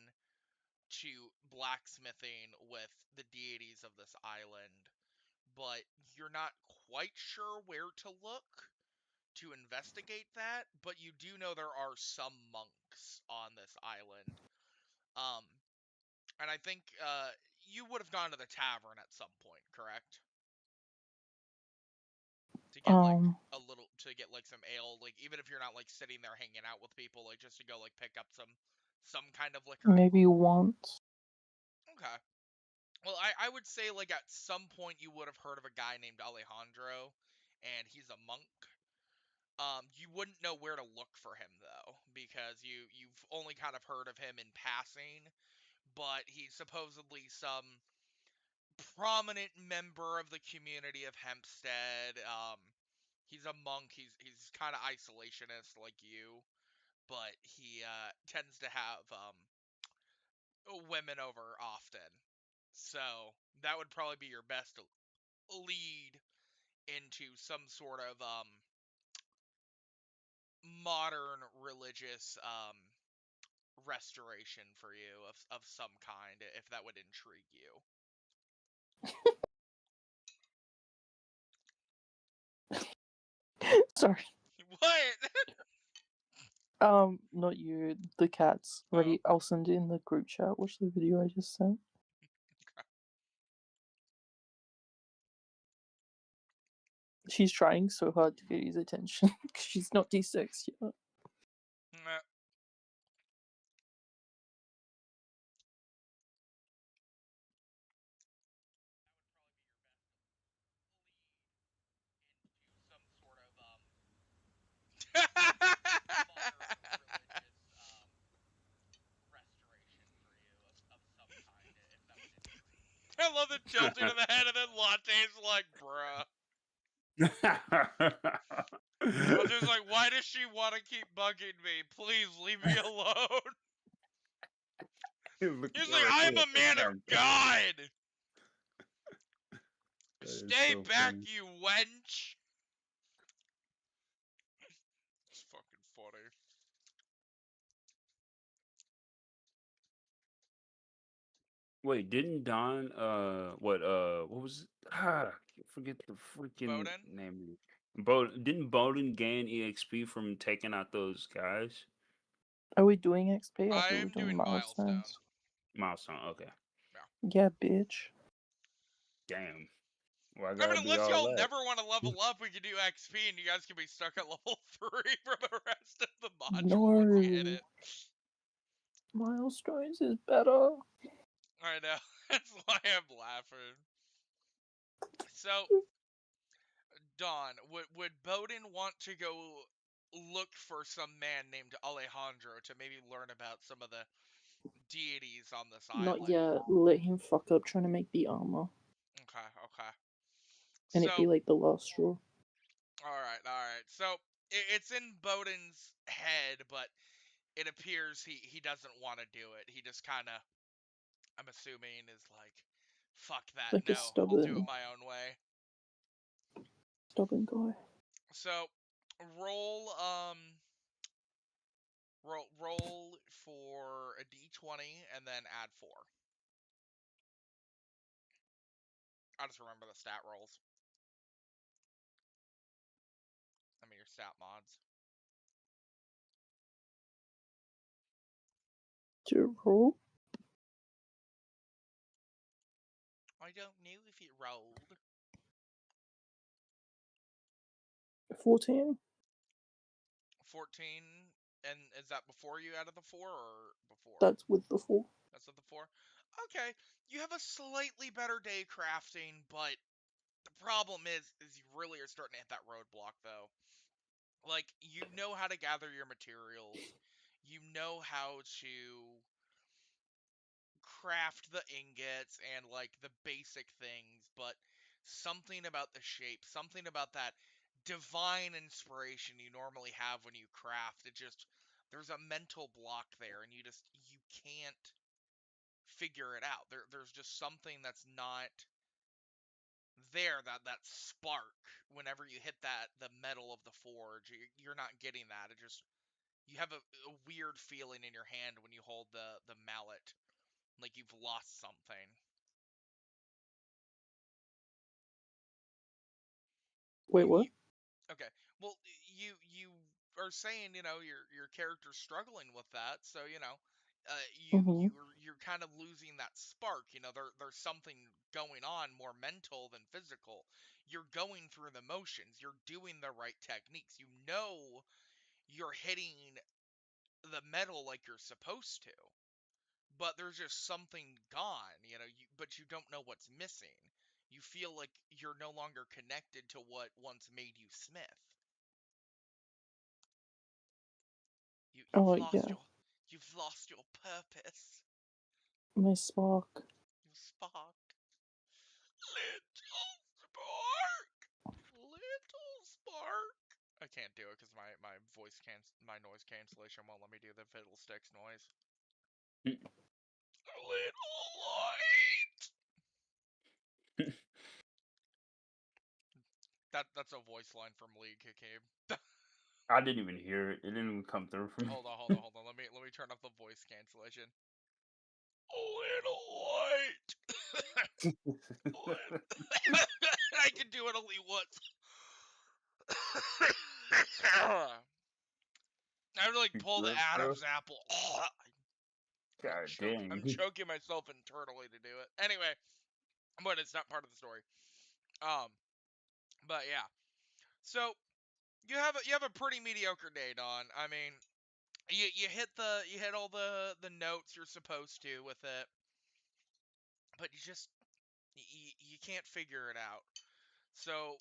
to blacksmithing with the deities of this island, but you're not quite sure where to look to investigate that. But you do know there are some monks on this island. Um, and I think you would have gone to the tavern at some point, correct? To get like Um, to get like some ale, like even if you're not like sitting there hanging out with people, like just to go like pick up some kind of liquor. maybe once. Okay. Well, I would say like at some point you would have heard of a guy named Alejandro, and he's a monk. You wouldn't know where to look for him though, because you've only kind of heard of him in passing, but he's supposedly some prominent member of the community of Hempstead. He's a monk. He's kind of isolationist like you, but he tends to have women over often. So that would probably be your best lead into some sort of modern religious restoration for you of some kind, if that would intrigue you. Sorry. What? Not you, the cats. Ready? I'll send it in the group chat. Watch the video I just sent. She's trying so hard to get his attention because she's not D6 yet. Some sort of restoration for you of some kind, if that would intrigue. I love the tilting of the head, and then Latte's like, bruh. Latte's like, why does she want to keep bugging me? Please leave me alone. He's like, I am a man of God. Stay so back, funny. you wench! It's fucking funny. Wait, didn't Don what was I forget the freaking Bodin? name. Didn't Bodin gain EXP from taking out those guys? Are we doing XP? I I thought we were am doing doing milestone. milestones. Milestone, okay. Yeah, bitch. Damn. Well, I I gotta mean, be unless all y'all that. never want to level up, we could do XP and you guys can be stuck at level 3 for the rest of the module once you hit No. it. Milestones is better. I know. That's why I'm laughing. So, Dawn, would Bodin want to go look for some man named Alejandro to maybe learn about some of the deities on this Not island? yet. Let him fuck up trying to make the armor. Okay, okay. And it be So, like the last straw. alright. So, it's in Bodin's head, but it appears he doesn't want to do it. He just kind of, I'm assuming, is like, fuck that, Like a no, I'll do it stubborn my own way. guy. So, roll, roll for a d20 and then add 4. I just remember the stat rolls. I mean, your stat mods. To roll? I don't know if it rolled. 14? 14, and is that before you added the 4 or before? That's with the 4. That's with the 4? Okay, you have a slightly better day crafting, but the problem is you really are starting to hit that roadblock, though. Like, you know how to gather your materials. You know how to craft the ingots and, like, the basic things, but something about the shape, something about that divine inspiration you normally have when you craft, there's a mental block there, and you can't figure it out. There's just something that's not there, that spark. Whenever you hit the metal of the forge, you're not getting that. You have a weird feeling in your hand when you hold the mallet, like you've lost something. Wait, what? Okay, well, you are saying, your character's struggling with that, so you're kind of losing that spark. There's something going on more mental than physical. You're going through the motions. You're doing the right techniques. You're hitting the metal like you're supposed to, but there's just something gone. But you don't know what's missing. You feel like you're no longer connected to what once made you smith. Oh, You've lost yeah. your purpose. My spark. Your spark. Little spark. Little spark. I can't do it because my noise cancellation won't let me do the fiddlesticks noise. Little light. That's a voice line from League, Hakeem. I didn't even hear it. It didn't even come through for me. Hold on. Let me turn off the voice cancellation. Little light. I can do it only once. I have to pull the Adam's apple. God dang. I'm choking myself internally to do it. Anyway, but it's not part of the story. But yeah. So you have a pretty mediocre day, Dawn. I mean, you hit all the notes you're supposed to with it, but you can't figure it out. So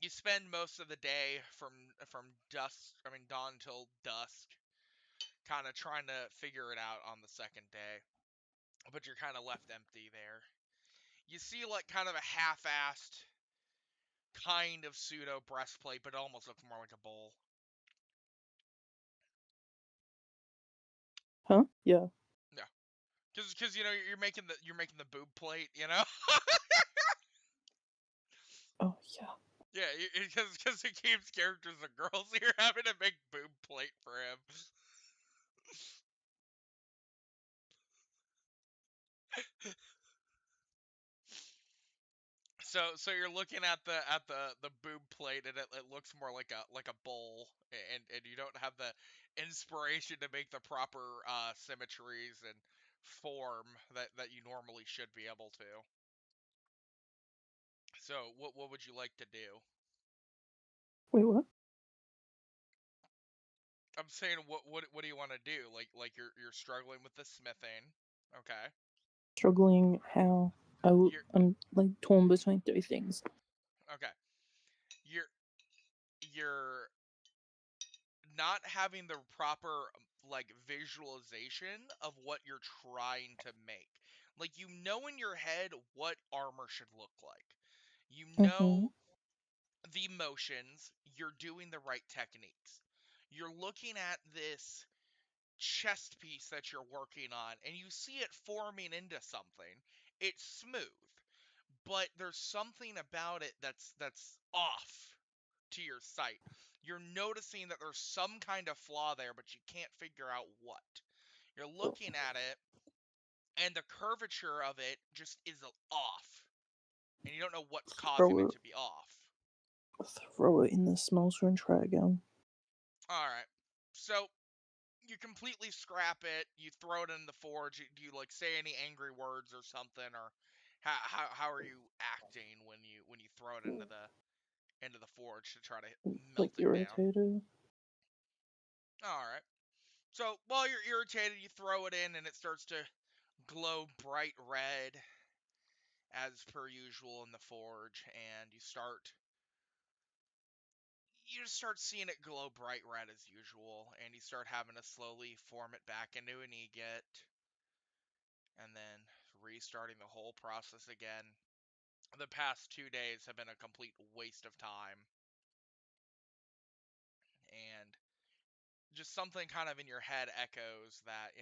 you spend most of the day from dawn till dusk, kind of trying to figure it out on the second day, but you're kind of left empty there. You see kind of a half-assed kind of pseudo breastplate, but it almost looks more like a bowl. Huh? Yeah. Yeah, because you're making the boob plate, Oh yeah. Yeah, because Hakeem's characters are girls, so you're having to make boob plate for him. So you're looking at the boob plate, and it looks more like a bowl, and you don't have the inspiration to make the proper symmetries and form that you normally should be able to. So what would you like to do? Wait, what? I'm saying what do you want to do? Like you're struggling with the smithing, okay? Struggling how? You're I'm like torn between three things. okay. You're not having the proper like visualization of what you're trying to make. Like you know in your head what armor should look like. You Mm-hmm. know the motions, you're doing the right techniques. You're looking at this chest piece that you're working on and you see it forming into something. It's smooth, but there's something about it that's off to your sight. You're noticing that there's some kind of flaw there, but you can't figure out what. You're looking at it, and the curvature of it just is off, and you don't know what's causing it to be off. Throw it in the smelter and try again. Alright, so you completely scrap it, you throw it in the forge, do you like say any angry words or something, or how are you acting when you throw it into the forge to try to Like melt it down? irritated. Alright. So while you're irritated, you throw it in and it starts to glow bright red as per usual in the forge, and you just start seeing it glow bright red as usual, and you start having to slowly form it back into an agate, and then restarting the whole process again. The past 2 days have been a complete waste of time, and just something kind of in your head echoes that,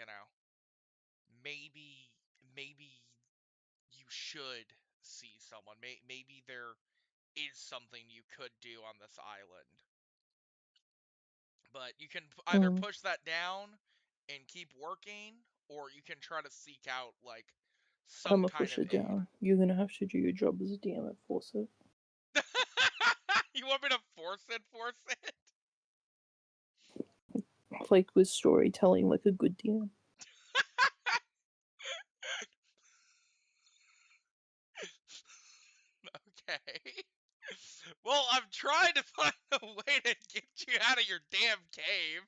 maybe you should see someone. Maybe there is something you could do on this island. But you can either Mm. push that down and keep working, or you can try to seek out, like, some I'ma kind push of it aid. down. You're gonna have to do your job as a DM and force it. You want me to force it? Force it? Like with storytelling, like a good DM. Okay. Well, I'm trying to find a way to get you out of your damn cave.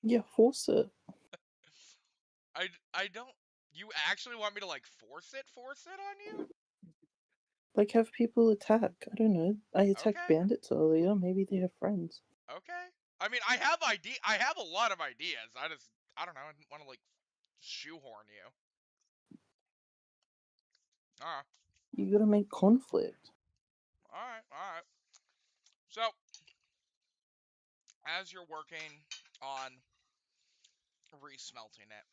Yeah, force it. I don't. You actually want me to, like, force it on you? Like have people attack. I don't know. I attacked Okay. bandits earlier. Maybe they have friends. Okay. I mean, I have a lot of ideas. I don't know. I didn't want to, like, shoehorn you. All right. You gotta make conflict. All right. All right. So, as you're working on resmelting it,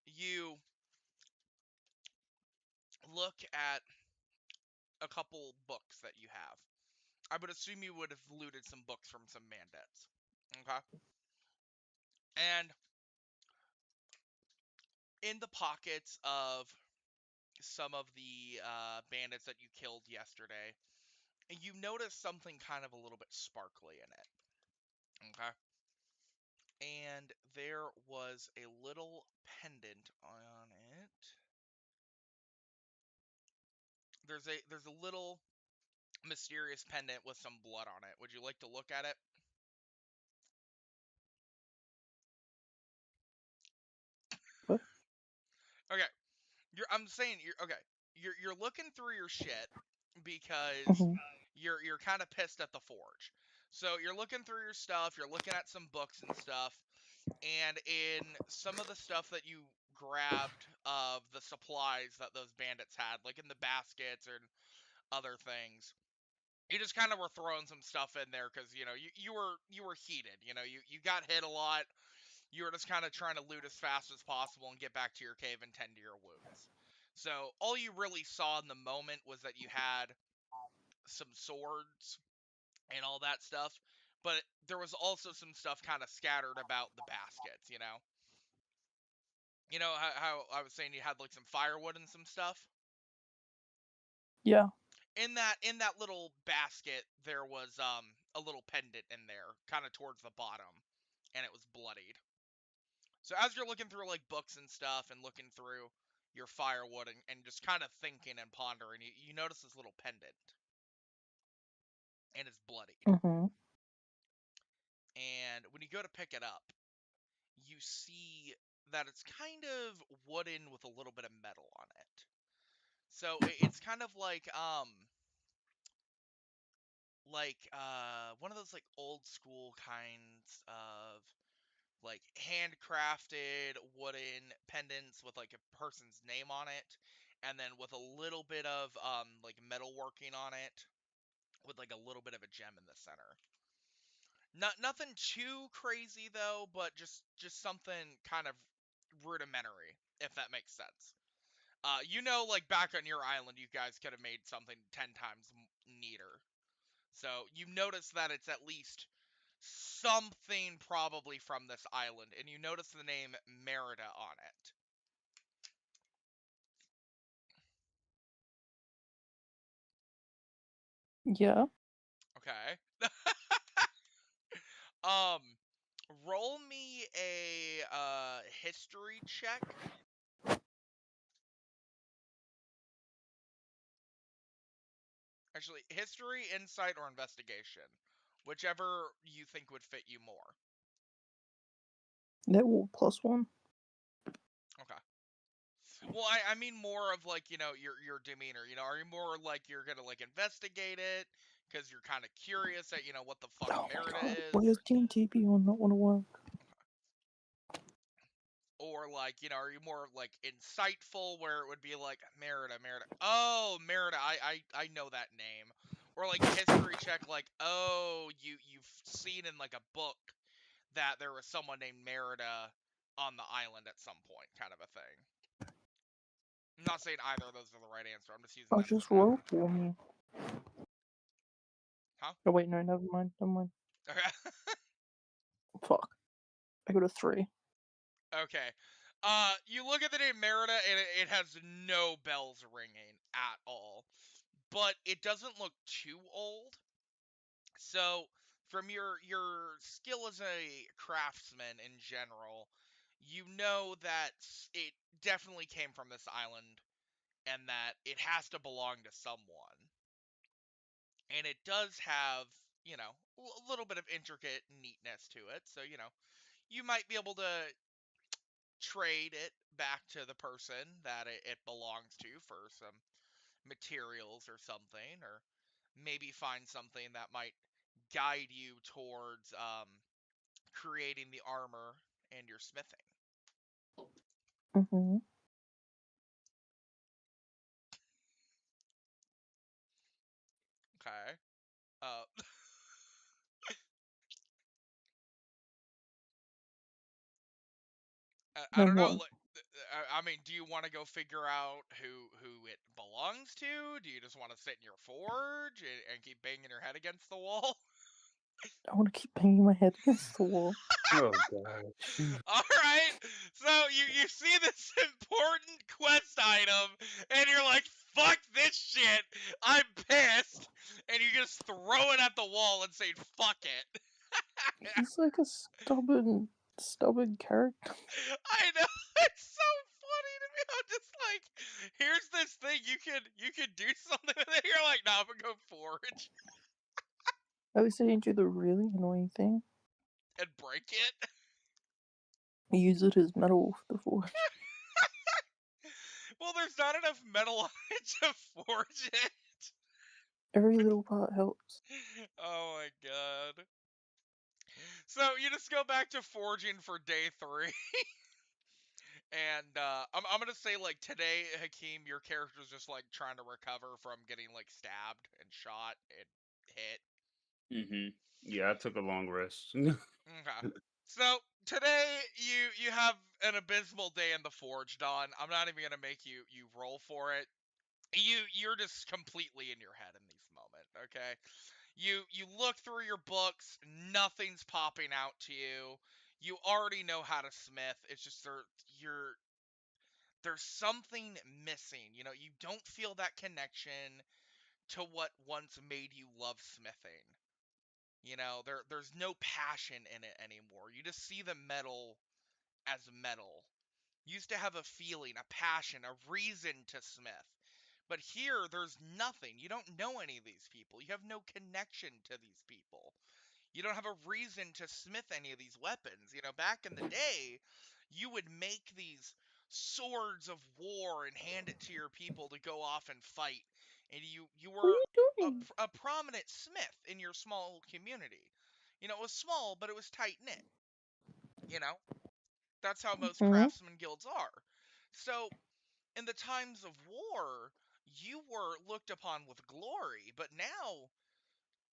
you look at a couple books that you have. I would assume you would have looted some books from some bandits. Okay. And in the pockets of some of the bandits that you killed yesterday, you notice something kind of a little bit sparkly in it. Okay. And there was a little pendant on it. There's a little mysterious pendant with some blood on it. Would you like to look at it? What? Okay. I'm saying you're okay. You're looking through your shit because Mm-hmm. you're kind of pissed at the forge. So you're looking through your stuff, you're looking at some books and stuff, and in some of the stuff that you grabbed of the supplies that those bandits had, like in the baskets and other things, you just kind of were throwing some stuff in there because you were heated. You got hit a lot. You were just kind of trying to loot as fast as possible and get back to your cave and tend to your wounds. So all you really saw in the moment was that you had some swords and all that stuff, but there was also some stuff kind of scattered about the baskets, you know? You know how I was saying you had like some firewood and some stuff? Yeah. In that little basket there was a little pendant in there, kind of towards the bottom, and it was bloodied. So as you're looking through like books and stuff and looking through your firewood and just kind of thinking and pondering, you notice this little pendant. And it's bloodied. Mm-hmm. And when you go to pick it up, you see that it's kind of wooden with a little bit of metal on it. So it's kind of like one of those like old school kinds of like handcrafted wooden pendants with like a person's name on it, and then with a little bit of like metalworking on it, with like a little bit of a gem in the center. Nothing too crazy though, but just something kind of rudimentary, if that makes sense. You know, like back on your island, you guys could have made something 10 times neater. So you notice that it's at least something probably from this island, and you notice the name Merida on it. Yeah. Okay. Roll me a history check. Actually, history, insight, or investigation. Whichever you think would fit you more. That will +1. Okay. Well, I mean more of like, you know, your demeanor. You know, are you more like you're gonna like investigate it because you're kind of curious at, you know, what the fuck Oh my Merida god. is, Why is TNTP on not want to work? or like, you know, are you more like insightful where it would be like Merida? Oh, Merida, I know that name. Or like a history check, like, oh, you've seen in like a book that there was someone named Merida on the island at some point, kind of a thing. I'm not saying either of those are the right answer. I'm just using Oh, that as just an roll for me. Huh? Oh wait, no, never mind. Okay. Fuck. I got a 3. Okay. You look at the name Merida, and it has no bells ringing at all. But it doesn't look too old. So, from your skill as a craftsman in general, you know that it definitely came from this island, and that it has to belong to someone. And it does have, you know, a little bit of intricate neatness to it. So, you know, you might be able to trade it back to the person that it belongs to for some materials or something, or maybe find something that might guide you towards creating the armor and your smithing. Mm-hmm. Okay. Uh, I Then don't know. what? Like, I mean, do you want to go figure out who it belongs to? Do you just want to sit in your forge and keep banging your head against the wall? I want to keep banging my head against the wall. Oh gosh. All right. So you see this important quest item, and you're like, "Fuck this shit! I'm pissed," and you just throw it at the wall and say, "Fuck it." He's like a stubborn character. I know, it's so funny to me. I'm just like, "Here's this thing. You could do something with it." You're like, "No, I'm gonna go forage At least I didn't do the really annoying thing. and break it." He used it as metal for the forge. Well, there's not enough metal on it to forge it. Every little part helps. Oh my god. So you just go back to forging for day 3, and I'm gonna say like today, Hakeem, your character's just like trying to recover from getting like stabbed and shot and hit. Yeah, I took a long rest. Okay. So today you have an abysmal day in the forge, Dawn. I'm not even gonna make you roll for it. You're just completely in your head in this moment. Okay, you look through your books, nothing's popping out to you. You already know how to smith. It's just there's something missing. You don't feel that connection to what once made you love smithing. There's no passion in it anymore. You just see the metal as metal. You used to have a feeling, a passion, a reason to smith. But here, there's nothing. You don't know any of these people. You have no connection to these people. You don't have a reason to smith any of these weapons. Back in the day, you would make these swords of war and hand it to your people to go off and fight. And you What are were you a, doing? a prominent smith in your small community. It was small, but it was tight knit. You know, that's how most Hmm? craftsman guilds are. So, in the times of war, you were looked upon with glory, but now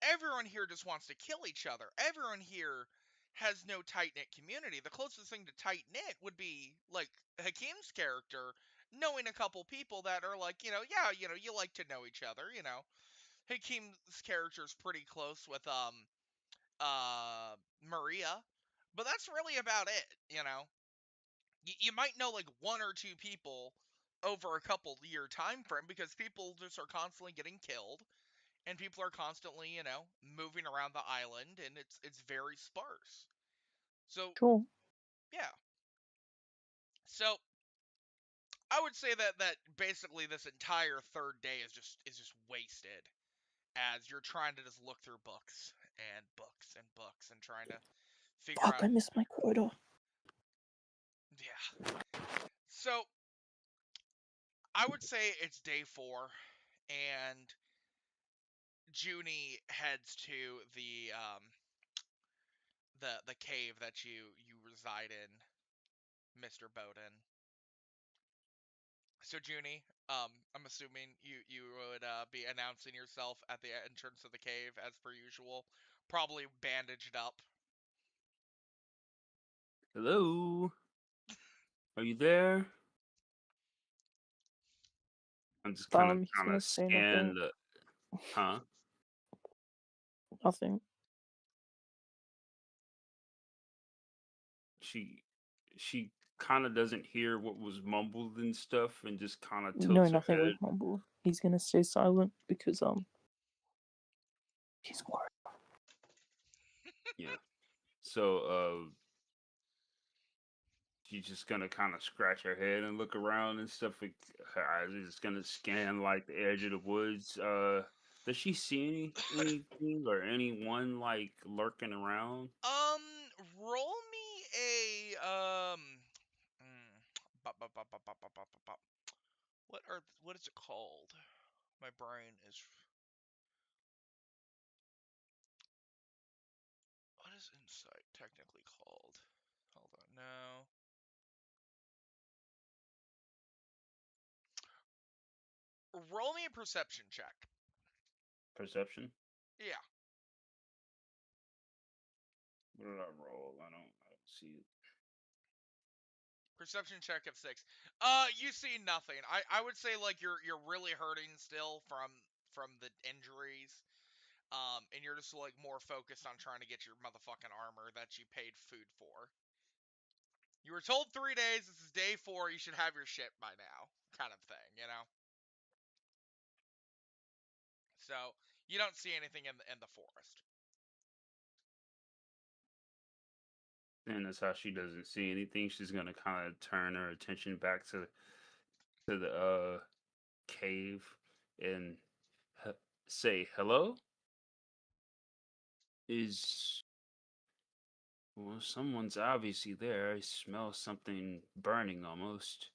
everyone here just wants to kill each other. Everyone here has no tight knit community. The closest thing to tight knit would be like Hakeem's character knowing a couple people that are like, yeah, you like to know each other. Hakeem's character's pretty close with Maria, but that's really about it. You might know like one or two people over a couple year time frame because people just are constantly getting killed and people are constantly, moving around the island, and it's very sparse. So Sure. yeah, so I would say that basically this entire third day is just wasted as you're trying to just look through books and books and books and trying to figure Fuck, out. I missed my quota. Yeah, so I would say it's day 4, and Junni heads to the cave that you reside in, Mr. Bodin. So Junni, I'm assuming you would be announcing yourself at the entrance of the cave as per usual, probably bandaged up. Hello, are you there? I'm just He's kind gonna of say scan nothing. the, huh? Nothing. She she kind of doesn't hear what was mumbled and stuff, and just kind of No, tilts her nothing was head. mumbled. He's gonna stay silent because he's worried. Yeah. So she's just gonna kind of scratch her head and look around and stuff. Like, her eyes are just gonna scan like the edge of the woods. Does she see anything or anyone like lurking around? Roll me a mm, what is it called? My brain is what is insight technically called? Hold on, no. Roll me a perception check. Perception. Yeah. What did I roll? I don't see it. Perception check of 6. You see nothing. I would say like you're really hurting still from the injuries. And you're just like more focused on trying to get your motherfucking armor that you paid food for. You were told 3 days. This is day 4. You should have your shit by now, kind of thing. So you don't see anything in the forest. And that's how she doesn't see anything. She's gonna kind of turn her attention back to the cave and he- say hello. Is Well, someone's obviously there. I smell something burning almost.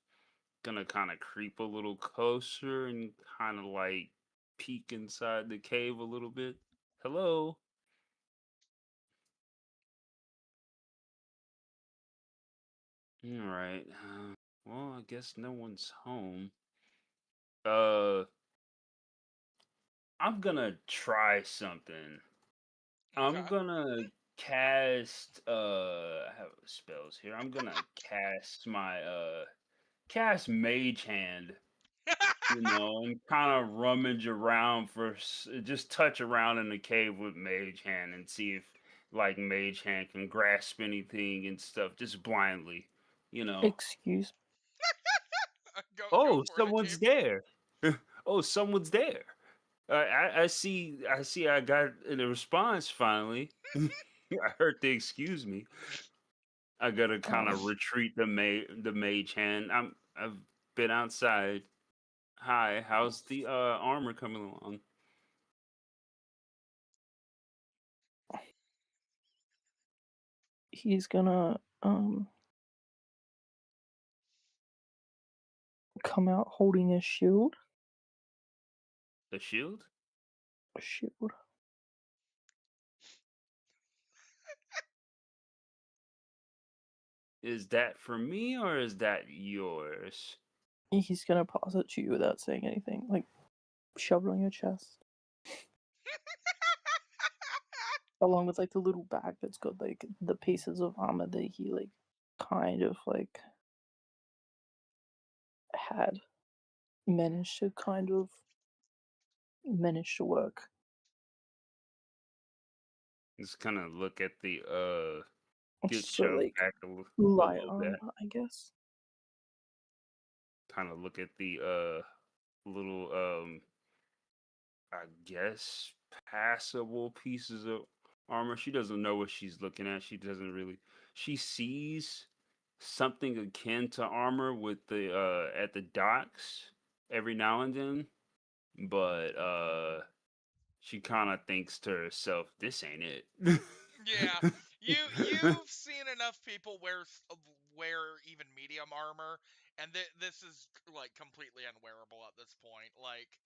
Gonna kind of creep a little closer and kind of like peek inside the cave a little bit. Hello. All right. Well, I guess no one's home. Uh, I'm gonna try something. I'm Okay. gonna cast I have spells here. I'm gonna cast my cast Mage Hand. and kind of rummage around just touch around in the cave with Mage Hand and see if like Mage Hand can grasp anything and stuff just blindly, you know. Excuse Go Oh, for it, someone's Hakeem. there. Oh, somee's there. I see. I got a response finally. I heard they excuse me. I gotta kind of um retreat the Mage Hand. I've been outside. Hi, how's the armor coming along? he's gonna come out holding a shield. The shield? A shield. Is that for me or is that yours? He's gonna pass it to you without saying anything, like shove it on your chest, along with like the little bag that's got like the pieces of armor that he like kind of like had managed to work. Just kind of look at the get So shoved like back a light little bit. armor, I guess. Kind of look at the little I guess passable pieces of armor. She doesn't know what she's looking at. She doesn't really. She sees something akin to armor with the at the docks every now and then, but she kind of thinks to herself, "This ain't it." Yeah, you've seen enough people wear even medium armor, and this is like completely unwearable at this point. Like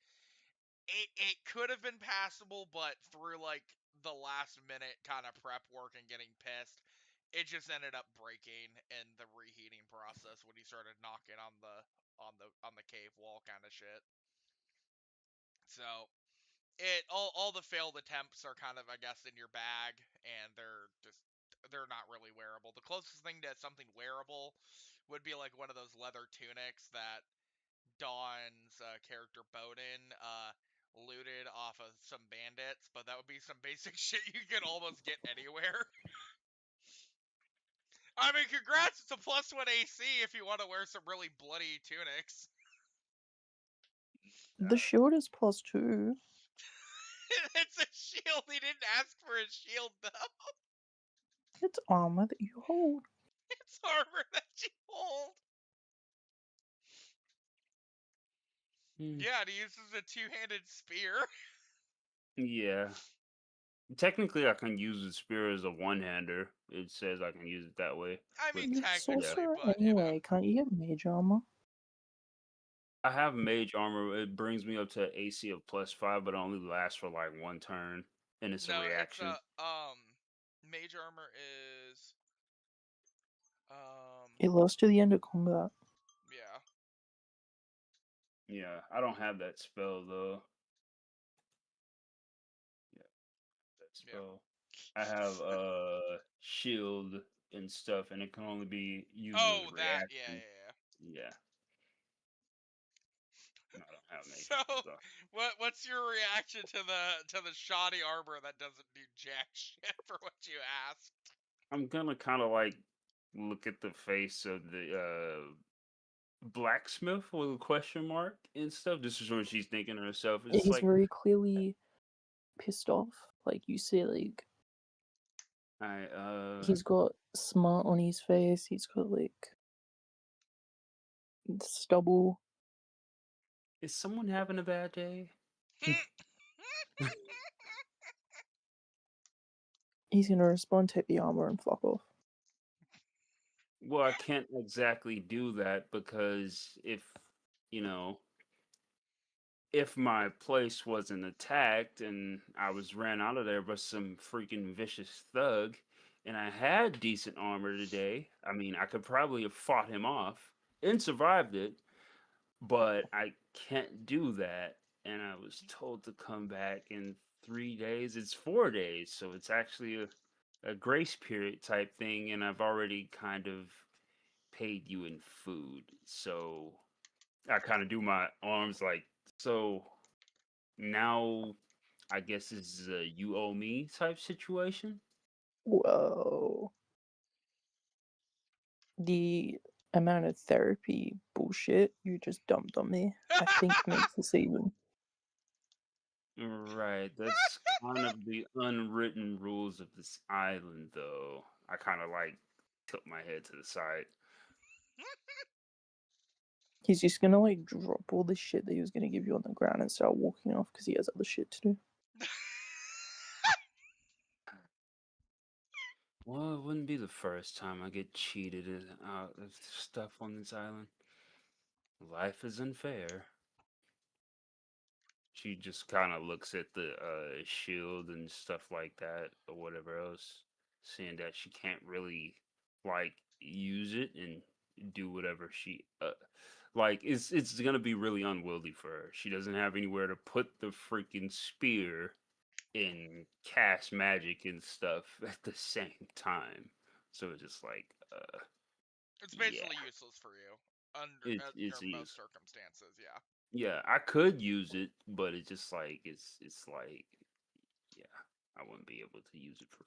it could have been passable, but through like the last minute kind of prep work and getting pissed, it just ended up breaking in the reheating process when he started knocking on the cave wall kind of shit. So all the failed attempts are kind of, I guess, in your bag, and they're not really wearable. The closest thing to something wearable would be like one of those leather tunics that Dawn's character Bodin looted off of some bandits, but that would be some basic shit you could almost get anywhere. I mean, congrats, it's a +1 AC if you want to wear some really bloody tunics. The shield is +2. It's a shield. He didn't ask for a shield though. It's armor that you hold. It's armor that you hold. Yeah, and he uses a two-handed spear. Yeah. Technically, I can use the spear as a one-hander. It says I can use it that way. I But mean, You're a technically, sorcerer but anyway. Can't you get mage armor? I have mage armor. It brings me up to AC of +5, but it only lasts for like one turn, and it's a no, it's reaction. mage armor is It lasts to the end of combat. yeah. Yeah, I don't have that spell though. Yeah, that spell. I have shield and stuff, and it can only be used as a Oh, that yeah, reaction. yeah, Yeah, I don't have yeah. mage So, armor though. what's your reaction to the shoddy armor that doesn't do jack shit for what you asked? I'm gonna kind of like look at the face of the blacksmith with a question mark and stuff. This is what she's thinking to herself. It's He's like very clearly pissed off. Like you see, like I he's got smut on his face. He's got like stubble. is someone having a bad day? He's gonna respond, take the armor, and fuck off. Well, I can't exactly do that because you know, if my place wasn't attacked and I was ran out of there by some freaking vicious thug and I had decent armor today, I mean, I could probably have fought him off and survived it, but I can't do that. And I was told to come back in 3 days. It's 4 days, so it's actually a grace period type thing, and I've already kind of paid you in food. So I kind of do my arms like, so now I guess this is a you owe me type situation. Whoa. The amount of therapy bullshit you just dumped on me, I think makes this even. Right, that's kind of the unwritten rules of this island, though. I kind of like tilt my head to the side. He's just gonna like drop all the shit that he was gonna give you on the ground and start walking off because he has other shit to do. Well, it wouldn't be the first time I get cheated out of stuff on this island. Life is unfair. She just kind of looks at the shield and stuff like that, or whatever else, seeing that she can't really like use it and do whatever she like. It's gonna be really unwieldy for her. She doesn't have anywhere to put the freaking spear and cast magic and stuff at the same time. So it's just like, It's yeah, basically useless for you it's under most use. circumstances. Yeah. Yeah, I could use it, but it's just like it's like, yeah, I wouldn't be able to use it for.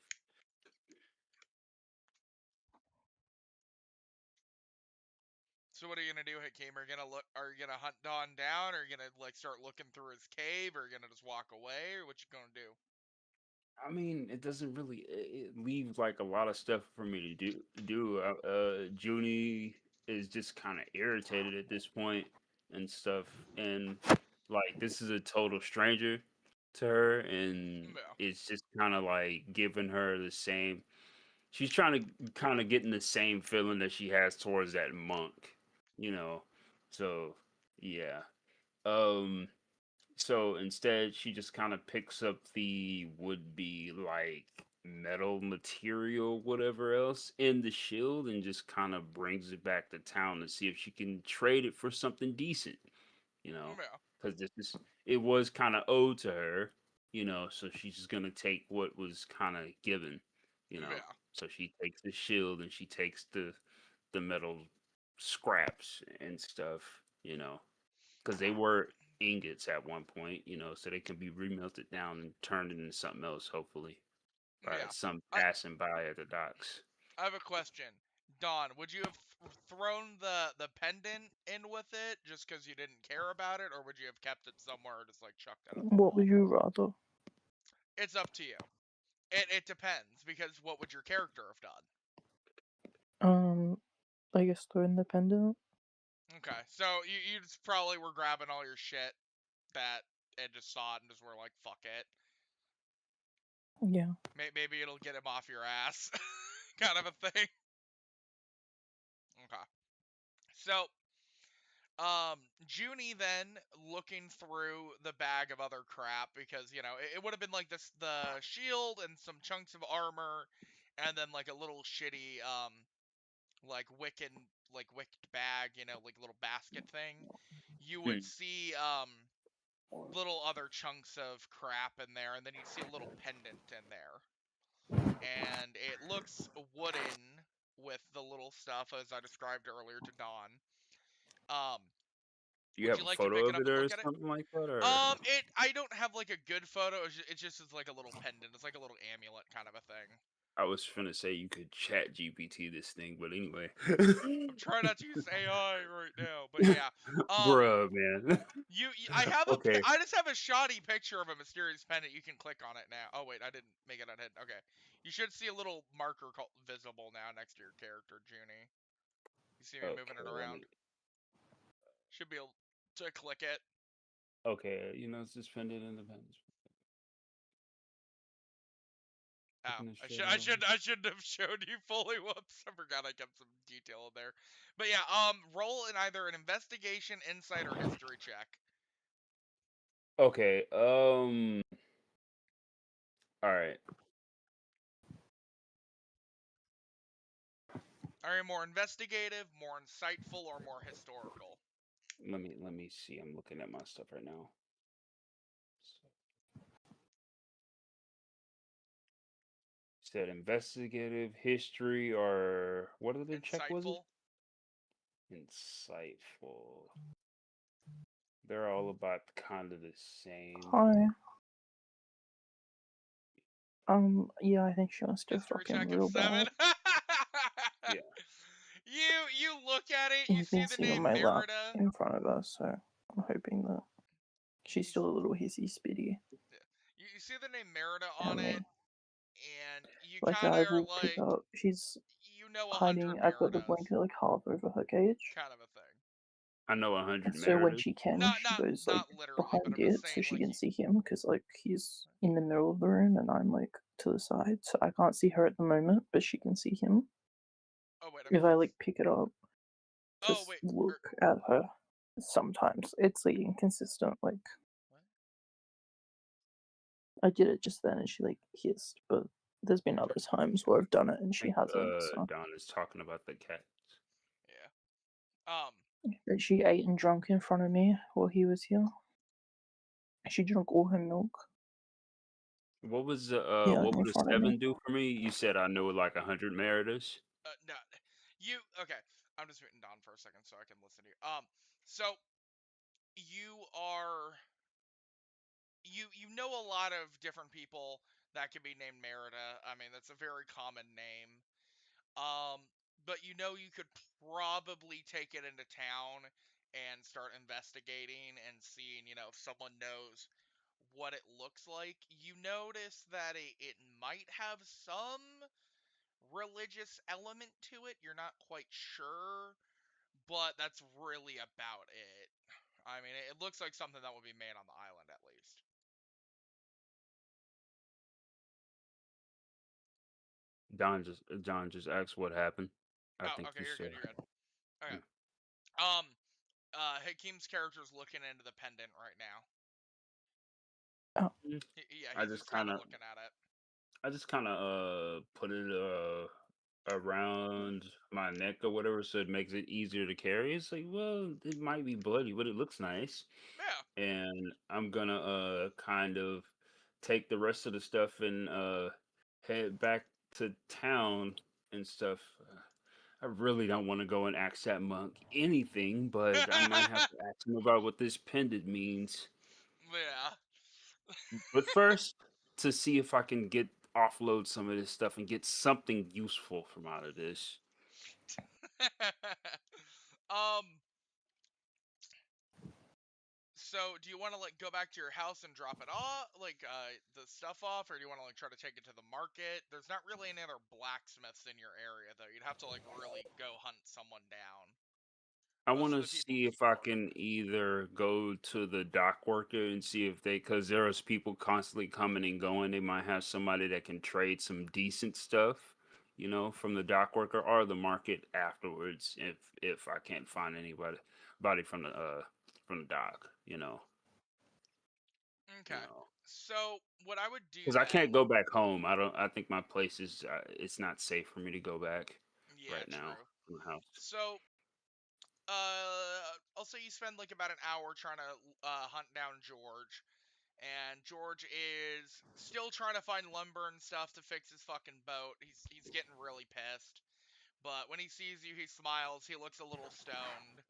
So what are you gonna do, Hakeem? Are you gonna look? Are you gonna hunt Dawn down? Or are you gonna like start looking through his cave? Or are you gonna just walk away? Or what you gonna do? I mean, it doesn't really it leaves like a lot of stuff for me to do. Junni is just kind of irritated at this point and stuff, and like this is a total stranger to her, and Yeah. it's just kind of like giving her the same. She's trying to kind of getting the same feeling that she has towards that monk, you know. So yeah. Um. So instead, she just kind of picks up the would be like metal material, whatever else, in the shield and just kind of brings it back to town to see if she can trade it for something decent, you know, Yeah. because it was kind of owed to her, so she's just gonna take what was kind of given, you know. Yeah. So she takes the shield and she takes the metal scraps and stuff, because they were ingots at one point, so they can be remelted down and turned into something else, hopefully, by Yeah. some I passing by at the docks. I have a question. Dawn, would you have thrown the pendant in with it just because you didn't care about it, or would you have kept it somewhere or just like chucked it at the What wall? would you rather? It's up to you. It depends because what would your character have done? I guess they're independent. Okay, so you just probably were grabbing all your shit that and just saw it and just were like, fuck it. Yeah. Maybe it'll get him off your ass, kind of a thing. Okay. So, Junni then looking through the bag of other crap because it would have been like the shield and some chunks of armor, and then like a little shitty like wicked bag, like little basket thing. You would Hmm. see little other chunks of crap in there, and then you'd see a little pendant in there, and it looks wooden with the little stuff as I described earlier to Dawn. Um, You would have you a like to photo pick it of up it and or look at it? something like that, or I don't have like a good photo. It just is like a little pendant. It's like a little amulet kind of a thing. I was finna say you could chat GPT this thing, but anyway. I'm trying not to use AI right now, but yeah. Um, Bruh, man. I have Okay, I just have a shoddy picture of a mysterious pendant. You can click on it now. Oh wait, I didn't make it unhidden. Okay, you should see a little marker called visible now next to your character, Junni. You see me moving it okay, let around? me. Should be able to click it. Okay, suspended independence. Oh, Looking at I shit should I out. should I shouldn't have showed you fully. Whoops, I forgot I kept some detail in there. But yeah, roll in either an investigation, insight, or history check. Okay, all right. Are you more investigative, more insightful, or more historical? Let me see. I'm looking at my stuff right now. Said investigative, history, or what other check was it? Insightful. Insightful. They're all about kind of the same. Hi. Yeah, I think she wants to Mystery fuck him check of real 7. bad. Yeah. You look at it, you He's see been the sitting on name my lap Merida. in front of us, so I'm hoping that she's still a little hissy spitty. You see the name Merida I on it, mean, and you like kind of I are will pick like, up. She's you know, 100 hiding. I've got the Meridas, blanket like half over her cage, kind of a thing. I know 100 and so when Meritas. she can, Not she not goes like not literally, but behind I'm just it so saying, she like, can see him because like he's in the middle of the room and I'm like to the side, so I can't see her at the moment, but she can see him. oh wait, If I like pick it up to oh wait, look at her, sometimes it's like inconsistent. Like what? I did it just then and she like hissed, but there's been other times where I've done it and I she think hasn't. So Don is talking about the cat. Yeah. but she ate and drunk in front of me while he was here. She drank all her milk. What was Yeah, what in would a front of me. 7 do for me? You said I know like 100 Meritas. No, okay. I'm just muting Don for a second so I can listen to you. So you are you know a lot of different people that can be named Merida. I mean, that's a very common name. Um, but you know you could probably take it into town and start investigating and seeing, if someone knows what it looks like. You notice that it might have some religious element to it. You're not quite sure, but that's really about it. I mean, it looks like something that would be made on the island at least. John just asked what happened. I Oh, think okay, you you're said. good, you're good. Okay. Yeah. Um, Hakeem's character's looking into the pendant right now. Oh. Yeah, I he's just just kind kind of of looking at it. put it around my neck or whatever so it makes it easier to carry. It's like, well, it might be bloody, but it looks nice. Yeah. And I'm gonna kind of take the rest of the stuff and head back to town and stuff. I really don't want to go and ask that monk anything, but I might have to ask him about what this pendant means. Yeah. But first, to see if I can get offload some of this stuff and get something useful from out of this. um. So, do you want to like go back to your house and drop it off, like the stuff off, or do you want to like try to take it to the market? There's not really any other blacksmiths in your area, though. You'd have to like really go hunt someone down. I want Most of to the people see just if I report can it. either go to the dock worker and see if they, because there's people constantly coming and going. They might have somebody that can trade some decent stuff, from the dock worker or the market afterwards. If I can't find anybody from the dock, you Okay. know, So, what I would do because I can't then? go back home. I don't. I think my place is. It's not safe for me to go back Yeah, right now true. from the house. So, also you spend like about an hour trying to hunt down George. And George is still trying to find lumber and stuff to fix his fucking boat. He's getting really pissed. But when he sees you, he smiles. He looks a little stoned.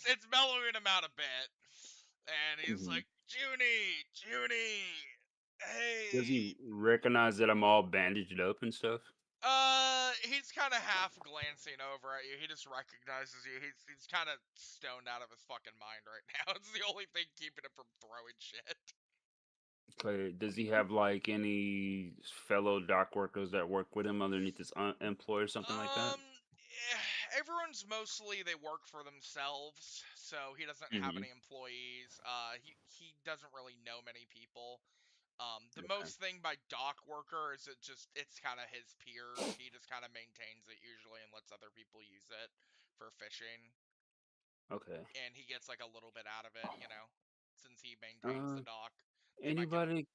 it's mellowing him out a bit. And he's Hmm. like, Junni, Does he hey. recognize that I'm all bandaged up and stuff? He's kind of half glancing over at you. He just recognizes you. He's kind of stoned out of his fucking mind right now. It's the only thing keeping him from throwing shit. Okay. Does he have like any fellow dock workers that work with him underneath his employ or something like that? Um, everyone's mostly they work for themselves, so he doesn't have Hmm. any employees. He doesn't really know many people. The Okay. most thing by dock worker is it's kind of his peers. He just kind of maintains it usually and lets other people use it for fishing, Okay. and he gets like a little bit out of it, since he maintains Uh, the dock. They might give him. anybody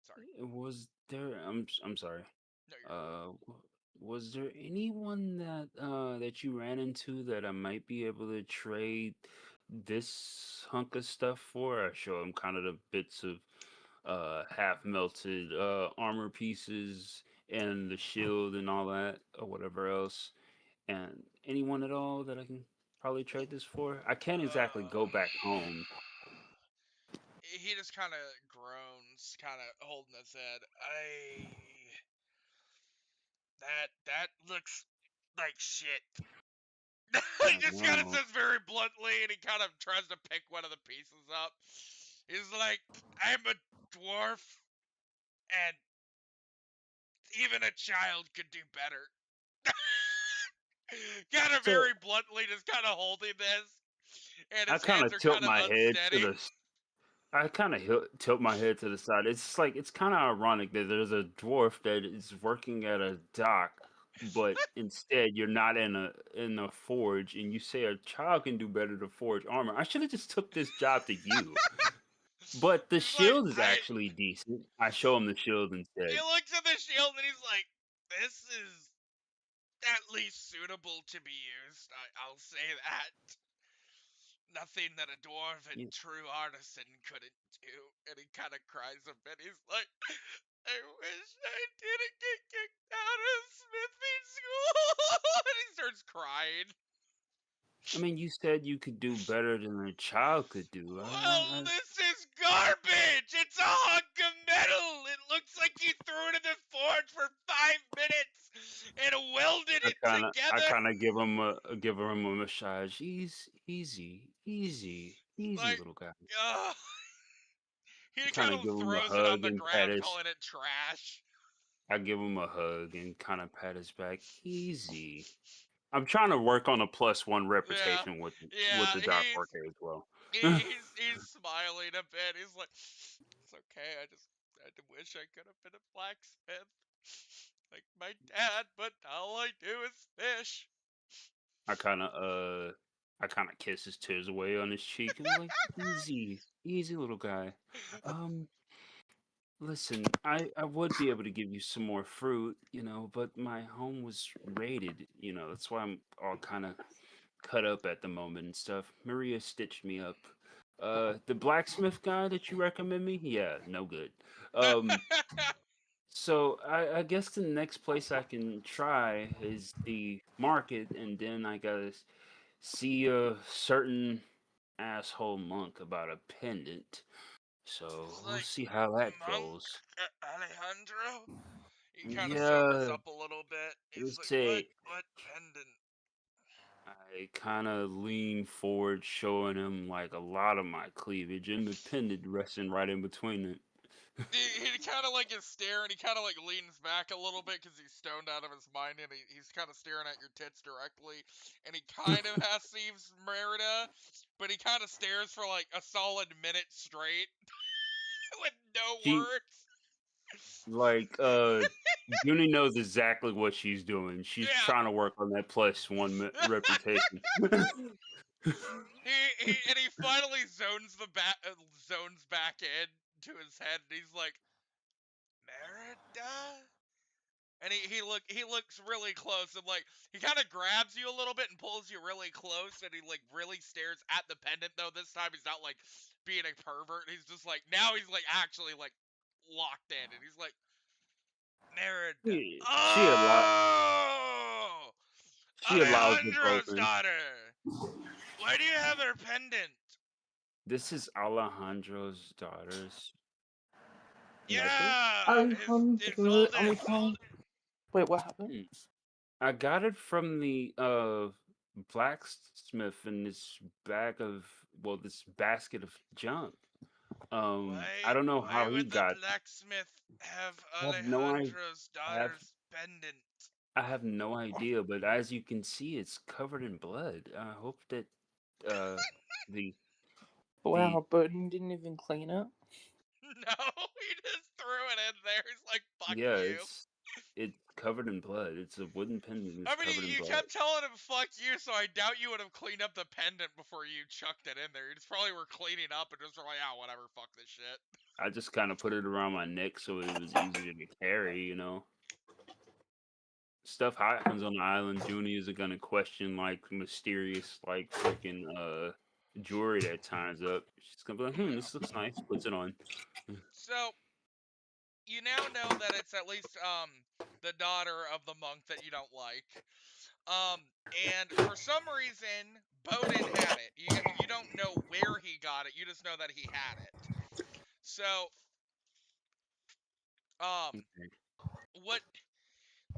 Sorry, was there? I'm sorry. no, you're good. Uh, was there anyone that you ran into that I might be able to trade this hunk of stuff for? I show him kind of the bits of half melted armor pieces and the shield and all that or whatever else. And anyone at all that I can? probably trade this for. I can't exactly go back home. He just kind of groans, kind of holding his head. That looks like shit. He I just kind of know. says very bluntly, and he kind of tries to pick one of the pieces up. He's like, I'm a dwarf, and even a child could do better. Kind of So very bluntly, just kind of holding this, and I his kind hands of are tilt kind of my head to unsteady. the. I kind of tilt my head to the side. It's like it's kind of ironic that there's a dwarf that is working at a dock, but instead you're not in a forge, and you say a child can do better to forge armor. I should have just took this job to you. But the He's like, shield is actually decent. I show him the shield He instead. looks at the shield and he's like, this is at least suitable to be used. I'll say that. Nothing that a dwarf and You- true artisan couldn't do. And he kind of cries a bit. He's like, I wish I didn't get kicked out of smithing school. And he starts crying. I mean, you said you could do better than a child could do. Well, this is garbage! It's a hunk of metal! It looks like you threw it in the forge for 5 minutes and welded it I together! kind of give him a massage. Easy, Like, little guy. he Kind kind of of give him a throws it on hug the and pat ground, his. calling it trash. I give him a hug and kind of pat his back. Easy. I'm trying to work on a +1 reputation with Yeah, the dock worker as well. he's smiling a bit. He's like, it's okay, I wish I could have been a blacksmith. Like my dad, but all I do is fish. I kind of kiss his tears away on his cheek and like easy little guy. Listen, I would be able to give you some more fruit, but my home was raided, that's why I'm all kind of cut up at the moment and stuff. Maria stitched me up. The blacksmith guy that you recommend me? Yeah, no good. So I guess the next place I can try is the market, and then I gotta see a certain asshole monk about a pendant. So It's we'll like, see how that Monk goes. Alejandro? He kind of sobers Yeah, up a little bit. He's let's like, say what pendant? I kind of lean forward, showing him like a lot of my cleavage, and the pendant resting right in between it. He kind of like is staring. He kind of like leans back a little bit because he's stoned out of his mind, and he's kind of staring at your tits directly. And he kind of has sees Merida, but he kind of stares for like a solid minute straight with no She words. like Junni knows exactly what she's doing. She's Yeah. trying to work on that +1 reputation. He finally zones back in to his head, and he's like, Merida? And he looks really close, and like he kind of grabs you a little bit and pulls you really close, and he like really stares at the pendant. Though this time he's not like being a pervert. He's just like now he's like actually like locked in, and he's like, Merida. She allows Oh, it Alejandro's open. daughter. Why do you have her pendant? This is Alejandro's daughter's necklace. Yeah, his oldest. Wait, what happened? I got it from the blacksmith in this this basket of junk. I don't know Why how he would the got. blacksmith have I have no I Alejandro's have daughter's pendant? I have no idea, but as you can see, it's covered in blood. I hope that the Wow, Bodin didn't even clean it. No, he just threw it in there. He's like, fuck yeah, you. it's covered in blood. It's a wooden pendant. It's I mean, covered in you blood. kept telling him fuck you, so I doubt you would have cleaned up the pendant before you chucked it in there. You just probably were cleaning up and just were like, ah, whatever, fuck this shit. I just kind of put it around my neck so it was easier to carry, Stuff happens on the island. Junni isn't gonna question like mysterious like freaking jewelry that ties up. She's gonna be like, this looks nice. Puts it on. So, you now know that it's at least the daughter of the monk that you don't like. And for some reason, Bodin had it. You don't know where he got it. You just know that he had it. So, Okay. what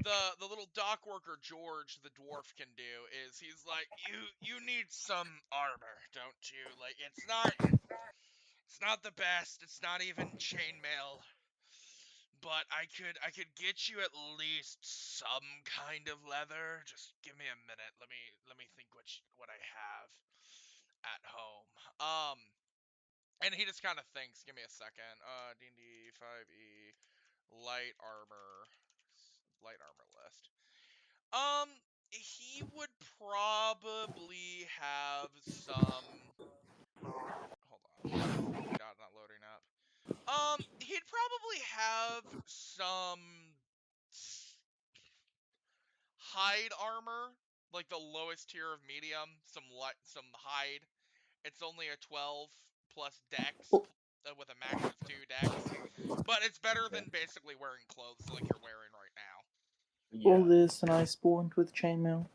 the little dock worker George the dwarf can do is he's like, you need some armor, don't you? Like it's not the best. It's not even chainmail. But I could get you at least some kind of leather. Just give me a minute. Let me think what I have at home. And he just kind of thinks. Give me a second. D&D 5e light armor list. He would probably have some. Hold on. Not loading up. He'd probably have some hide armor, like the lowest tier of medium. Some hide. It's only a 12 plus dex with a max of 2 dex, but it's better than basically wearing clothes like you're wearing right now. All Yeah. this, and I spawned with chainmail.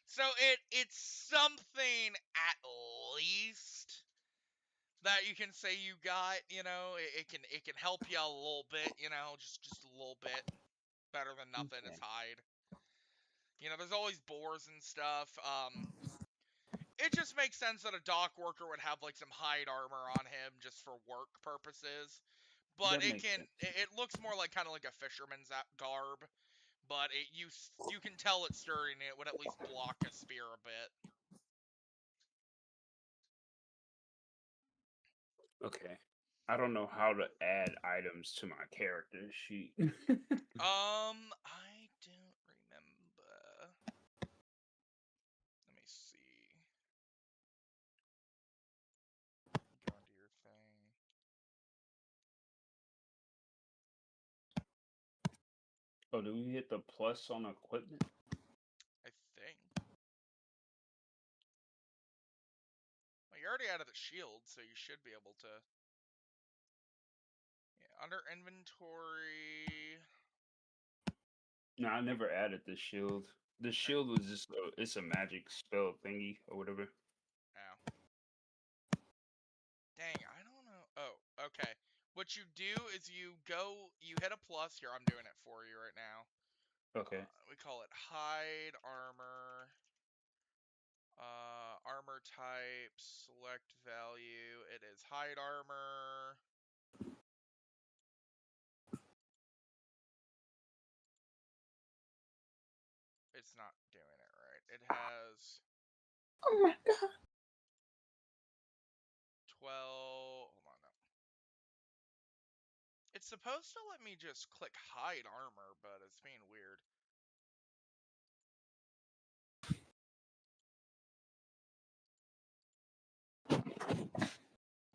So it's something at least that you can say you got, you know, it can help you a little bit, you know, just a little bit better than nothing. Okay. It's hide. You know, there's always boars and stuff. It just makes sense that a dock worker would have like some hide armor on him just for work purposes. But That makes sense. it looks more like kind of like a fisherman's garb. But you can tell it's sturdy and it would at least block a spear a bit. Okay. I don't know how to add items to my character sheet. I don't remember. Let me see. Go into your thing. Oh, do we hit the plus on equipment? I think. Well, you already added the shield, so you should be able to. Yeah, under inventory. No, I never added the shield. The shield was just it's a magic spell thingy or whatever. Ow. Dang, I don't know. Oh, okay. What you do is you hit a plus. Here, I'm doing it for you right now. Okay. We call it hide armor. Armor type, select value. It is hide armor. It's not doing it right. It has Oh my god. 12. Hold on. No. It's supposed to let me just click hide armor, but it's being weird.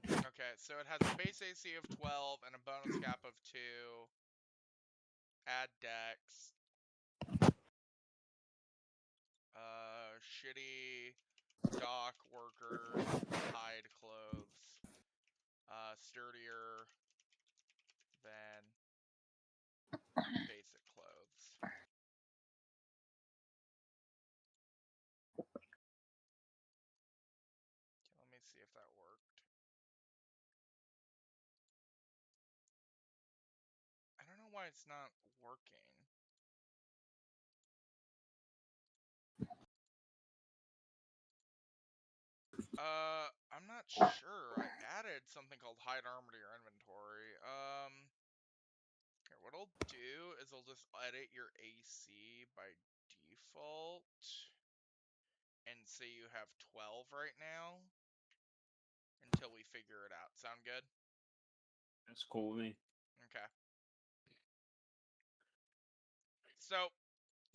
Okay, so it has a base AC of 12 and a bonus cap of 2. Add dex. Shitty dock workers, hide clothes. Sturdier than basic clothes. Okay, let me see if that worked. I don't know why it's not working. I'm not sure. I added something called hide armor to your inventory. Here, what I'll do is I'll just edit your AC by default and say you have 12 right now until we figure it out. Sound good? That's cool with me. Okay. So,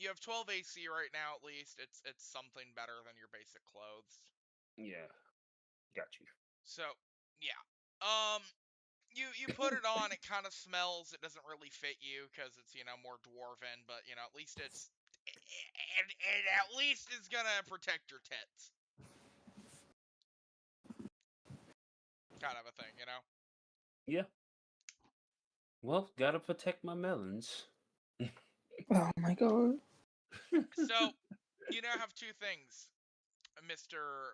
you have 12 AC right now at least. It's something better than your basic clothes. Yeah. Got you. So, yeah. You put it on, it kind of smells. It doesn't really fit you because it's, you know, more dwarven, but, you know, at least it at least is gonna protect your tits. Kind of a thing, you know? Yeah. Well, gotta protect my melons. Oh my god. So you now have two things, or Miss Junni.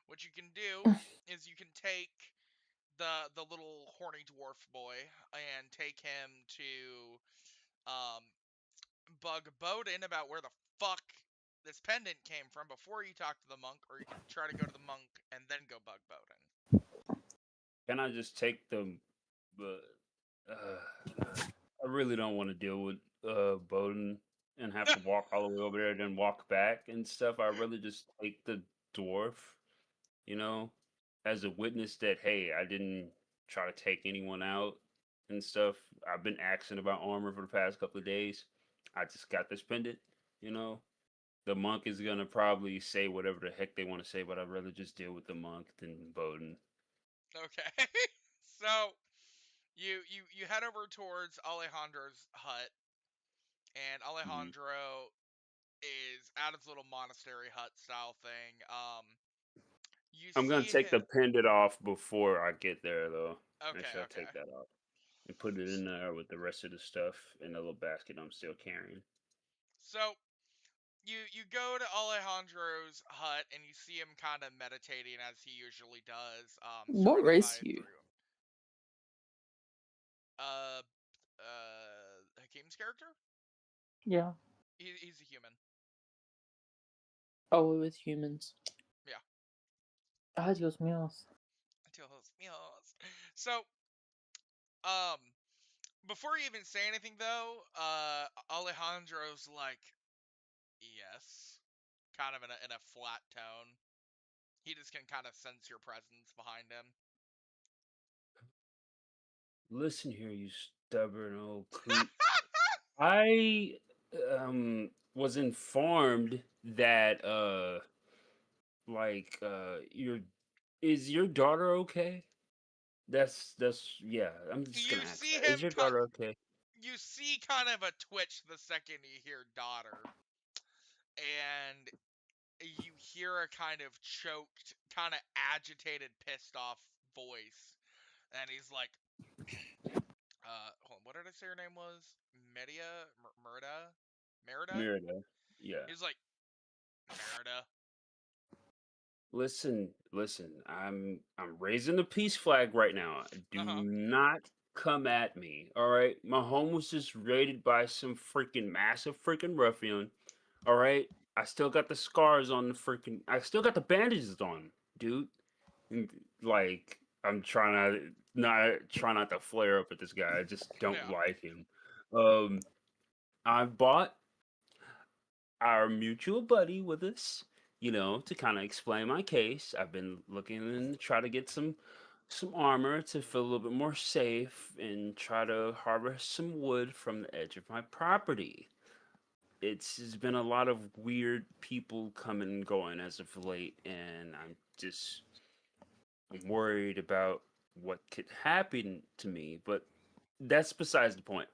What you can do is you can take the little horny dwarf boy and take him to um bug Bodin about where the fuck this pendant came from before you talk to the monk, or you can try to go to the monk and then go bug Bodin. Can I just take the? Uh, I really don't want to deal with Bowden and have to walk all the way over there, then walk back and stuff. I really just take the dwarf, you know, as a witness that hey, I didn't try to take anyone out and stuff. I've been asking about armor for the past couple of days. I just got this pendant, you know. The monk is gonna probably say whatever the heck they want to say, but I'd rather just deal with the monk than Bowden. Okay. So you head over towards Alejandro's hut, and Mhm. Alejandro is at his little monastery hut style thing. You I'm gonna see take him. the pendant off before I get there, though. Make Okay, sure I okay. take that off and put it in there with the rest of the stuff in the little basket I'm still carrying. So you go to Alejandro's hut and you see him kind of meditating as he usually does, What surrounded race by you? three. Uh, Hakeem's character. Yeah. He's a human. Oh, we're with humans. Yeah. Ah, Dios míos. So, um, before you even say anything though, Alejandro's like, yes, kind of in a flat tone. He just can kind of sense your presence behind him. Listen here, you stubborn old coot. I was informed that your is your daughter okay? That's yeah. I'm just You gonna ask see that. Is him your cut. daughter okay? You see kind of a twitch the second you hear daughter, and you hear a kind of choked, kind of agitated, pissed off voice, and he's like, hold on, what did I say her name was? Media? Merida? Merida? Merida. Yeah. He's like, Merida. Listen. I'm raising the peace flag right now. Do Uh-huh. not come at me. All right? My home was just raided by some freaking massive freaking ruffian. All right? I still got the scars on the freaking I still got the bandages on, dude. Like I'm trying not to flare up at this guy. I just don't Yeah. like him. Um I bought our mutual buddy with us, to kind of explain my case. I've been looking and try to get some armor to feel a little bit more safe and try to harvest some wood from the edge of my property. It's been a lot of weird people coming and going as of late, and I'm worried about what could happen to me, but that's besides the point.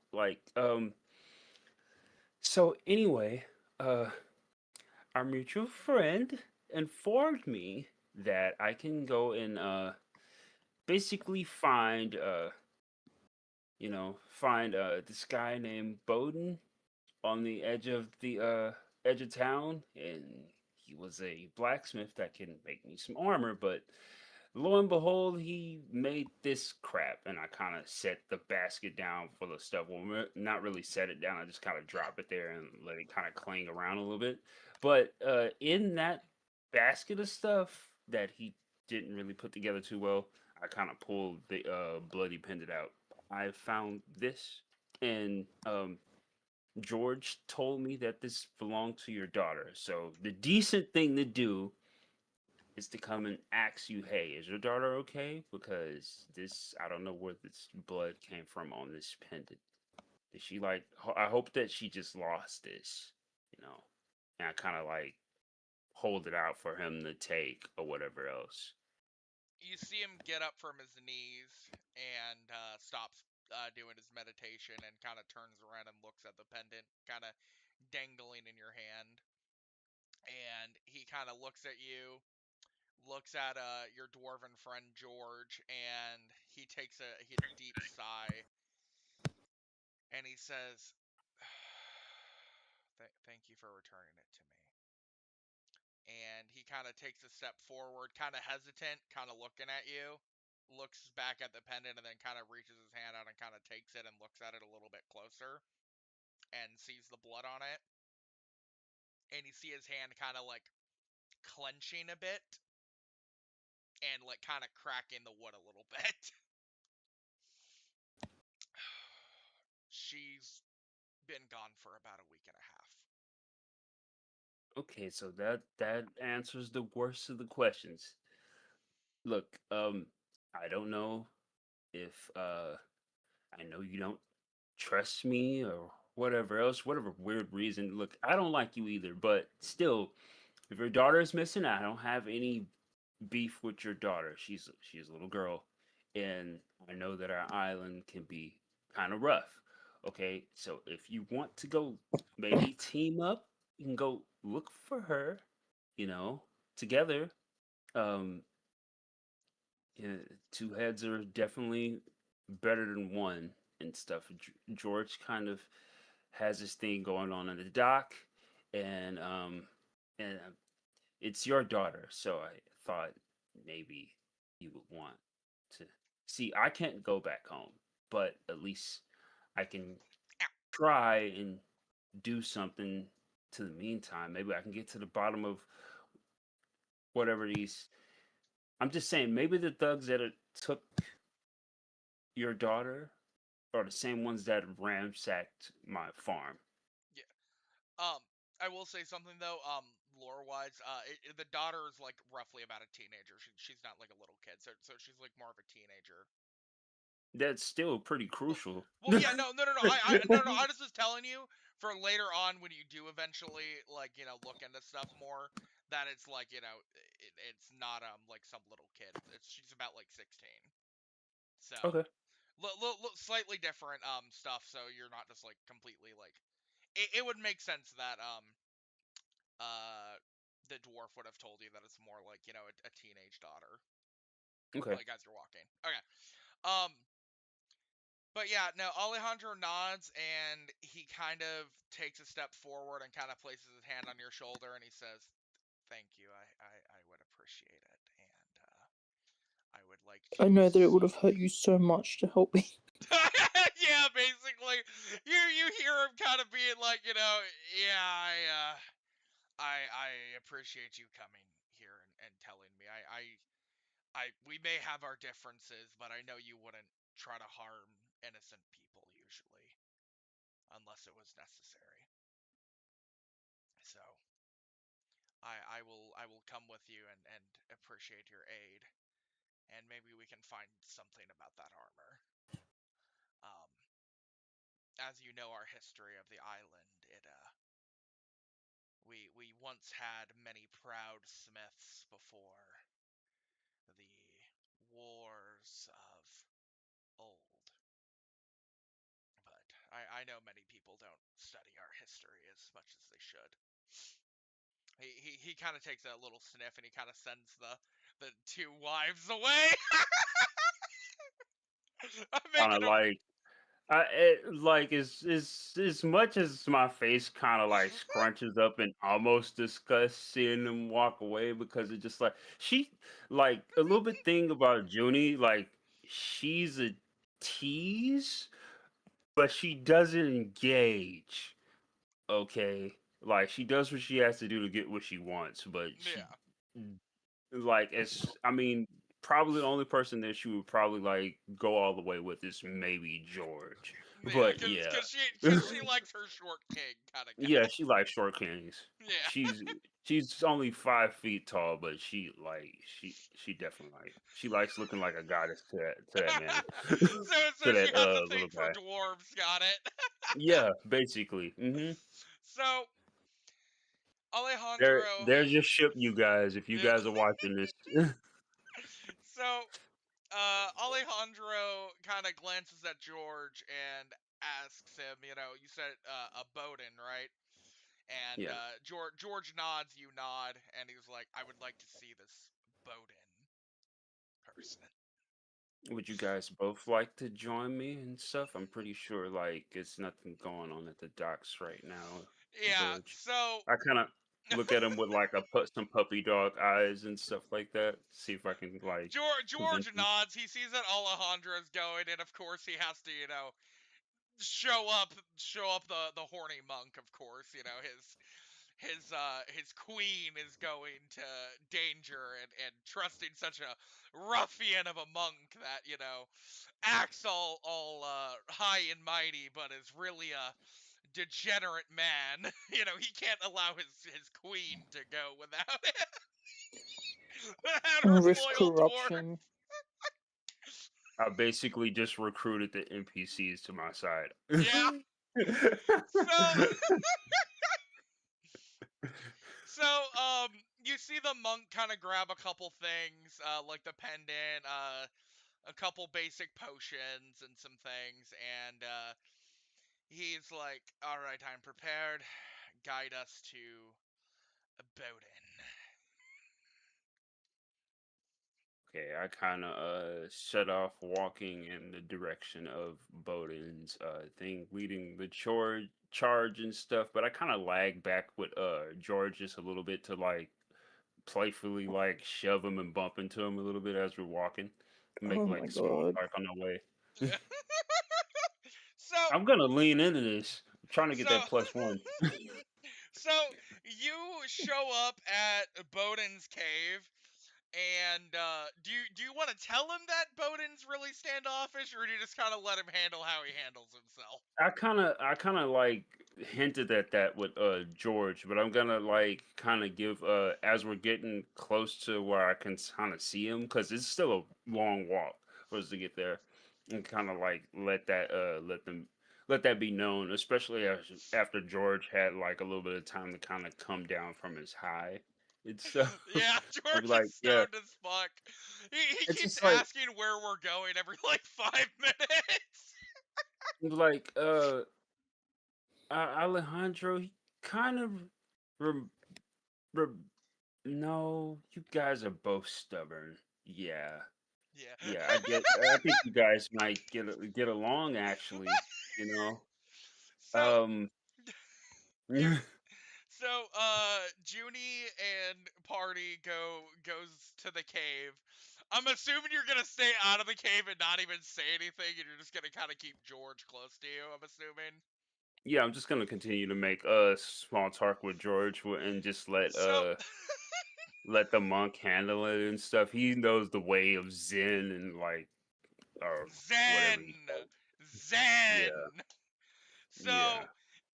So anyway, uh our mutual friend informed me that I can go and basically find this guy named Bodin on the edge of town, and he was a blacksmith that can make me some armor, but lo and behold, he made this crap, and I kind of set the basket down full of stuff. Well, not really set it down. I just kind of drop it there and let it kind of cling around a little bit. But in that basket of stuff that he didn't really put together too well, I kind of pulled the bloody pendant out. I found this, and George told me that this belonged to your daughter. So the decent thing to do is to come and ask you, hey, is your daughter okay? Because I don't know where this blood came from on this pendant. Did she I hope that she just lost this, you know? And I kind of hold it out for him to take or whatever else. You see him get up from his knees and stops doing his meditation and kind of turns around and looks at the pendant, kind of dangling in your hand. And he kind of looks at you, looks at your dwarven friend George, and he takes a deep sigh. And he says, thank you for returning it to me. And he kind of takes a step forward, kind of hesitant, kind of looking at you, looks back at the pendant, and then kind of reaches his hand out and kind of takes it and looks at it a little bit closer and sees the blood on it. And you see his hand kind of like clenching a bit and like kind of cracking the wood a little bit. She's been gone for about a week and a half. Okay, so that answers the worst of the questions. Look, I don't know if I know you don't trust me or whatever else, whatever weird reason. Look, I don't like you either, but still, if your daughter is missing, I don't have any beef with your daughter. She's a little girl, and I know that our island can be kind of rough. Okay, so if you want to go maybe team up, you can go look for her, you know, together. Um, yeah, two heads are definitely better than one and stuff. George kind of has this thing going on in the dock, and it's your daughter, so I thought maybe you would want to see. I can't go back home, but at least I can try and do something to the meantime. Maybe I can get to the bottom of whatever these. I'm just saying, maybe the thugs that took your daughter are the same ones that ransacked my farm. Yeah. I will say something though. Lore wise, the daughter is like roughly about a teenager. She's not like a little kid, so she's like more of a teenager. That's still pretty crucial. Well, yeah, no. I was just telling you for later on when you do eventually like look into stuff more that it's like it's not like some little kid. She's about like 16. So Okay. slightly different stuff. So you're not just like completely like it would make sense that uh the dwarf would have told you that it's more like a teenage daughter Okay. like as you're walking. Okay. Um. But yeah, no, Alejandro nods and he kind of takes a step forward and kind of places his hand on your shoulder and he says, "Thank you. I would appreciate it, and I would like to I know that it would see." have hurt you so much to help me. Yeah, basically, you hear him kind of being like, yeah, I appreciate you coming here and telling me. We may have our differences, but I know you wouldn't try to harm innocent people usually, unless it was necessary. So I will come with you and appreciate your aid, and maybe we can find something about that armor. Um, as you know, our history of the island, we once had many proud smiths before the wars of old. But I know many people don't study our history as much as they should. He kind of takes a little sniff and he kind of sends the two wives away. I'm Kind making of a like like as much as my face kind of like scrunches up in almost disgust seeing them walk away because it's just like she like a little bit thing about Junni, like she's a tease, but she doesn't engage. Okay, like she does what she has to do to get what she wants, but she yeah. like as I mean, probably the only person that she would probably like go all the way with is maybe George. Yeah, But yeah. cause she likes her short king kind of Yeah, guy. she likes short kings. Yeah. She's she's only 5 feet tall, but she definitely she likes looking like a goddess to that man. So To she that has a thing little for guy. dwarves. Got it. Yeah, basically. Hmm. So Alejandro. There's your ship, you guys, if you Yeah. guys are watching this. So Alejandro kind of glances at George and asks him, you said a Bodin, right? And Yeah. George nods, you nod, and he's like, I would like to see this Bodin person. Would you guys both like to join me and stuff? I'm pretty sure like it's nothing going on at the docks right now, Yeah, George. so I kind of look at him with like a put some puppy dog eyes and stuff like that. See if I can like convince George him. nods. He sees that Alejandro's going, and of course he has to, show up the horny monk. Of course, his queen is going to danger, and trusting such a ruffian of a monk that acts all high and mighty, but is really a degenerate man. He can't allow his queen to go without without her Risk loyal dwarf. corruption. I basically just recruited the NPCs to my side. Yeah. So so you see the monk kind of grab a couple things, like the pendant, a couple basic potions and some things, and he's like, "All right, I'm prepared. Guide us to Bodin." Okay, I kind of set off walking in the direction of Bodin's thing, leading the charge and stuff. But I kind of lag back with George just a little bit to like playfully like shove him and bump into him a little bit as we're walking, make Oh my like small god. talk on the way. so I'm gonna lean into this. I'm trying to get so that +1. so you show up at Bodin's cave. And do you want to tell him that Bodin's really standoffish, or do you just kind of let him handle how he handles himself? I kind of like hinted at that with George, but I'm gonna like kind of give as we're getting close to where I can kind of see him because it's still a long walk for us to get there, and kind of like let that be known, especially after George had like a little bit of time to kind of come down from his high and stuff. Yeah, I'll be George is like, yeah, stoned as fuck. He it's keeps just like asking where we're going every like 5 minutes. like Alejandro, he kind of. Rem- rem- No, you guys are both stubborn. Yeah, Yeah. yeah, I get. I think you guys might get along actually. You know. So Um. you Junni and party goes to the cave. I'm assuming you're gonna stay out of the cave and not even say anything, and you're just gonna kind of keep George close to you. I'm assuming. Yeah, I'm just gonna continue to make small talk with George and just So let the monk handle it and stuff. He knows the way of Zen and like or whatever he Zen, calls. Yeah, Zen. yeah.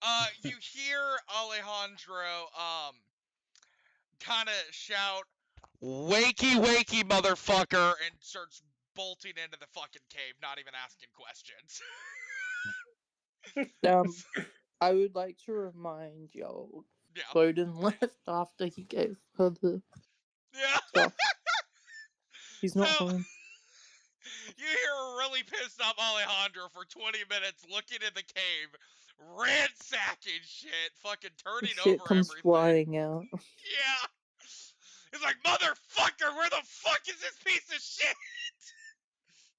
So, you hear Alejandro kind of shout, "Wakey, wakey, motherfucker!" and starts bolting into the fucking cave, not even asking questions. I would like to remind y'all, Yeah, Bodin left after he gave her the yeah. stuff. He's So not home. you hear a really pissed off Alejandro for 20 minutes looking in the cave, ransacking shit, fucking turning Shit over comes everything. flying out. Yeah. It's like, motherfucker, where the fuck is this piece of shit?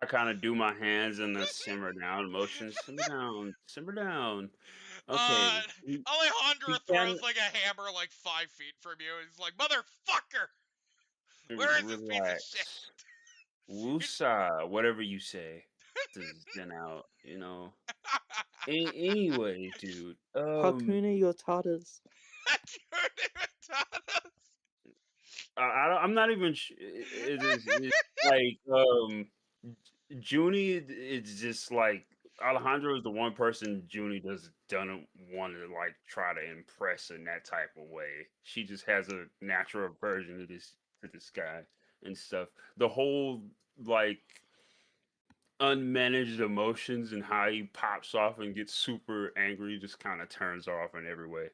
I kind of do my hands in the simmer down motion. Simmer down, simmer down. Uh, Okay, Alejandro he throws can like a hammer like 5 feet from you. He's like, motherfucker, where is this piece of shit? relax. Woosah, whatever you say to zen out, you know. Anyway, dude. Hakuna Yotadas. I'm not even. It's like Junie is just like Alejandro is the one person Junie doesn't want to like try to impress in that type of way. She just has a natural aversion to this guy and stuff. The whole like unmanaged emotions and how he pops off and gets super angry just kind of turns her off in every way.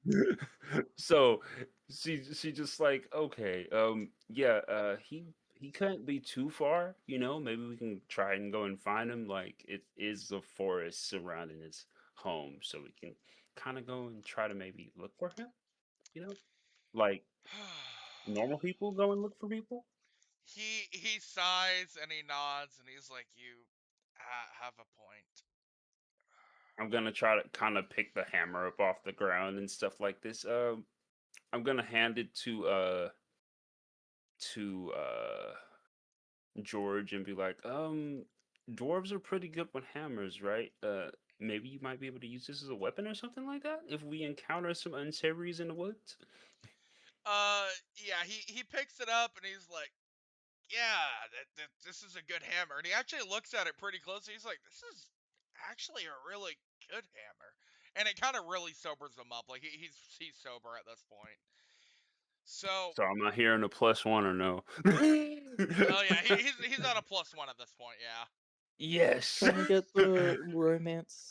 Yeah. So she just like okay yeah he couldn't be too far, you know, maybe we can try and go and find him, like it is a forest surrounding his home, so we can kind of go and try to maybe look for him, you know, like normal people go and look for people. he sighs and he nods and he's like, "You have a point." I'm gonna try to kind of pick the hammer up off the ground and stuff like this. I'm gonna hand it to George and be like, dwarves are pretty good with hammers, right? Maybe you might be able to use this as a weapon or something like that if we encounter some unsavories in the woods. Yeah, he picks it up and he's like, "Yeah, this is a good hammer." And he actually looks at it pretty closely. He's like, "This is actually a really good hammer." And it kind of really sobers him up. Like he's sober at this point. So, So am I hearing a +1 or no? oh yeah, he's at a +1 at this point. Yeah. Yes. Trying to get the romance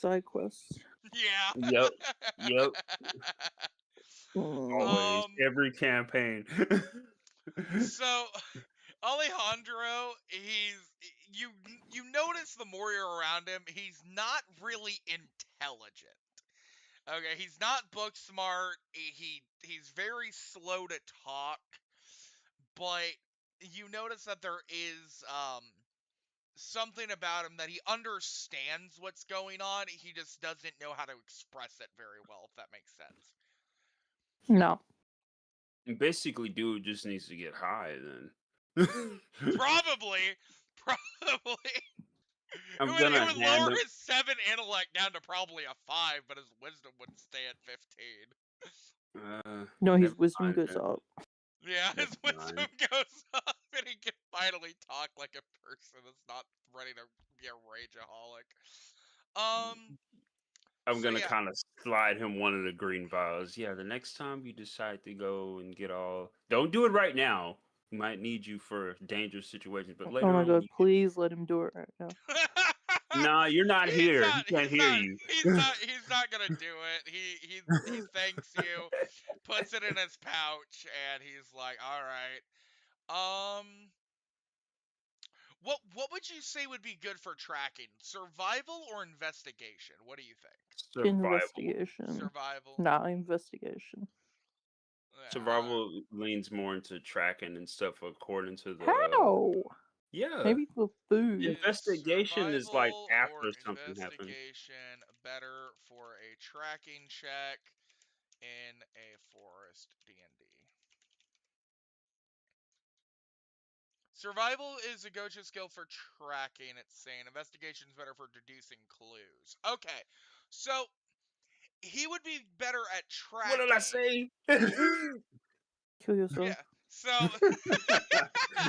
side quest. Yeah. Yep. Always. Um. Every campaign. So, Alejandro, you notice the warrior around him. He's not really intelligent. Okay, he's not book smart. He's very slow to talk, but you notice that there is something about him that he understands what's going on. He just doesn't know how to express it very well, if that makes sense. No. Basically, dude just needs to get high then. Probably. I'm It gonna would hand lower him. his 7 intellect down to probably a 5, but his wisdom would stay at 15. No, his Never wisdom mind goes then. up. Yeah, his Never wisdom mind. goes up, and he can finally talk like a person that's not ready to be a rageaholic. I'm So gonna yeah. kind of slide him one of the green vials. Yeah, the next time you decide to go and get all, don't do it right now. We might need you for dangerous situations, but later Oh my on, god, you please let him do it right now. Nah, you're not here. He can't hear you. He's not gonna do it. He thanks you, puts it in his pouch, and he's like, "All right. What would you say would be good for tracking? Survival or investigation? What do you think? Survival. Investigation. Survival. Nah, investigation. Yeah. Survival leans more into tracking and stuff according to the. How? Yeah. Maybe for food. Is Investigation is like survival or after something happened. investigation better for a tracking check in a forest D&D? Survival is a go-to skill for tracking, it's saying. Investigation is better for deducing clues. Okay, so he would be better at What did I tracking. say? Kill yourself. Yeah, so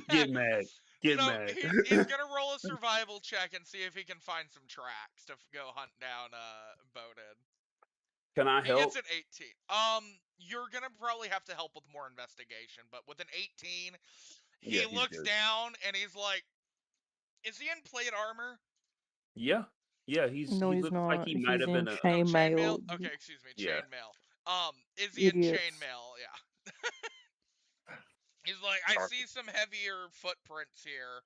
Get mad. Get so mad. he's gonna roll a survival check and see if he can find some tracks to go hunt down Bodin. Can I He help? gets an 18. You're gonna probably have to help with more investigation, but with an 18, he Yeah, he's looks good. down and he's like, "Is he in plate armor?" Yeah. Yeah, No, he he's looks like not. he might He's have in been a Oh, chainmail? chainmail. Okay, excuse me, yeah. chainmail. Is he in Idiots. chainmail? Yeah. He's like, I see some heavier footprints here.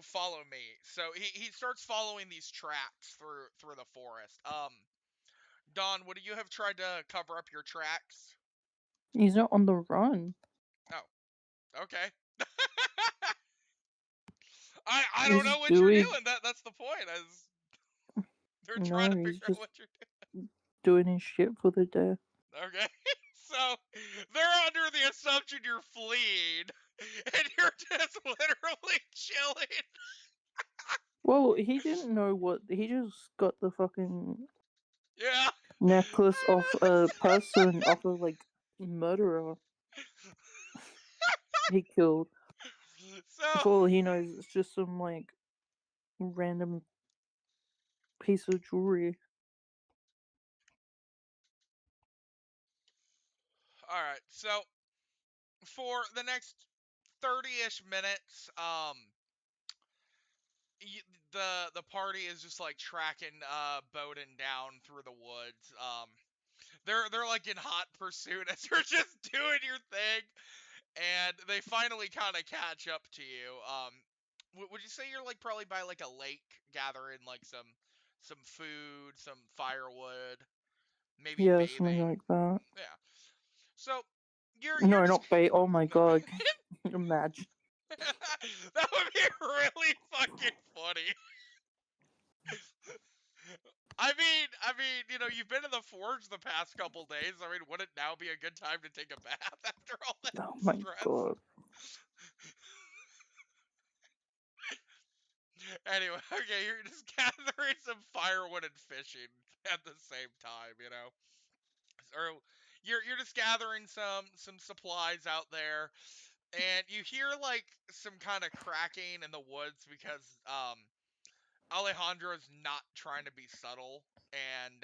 Follow me. So he starts following these tracks through the forest. Dawn, would you have tried to cover up your tracks? He's not on the run. Oh, okay. I don't He's know what doing- you're doing. That's the point. They're trying to No, he's figure out just what you're doing. doing his shit for the day. Okay. So they're under the assumption you're fleeing, and you're just literally chilling. Well, he didn't know what. He just got the fucking Yeah. necklace off a person, off of like murderer he killed. For So all he knows, it's just some like random piece of jewelry. all right. So for the next 30-ish minutes, the party is just like tracking Bodin down through the woods. They're like in hot pursuit as you're just doing your thing, and they finally kind of catch up to you. Would you say you're like probably by like a lake gathering like some food, some firewood, maybe Yeah, something bathing? like that. Yeah. So you're No, just not bait. Oh my god. Imagine. that would be really fucking funny. I mean, you know, you've been in the forge the past couple days. I mean, would it now be a good time to take a bath after all that Oh my stress? god. Anyway, okay, you're just gathering some firewood and fishing at the same time, you know. Or you're just gathering some supplies out there, and you hear like some kind of cracking in the woods because Alejandro's not trying to be subtle, and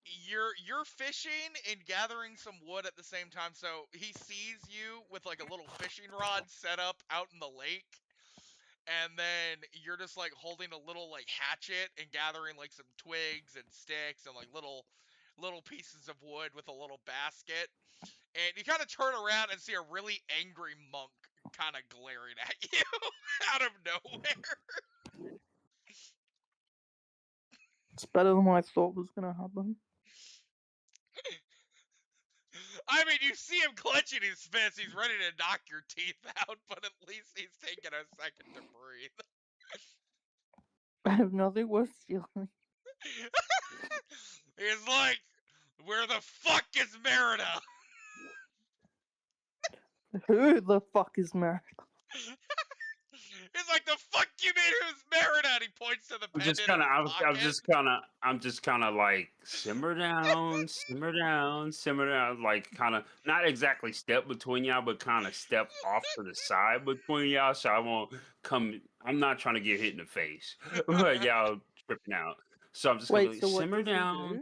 you're fishing and gathering some wood at the same time. So he sees you with like a little fishing rod set up out in the lake, and then you're just like holding a little like hatchet and gathering like some twigs and sticks and like little pieces of wood with a little basket. And you kind of turn around and see a really angry monk kind of glaring at you out of nowhere. It's better than what I thought was gonna happen. I mean, you see him clenching his fist. He's ready to knock your teeth out, but at least he's taking a second to breathe. I have nothing worth stealing. He's like, where the fuck is Merida? Who the fuck is Merrick? He's like, the fuck you mean who's Merida? And he points to the I'm pendant just in kind his of, pocket. I'm just kind of like simmer down, simmer down, simmer down. Like kind of not exactly step between y'all, but kind of step off to the side between y'all, so I won't come. I'm not trying to get hit in the face, but y'all tripping out. So I'm just gonna be Wait, like, so what simmer does he down, do?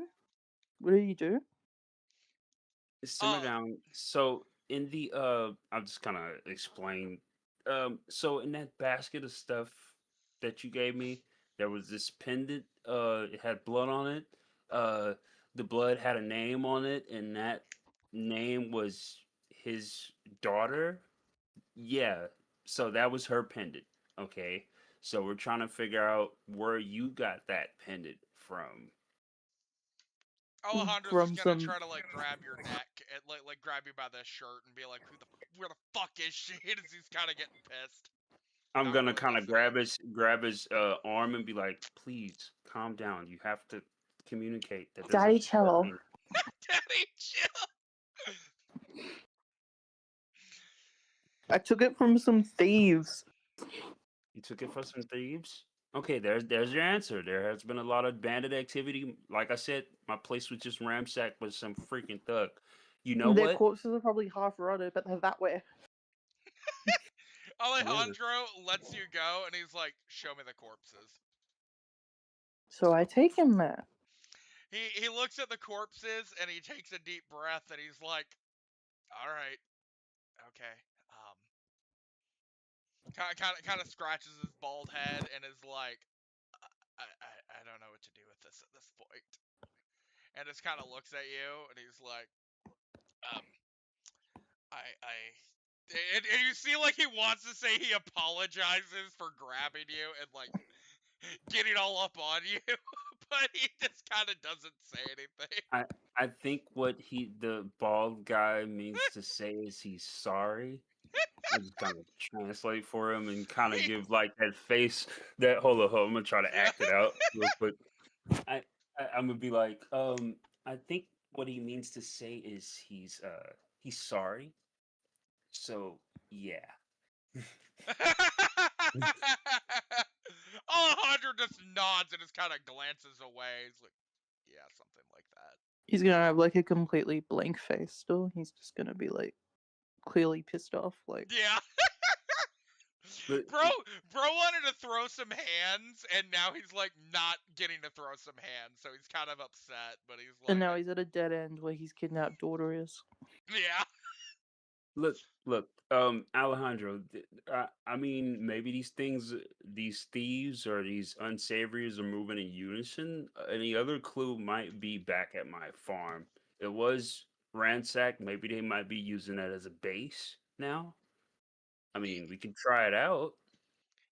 What do you do? simmer Oh, down. So in the I'll just kind of explain. So in that basket of stuff that you gave me, there was this pendant. It had blood on it. Uh, the blood had a name on it, and that name was his daughter. Yeah. So that was her pendant. Okay. So we're trying to figure out where you got that pendant from. Alejandro's just From gonna some. try to like grab your neck and like grab you by the shirt and be like, where the fuck is she? As he's kind of getting pissed. I'm Not gonna really kind of listening. grab his arm and be like, "Please calm down. You have to communicate. That doesn't Daddy hurt cello. me." Daddy, chill. I took it from some thieves. You took it for some thieves. Okay, there's your answer. There has been a lot of bandit activity. Like I said, my place was just ransacked with some freaking thug. You know Their what? corpses are probably half rotted, but they're that way. Yeah. Alejandro lets you go, and he's like, "Show me the corpses." So I take him there. He looks at the corpses, and he takes a deep breath, and he's like, "All right, okay." Kind of scratches his bald head, and is like, I don't know what to do with this at this point. And just kind of looks at you, and he's like, um, and you see like he wants to say he apologizes for grabbing you and like getting all up on you, but he just kind of doesn't say anything. I think what the bald guy means to say is he's sorry. I just kind of translate for him and kind of He, give like that face. That hold on, I'm gonna try to yeah. act it out real quick. I, I'm gonna be like, I think what he means to say is he's sorry. So yeah. Alejandro just nods and just kind of glances away. He's like, yeah, something like that. He's gonna have like a completely blank face still. He's just gonna be like clearly pissed off. Like, Yeah. But Bro wanted to throw some hands, and now he's like not getting to throw some hands, so he's kind of upset. But he's and like, now he's at a dead end where his kidnapped daughter is. yeah, look, Alejandro. I mean, maybe these things, these thieves or these unsavories are moving in unison. Any other clue might be back at my farm. It was ransacked. Maybe they might be using that as a base now. I he mean, we can try it out.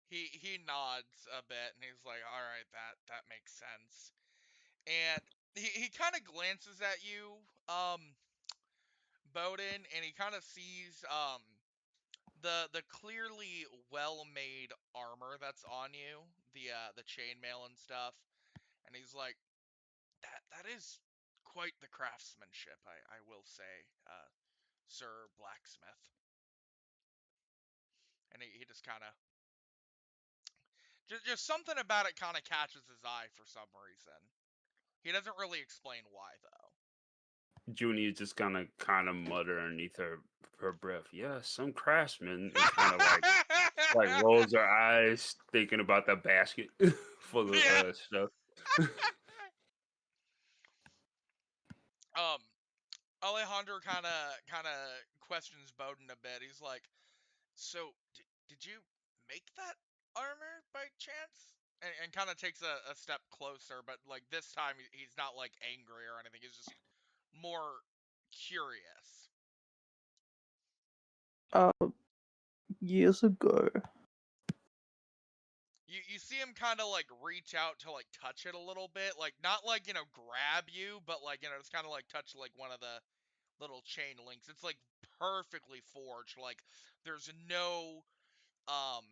he nods a bit, and he's like, all right, that makes sense. And he kind of glances at you, Bodin, and he kind of sees the clearly well-made armor that's on you, the chainmail and stuff, and he's like, that is quite the craftsmanship, I will say, Sir Blacksmith. And he just kind of just something about it kind of catches his eye for some reason. He doesn't really explain why though. Junni is just gonna kind of mutter underneath her breath. Yeah, some craftsman, and kind of like rolls her eyes, thinking about that basket full of Yeah. stuff. Alejandro kind of questions Bodin a bit. He's like, "So, did you make that armor by chance?" And kind of takes a step closer, but like this time he's not like angry or anything. He's just more curious. Years ago. You see him kind of like reach out to like touch it a little bit, like not like grab you, but like it's kind of like touch like one of the little chain links. It's like perfectly forged. Like there's no um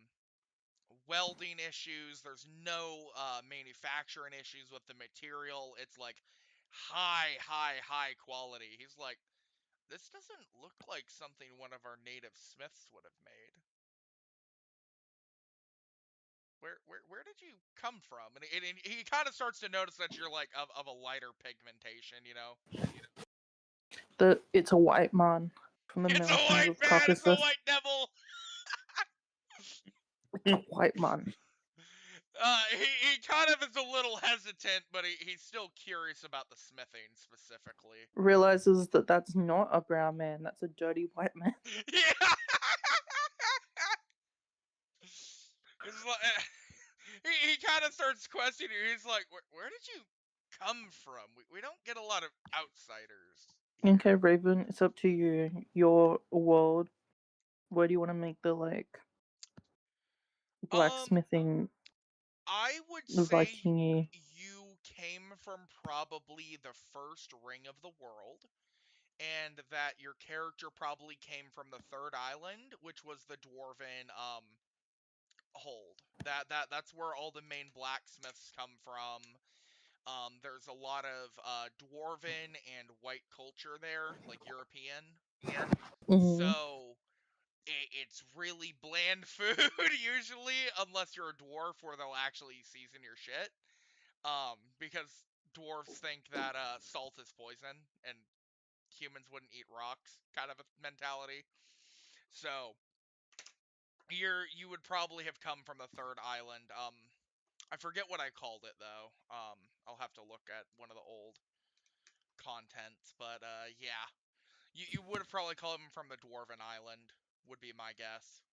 welding issues. There's no manufacturing issues with the material. It's like high quality. He's like, this doesn't look like something one of our native smiths would have made. Where did you come from? And he kind of starts to notice that you're like of a lighter pigmentation, It's a white man from the It's a mountains white of man. It's a Caucasus. white devil. It's a white man. He kind of is a little hesitant, but he's still curious about the smithing specifically. Realizes that that's not a brown man. That's a dirty white man. Yeah. It's like, he kind of starts questioning you. He's like, where did you come from? We don't get a lot of outsiders here. Okay, Raven, it's up to you. Your world. Where do you want to make the blacksmithing I would say Vikingy? you came from probably the first ring of the world, and that your character probably came from the third island, which was the dwarven hold. That's where all the main blacksmiths come from. There's a lot of dwarven and white culture there, like European. Mm-hmm. So it's really bland food usually, unless you're a dwarf, where they'll actually season your shit. Because dwarves think that salt is poison, and humans wouldn't eat rocks, kind of a mentality. So you would probably have come from the third island. I forget what I called it though. I'll have to look at one of the old contents, but yeah, you would have probably called him from the dwarven island. Would be my guess,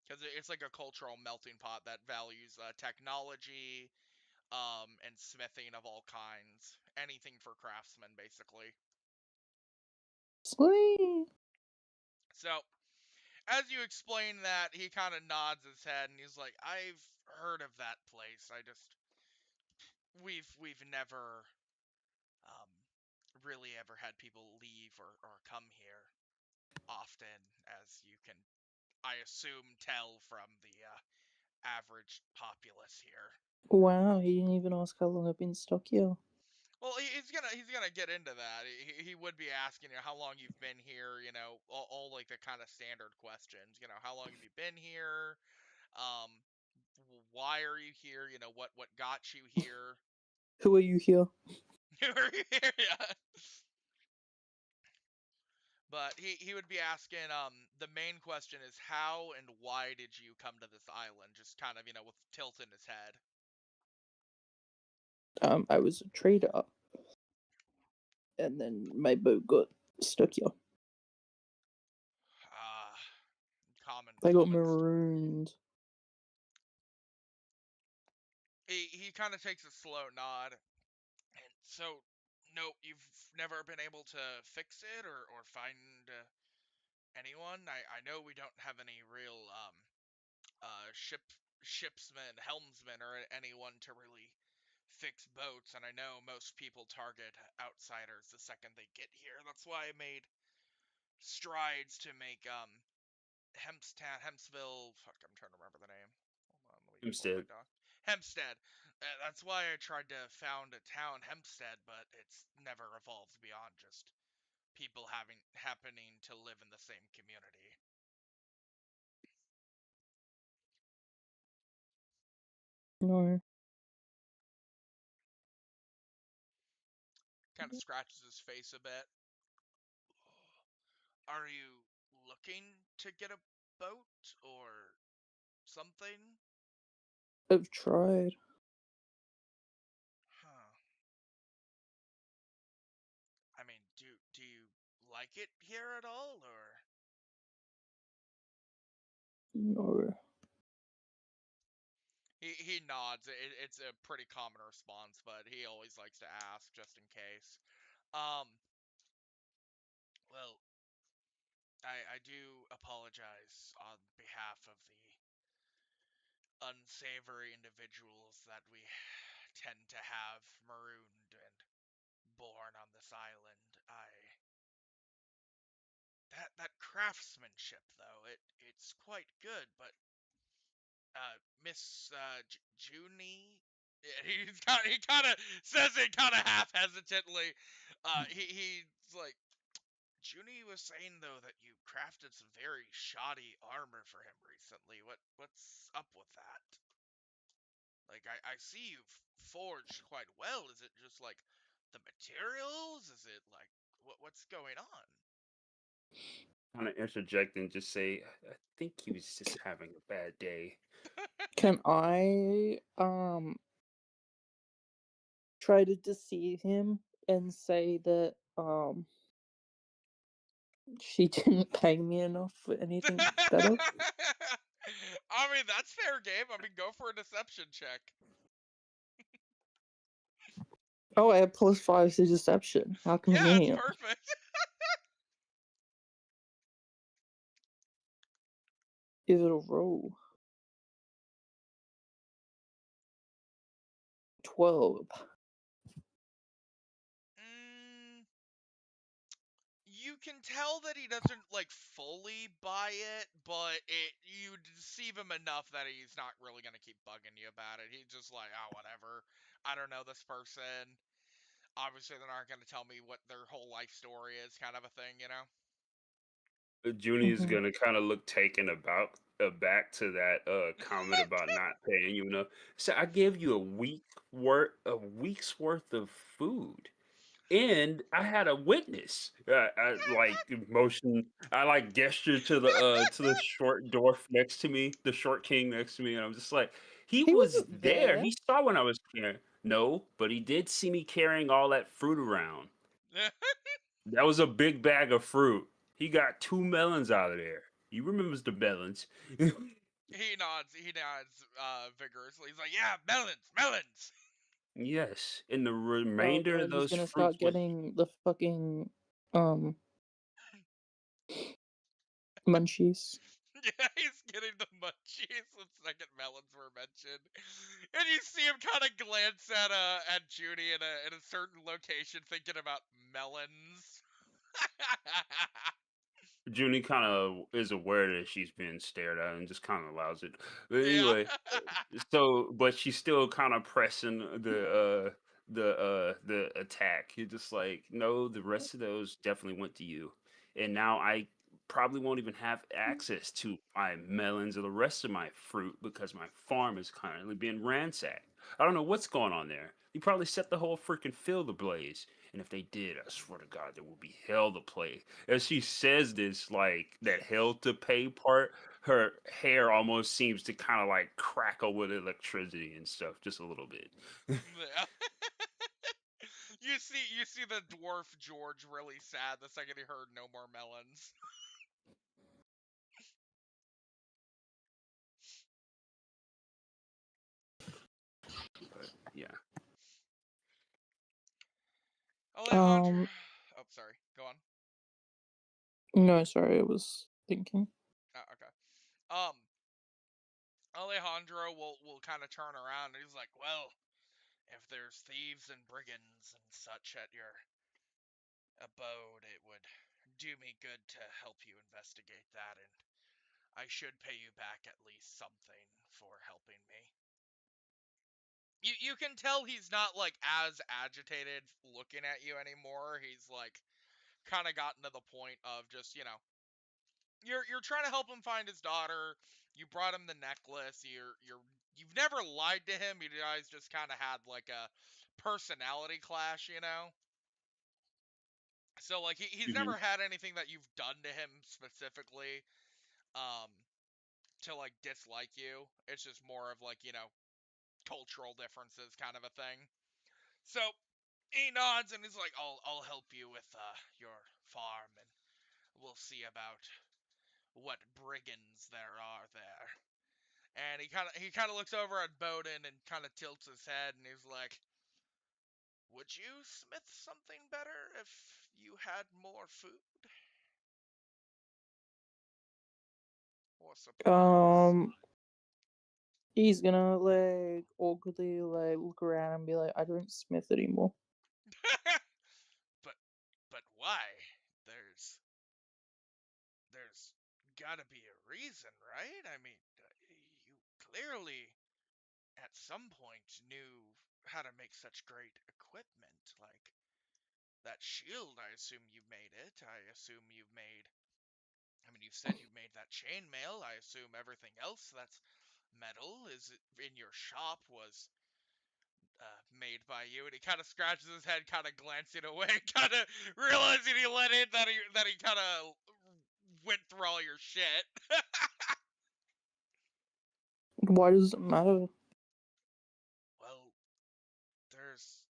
because it's like a cultural melting pot that values technology, and smithing of all kinds, anything for craftsmen, basically. Sweet. So, as you explain that, he kind of nods his head and he's like, "I've heard of that place. We've never um really ever had people leave or come here often, as you can, I assume, tell from the average populace here." Wow, he didn't even ask how long I've been stuck here. Well, he's gonna get into that. He would be asking how long you've been here. All like the kind of standard questions. How long have you been here? Um, why are you here? What got you here? Who are you here? Who are you here? Yeah. But he would be asking. The main question is how and why did you come to this island? Just kind of with tilt in his head. I was a trader, and then my boat got stuck here. Ah, common. I got Common. marooned. He kind of takes a slow nod. And so, no, you've never been able to fix it or find anyone. I know we don't have any real shipsmen, helmsmen, or anyone to really fix boats, and I know most people target outsiders the second they get here. That's why I made strides to make Hempsville. Fuck, I'm trying to remember the name. Hold on, let me pull up my Instead, doc. Hempstead. That's why I tried to found a town, Hempstead, but it's never evolved beyond just people happening to live in the same community. No. Kind of scratches his face a bit. Are you looking to get a boat or something? I've tried. Huh. I mean, do you like it here at all, or? No. He nods. It's a pretty common response, but he always likes to ask just in case. Well, I do apologize on behalf of the unsavory individuals that we tend to have marooned and born on this island. That craftsmanship though, it's quite good, but Miss Junni. Yeah, he kind of says it kind of half hesitantly. He's like, Junni was saying though that you crafted some very shoddy armor for him recently. What's up with that? Like I see you've forged quite well. Is it just like the materials? Is it like what's going on? kind of interject and just say, I think he was just having a bad day. Can I try to deceive him and say that she didn't pay me enough for anything better? I mean, that's fair game. I mean, go for a deception check. Oh, I have +5 to deception. How Yeah, it's convenient. perfect. Give it a roll. 12. You can tell that he doesn't like fully buy it, but you deceive him enough that he's not really gonna keep bugging you about it. He's just like, oh, whatever. I don't know this person. Obviously, they're not gonna tell me what their whole life story is, kind of a thing, you know. Junni is Mhm. gonna kind of look taken aback to that comment about not paying you enough. So I gave you a week's worth of food, and I had a witness. I like motion. I like gesture to the short dwarf next to me, the short king next to me, and I'm just like, he He was wasn't there. there. He saw when I was here. No, but he did see me carrying all that fruit around. That was a big bag of fruit. He got 2 melons out of there. He remembers the melons. He nods. He nods vigorously. He's like, "Yeah, melons, melons." Yes, and the Oh remainder of god, he's those gonna fruits start was getting the fucking munchies. Yeah, he's getting the munchies. The second melons were mentioned, and you see him kind of glance at Judy in a certain location, thinking about melons. Junie kind of is aware that she's being stared at and just kind of allows it. But Yeah. anyway, so but she's still kind of pressing the attack. You're just like, no, the rest of those definitely went to you, and now I probably won't even have access to my melons or the rest of my fruit because my farm is currently being ransacked. I don't know what's going on there. You probably set the whole freaking field ablaze. And if they did, I swear to God, there will be hell to play. As she says this, like that hell to pay part, her hair almost seems to kind of like crackle with electricity and stuff, just a little bit. Yeah. You see the dwarf George really sad the second he heard no more melons. But yeah. Alejandro. Oh, sorry. Go on. No, sorry, I was thinking. Oh, okay. Um, Alejandro will kind of turn around and he's like, "Well, if there's thieves and brigands and such at your abode, it would do me good to help you investigate that, and I should pay you back at least something for helping me. You can tell he's not like as agitated looking at you anymore. He's like kind of gotten to the point of just, you're trying to help him find his daughter. You brought him the necklace. You've never lied to him. You guys just kind of had like a personality clash. So like he's Hmm. never had anything that you've done to him specifically um to like dislike you. It's just more of like, cultural differences kind of a thing. So he nods and he's like, I'll help you with your farm, and we'll see about what brigands there are there. And he kind of looks over at Bodin and kind of tilts his head, and he's like, "Would you smith something better if you had more food or supplies?" Um, he's gonna like awkwardly like look around and be like, I don't smith anymore. but but why? There's gotta be a reason, right? I mean, you clearly at some point knew how to make such great equipment. Like that shield, I assume you made it. I mean, you said you made that chainmail. I assume everything else that's metal is in your shop was made by you. And he kind of scratches his head, kind of glancing away, kind of realizing he let in that he kind of went through all your shit. Why does it matter? Well, there's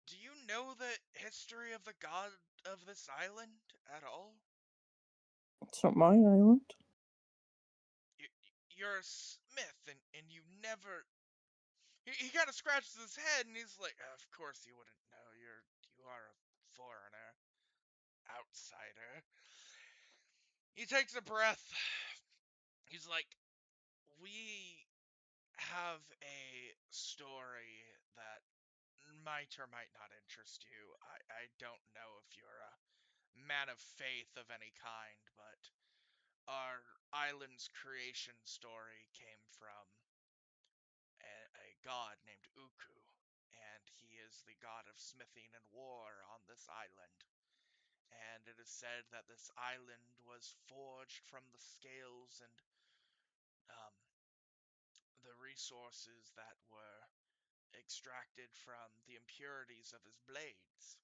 do you know the history of the god of this island at all? It's not my island. You, you're a smith, and you never. He kind of scratches his head, and he's like, "Of course you wouldn't know. You are a foreigner, outsider." He takes a breath. He's like, "We have a story that might or might not interest you. I don't know if you're a man of faith of any kind, but our island's creation story came from a god named Uku, and he is the god of smithing and war on this island. And it is said that this island was forged from the scales and um, the resources that were extracted from the impurities of his blades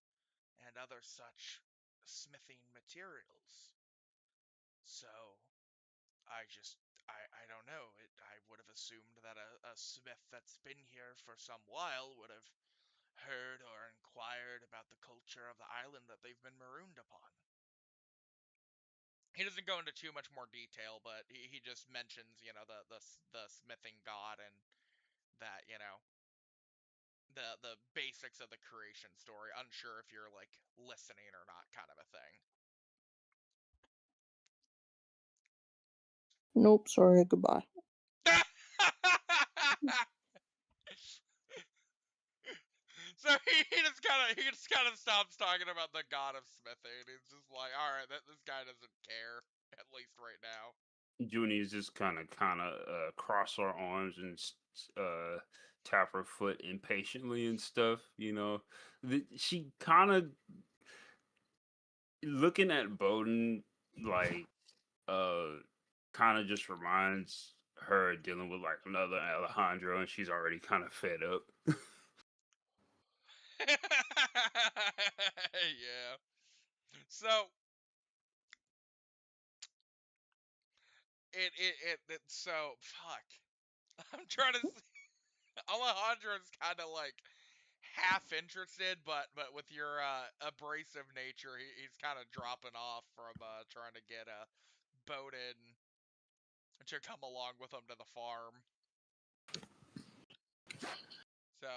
and other such smithing materials. So I don't know. I would have assumed that a smith that's been here for some while would have heard or inquired about the culture of the island that they've been marooned upon. He doesn't go into too much more detail, but he just mentions, the smithing god, and that, the basics of the creation story. Unsure if you're like listening or not, kind of a thing. Nope, sorry, goodbye. So he just kind of stops talking about the god of smithing. He's just like, all right, this guy doesn't care, at least right now. Junni is just kind of cross her arms and tap her foot impatiently and stuff. She kind of looking at Bodin like uh kind of just reminds her dealing with like another Alejandro, and she's already kind of fed up. Yeah. So so fuck. I'm trying to see. Alejandro's kind of like half interested, but with your abrasive nature, he's kind of dropping off from trying to get a Bodin to come along with him to the farm. So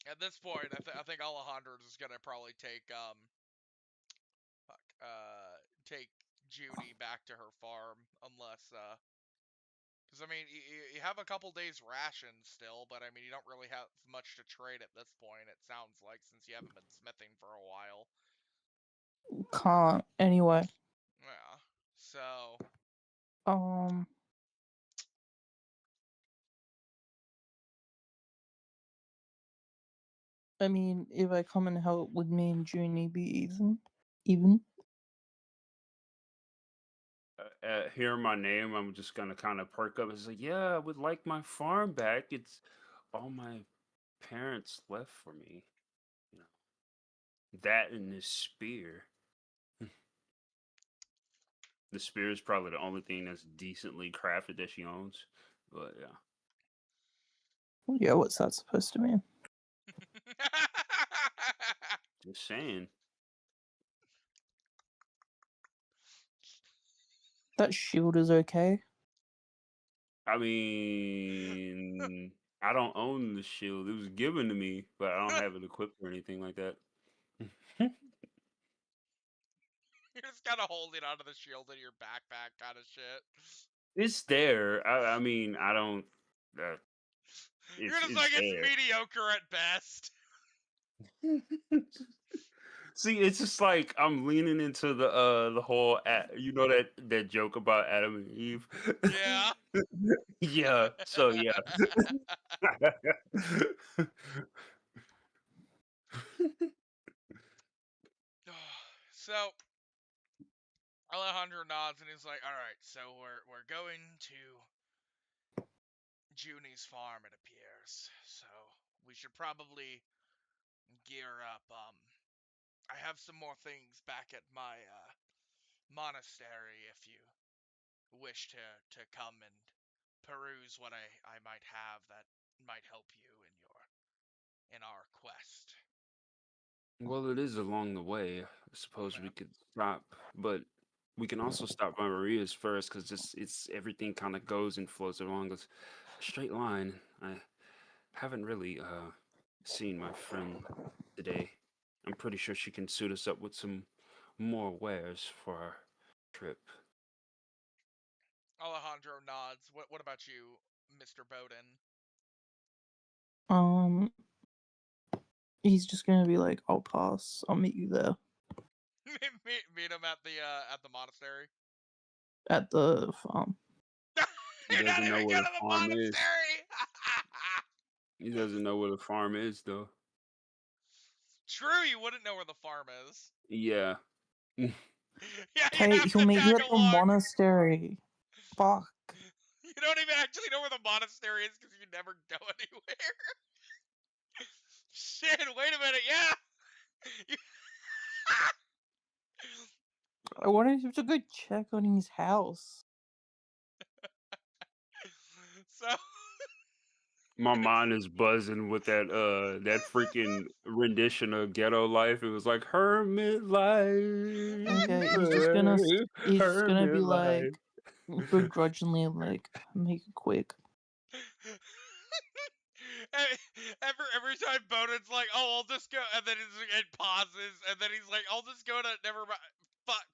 at this point, I think Alejandro's is gonna probably take Judy back to her farm, unless Because, I mean, you have a couple days rations still, but, I mean, you don't really have much to trade at this point, it sounds like, since you haven't been smithing for a while. Can't. Anyway. Yeah. So. I mean, if I come and help, would me and Junni be even? Hearing my name, I'm just gonna kind of perk up. It's like, yeah, I would like my farm back. It's all my parents left for me. You know, that and this spear. The spear is probably the only thing that's decently crafted that she owns. But yeah. Yeah, what's that supposed to mean? Just saying. That shield is okay. I mean, I don't own the shield. It was given to me, but I don't have it equipped or anything like that. You're just kind of holding onto the shield in your backpack kind of shit. It's there. I mean, I don't. You're just like, it's mediocre at best. See, it's just like I'm leaning into the whole that joke about Adam and Eve. Yeah. Yeah. So yeah. So Alejandro nods and he's like, "All right, so we're going to Junni's farm, it appears. So we should probably gear up. I have some more things back at my monastery if you wish to come and peruse what I might have that might help you in our quest." Well, it is along the way. I suppose we Yeah. could stop, but we can also stop by Maria's first because it's everything kind of goes and flows along a straight line. I haven't really seen my friend today. I'm pretty sure she can suit us up with some more wares for our trip. Alejandro nods. What about you, Mr. Bodin? He's just gonna be like, I'll pass. I'll meet you there. meet him at the monastery. At the farm. He You're not doesn't know even what going a to the farm is. monastery. He doesn't know what a farm is, though. True, you wouldn't know where the farm is. Yeah. Yeah, you Okay, have he'll to meet you tag at the along. monastery. Fuck. You don't even actually know where the monastery is because you never go anywhere. Shit, wait a minute, yeah. I wanted to go check on his house. So My mind is buzzing with that freaking rendition of Ghetto Life. It was like hermit life. Okay, he's just gonna be Hermit like, life. begrudgingly like, make it quick. every time Bodin's like, "Oh, I'll just go," and then it pauses, and then he's like, "I'll just go to never mind."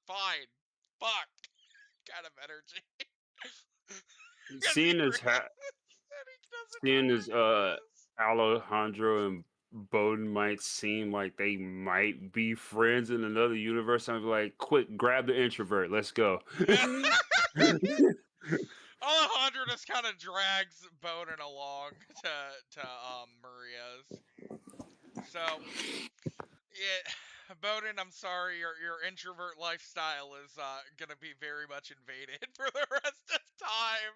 Fine, fuck, kind of energy. Seeing as seeing as Alejandro and Bodin might seem like they might be friends in another universe, I'm like, quick, grab the introvert, let's go. Alejandro just kind of drags Bodin along to Maria's. So yeah, Bodin, I'm sorry, your introvert lifestyle is gonna be very much invaded for the rest of time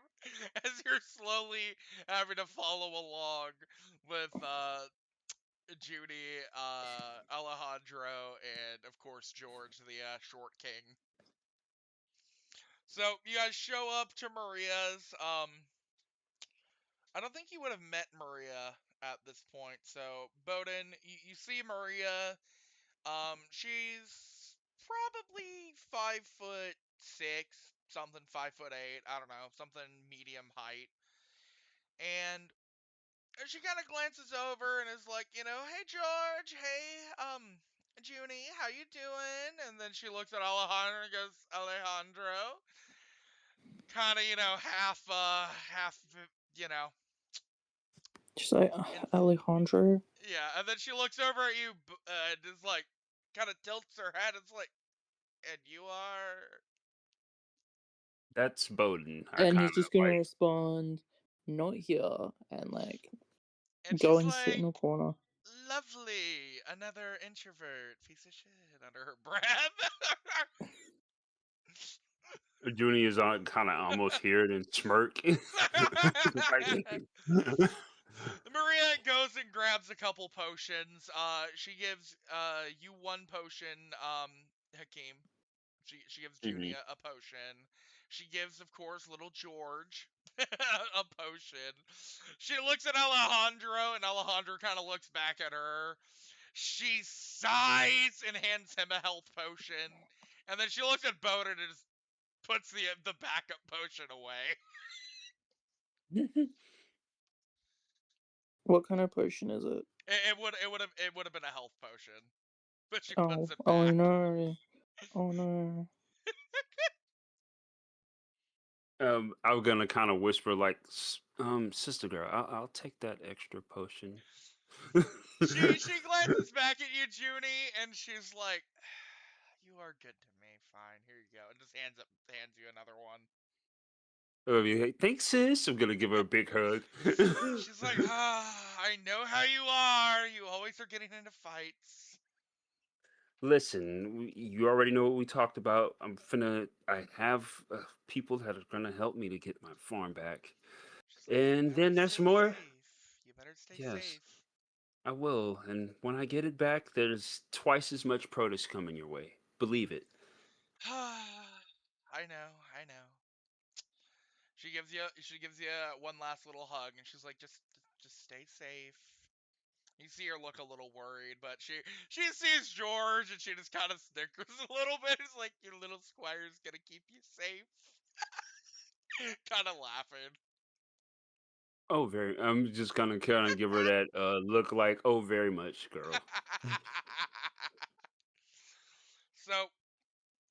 as you're slowly having to follow along with Judy, Alejandro, and of course George, the short king. So you guys show up to Maria's. I don't think you would have met Maria at this point. So Bodin, you see Maria. She's probably 5'6", something 5'8". I don't know, something medium height. And she kind of glances over and is like, "Hey George, hey Junni, how you doing?" And then she looks at Alejandro and goes, "Alejandro, kind of, half, She's like, Alejandro. yeah, and then she looks over at you, and just like, kind of tilts her head. It's like, and you are. That's Bodin. And he's just gonna respond, not here, and like And go she's and sit in like, a corner. lovely, another introvert piece of shit under her breath. Junni is on kind of almost here and smirk. Maria goes and grabs a couple potions. She gives you one potion, Hakeem. She gives Junni a potion. She gives, of course, little George a potion. She looks at Alejandro, and Alejandro kind of looks back at her. She sighs and hands him a health potion. And then she looks at Bodin and just puts the backup potion away. What kind of potion is it? It would have been a health potion, but she Oh, puts it back. oh no, oh no. I'm gonna kind of whisper like, sister girl, I'll take that extra potion. She glances back at you, Junni, and she's like, "You are good to me. Fine, here you go." And just hands you another one. Hey, thanks, sis. I'm gonna give her a big hug. She's like, I know how you are. You always are getting into fights. Listen, you already know what we talked about. I have people that are gonna help me to get my farm back. She's like, And then there's more. You better stay Yes, safe. I will. And when I get it back, there's twice as much produce coming your way. Believe it. I know. She gives you one last little hug, and she's like, just stay safe. You see her look a little worried, but she sees George, and she just kind of snickers a little bit. It's like, your little squire's gonna keep you safe. Kind of laughing. Oh, very. I'm just gonna kind of give her that look like, oh, very much, girl. So,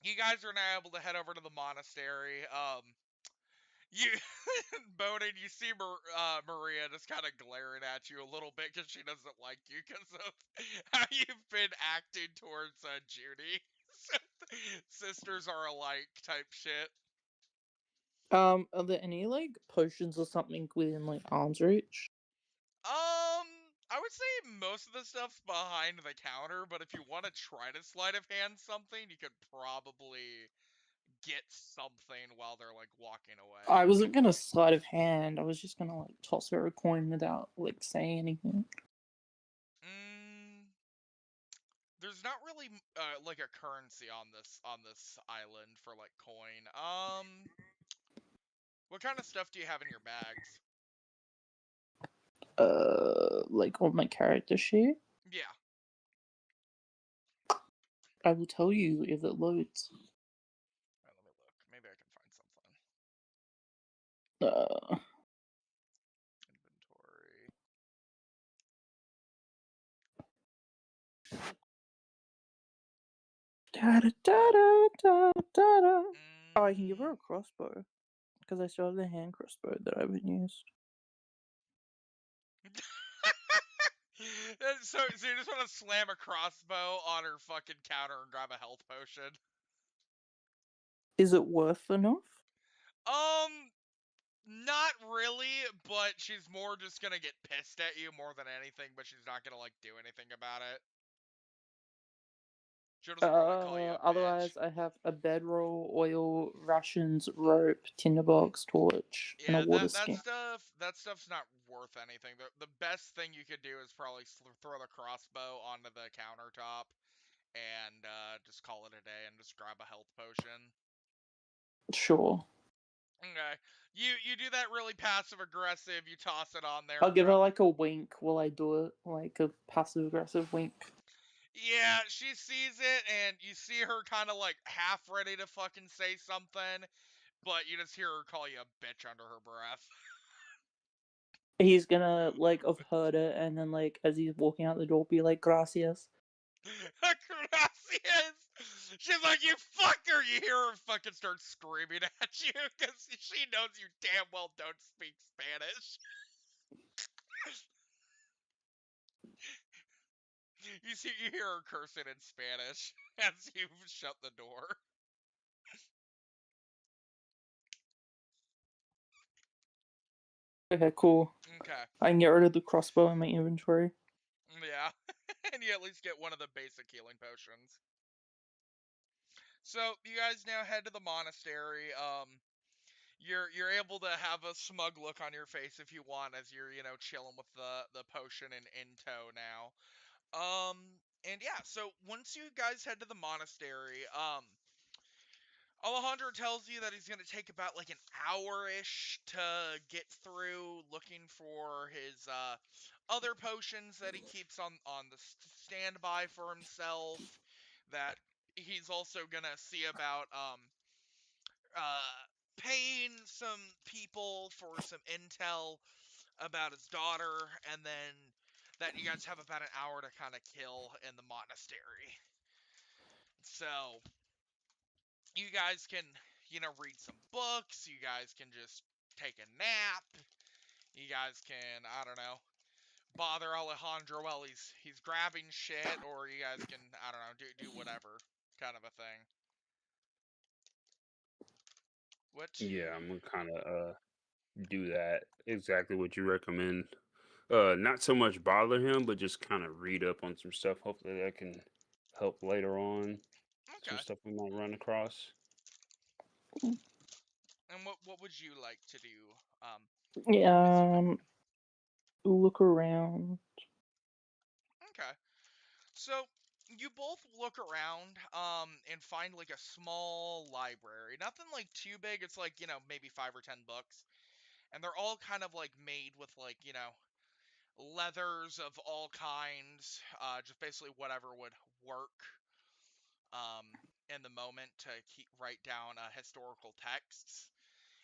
you guys are now able to head over to the monastery. You, Bodin, you see Maria just kind of glaring at you a little bit because she doesn't like you because of how you've been acting towards Judy. Sisters are alike type shit. Are there any like potions or something within like arm's reach? I would say most of the stuff's behind the counter, but if you want to try to sleight of hand something, you could probably get something while they're like walking away. I wasn't gonna sleight of hand. I was just gonna like toss her a coin without like saying anything. There's not really like a currency on this island for like coin. What kind of stuff do you have in your bags? Like on my character sheet. Yeah. I will tell you if it loads. Right, let me look. Maybe I can find something. Inventory. Oh, I can give her a crossbow because I still have the hand crossbow that I haven't used. So you just want to slam a crossbow on her fucking counter and grab a health potion? Is it worth enough? Not really, but she's more just gonna get pissed at you more than anything, but she's not gonna like do anything about it. She'll just probably call you a Otherwise, bitch. I have a bedroll, oil, rations, rope, tinderbox, torch, and a water skin. That stuff's not worth anything. The best thing you could do is probably throw the crossbow onto the countertop and just call it a day and just grab a health potion. Sure. Okay. You do that really passive aggressive. You toss it on there. I'll give her like a wink while I do it, like a passive aggressive wink. Yeah, she sees it, and you see her kind of like half ready to fucking say something, but you just hear her call you a bitch under her breath. He's gonna like have heard it, and then like as he's walking out the door, be like, "Gracias." Gracias. She's like, you fucker! You hear her fucking start screaming at you because she knows you damn well don't speak Spanish. You hear her cursing in Spanish as you shut the door. Okay, cool. Okay. I can get rid of the crossbow in my inventory. Yeah. And you at least get one of the basic healing potions. So you guys now head to the monastery. You're able to have a smug look on your face if you want, as you're chilling with the potion in tow now. And yeah, so once you guys head to the monastery, Alejandro tells you that he's gonna take about like an hour-ish to get through looking for his other potions that he keeps on the standby for himself. That he's also gonna see about uh paying some people for some intel about his daughter, and then that you guys have about an hour to kind of kill in the monastery. So you guys can, read some books. You guys can just take a nap. You guys can, I don't know, bother Alejandro while he's grabbing shit, or you guys can, I don't know, do whatever kind of a thing. What? Yeah, I'm gonna kind of do that. Exactly what you recommend. Not so much bother him, but just kind of read up on some stuff. Hopefully that can help later on. Some Okay. stuff we might run across. And what would you like to do? Yeah, look around. Okay. So you both look around and find like a small library. Nothing like too big. It's like, maybe 5 or 10 books. And they're all kind of like made with like, leathers of all kinds, just basically whatever would work um in the moment to write down historical texts.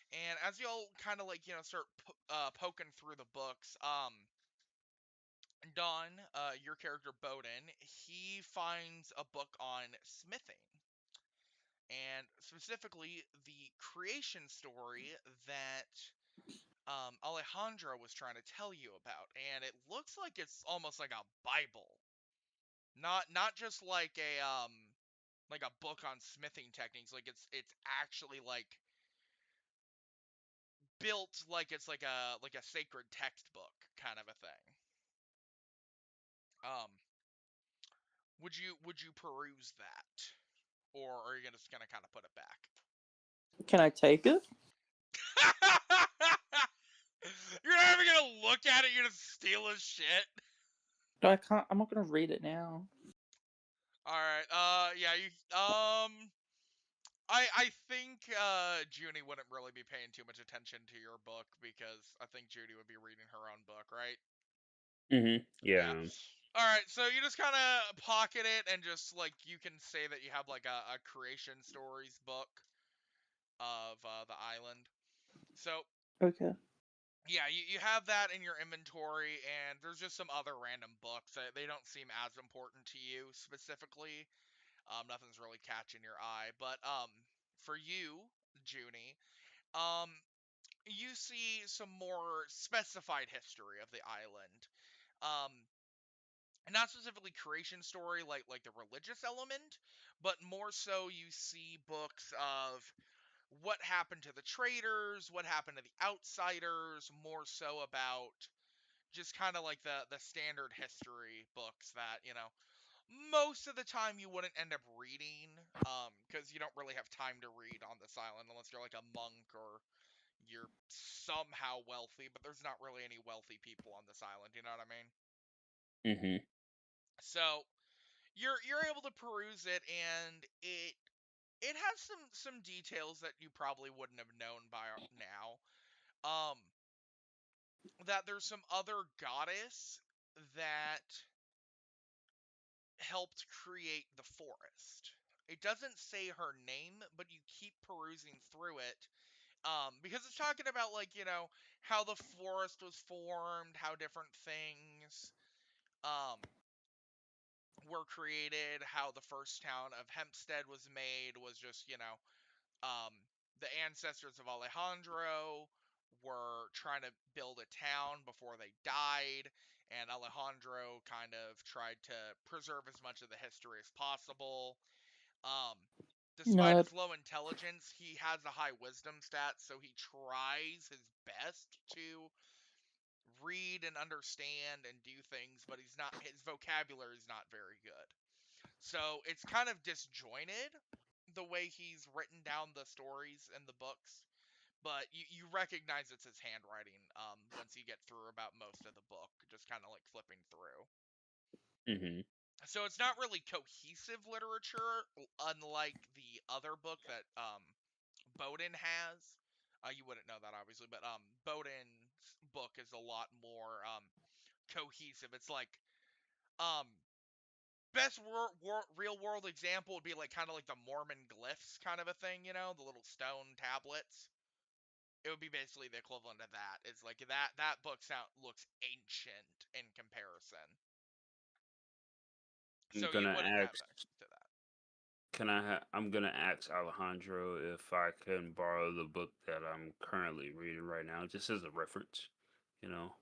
And as y'all kind of like, start poking through the books, Dawn, your character Bodin, he finds a book on smithing, and specifically the creation story that Alejandro was trying to tell you about, and it looks like it's almost like a Bible, not just like a book on smithing techniques. Like it's actually like built like it's like a sacred textbook kind of a thing. Um, would you peruse that? Or are you just gonna kind of put it back? Can I take it? You're not even gonna look at it. You're gonna steal his shit. No, I can't. I'm not gonna read it now. All right. Yeah. I think Junni wouldn't really be paying too much attention to your book because I think Judy would be reading her own book, right? Mm-hmm. Yeah. Yeah. All right. So you just kind of pocket it and just like you can say that you have like a creation stories book of the island. So Okay. yeah, you have that in your inventory, and there's just some other random books. They don't seem as important to you specifically. Nothing's really catching your eye, but for you, Junie, um, you see some more specified history of the island. Um, not specifically creation story, like the religious element, but more so you see books of what happened to the traders, what happened to the outsiders, more so about just kind of like the standard history books that most of the time you wouldn't end up reading, because you don't really have time to read on this island unless you're like a monk or you're somehow wealthy, but there's not really any wealthy people on this island, you know what I mean? Mm-hmm. So you're able to peruse it, and it has some details that you probably wouldn't have known by now. um that there's some other goddess that helped create the forest. It doesn't say her name, but you keep perusing through it, because it's talking about like how the forest was formed, how different things um were created, how the first town of Hempstead was made was just, the ancestors of Alejandro were trying to build a town before they died, and Alejandro kind of tried to preserve as much of the history as possible. Despite Nerd. his low intelligence, he has a high wisdom stat, so he tries his best to read and understand and do things, but his vocabulary is not very good. So it's kind of disjointed the way he's written down the stories and the books, but you recognize it's his handwriting once you get through about most of the book, just kind of like flipping through. Mm-hmm. So it's not really cohesive literature, unlike the other book that Bodin has. You wouldn't know that obviously, but Bodin's book is a lot more cohesive. It's like best real world example would be like kind of like the Mormon glyphs kind of a thing, the little stone tablets. It would be basically the equivalent of that. It's like that book looks ancient in comparison. I'm So you gonna wouldn't have ask. access to that. I'm gonna ask Alejandro if I can borrow the book that I'm currently reading right now, just as a reference. You know,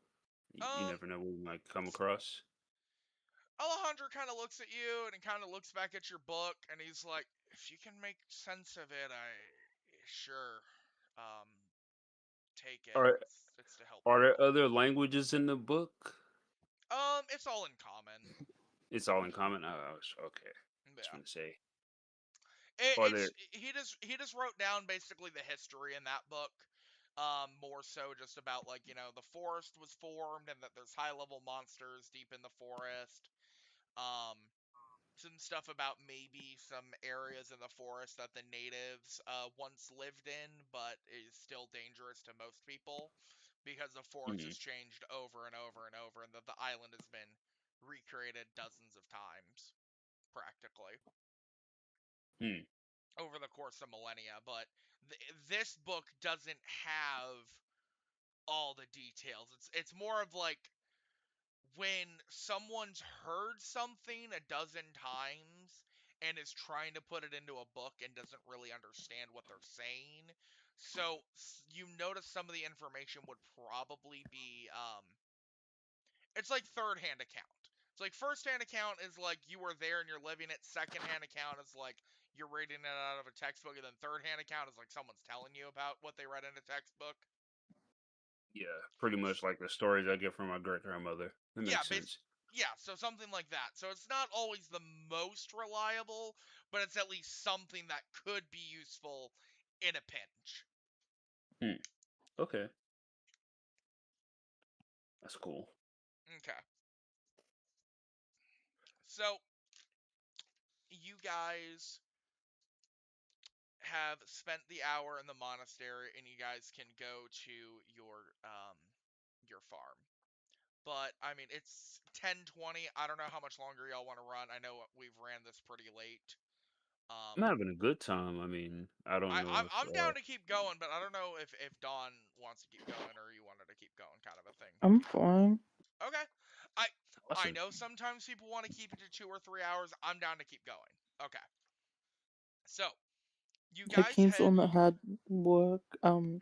you Um, never know what we might come across. Alejandro kind of looks at you and he kind of looks back at your book and he's like, "If you can make sense of it, sure, um, take it. Are It's to help are there people. other languages in the book? It's all in common. It's all in common. Okay. Just Yeah. want to say, It, are it's there? he just wrote down basically the history in that book. More so just about like the forest was formed and that there's high level monsters deep in the forest. Um, some stuff about maybe some areas in the forest that the natives once lived in, but is still dangerous to most people because the forest has Mhm. changed over and over and over, and that the island has been recreated dozens of times, practically, Hmm. over the course of millennia. But this book doesn't have all the details. It's more of like when someone's heard something a dozen times and is trying to put it into a book and doesn't really understand what they're saying. So you notice some of the information would probably be it's like third hand account. It's like first hand account is like you were there and you're living it. Second hand account is like you're reading it out of a textbook, and then third hand account is like someone's telling you about what they read in a textbook. Yeah, pretty much like the stories I get from my great grandmother. That Yeah, makes sense. yeah, so something like that. So it's not always the most reliable, but it's at least something that could be useful in a pinch. Hmm. Okay, that's cool. Okay. So you guys have spent the hour in the monastery and you guys can go to your farm. But I mean, it's 10:20. I don't know how much longer y'all want to run. I know we've ran this pretty late. Um, I'm having a good time. I mean, I don't I, know I'm if. I'm down to keep going, but I don't know if Dawn wants to keep going or you wanted to keep going, kind of a thing. I'm fine. Okay, I I Awesome. know sometimes people want to keep it to 2 or 3 hours. I'm down to keep going. Okay, so you guys Hakeem's the head. one that had work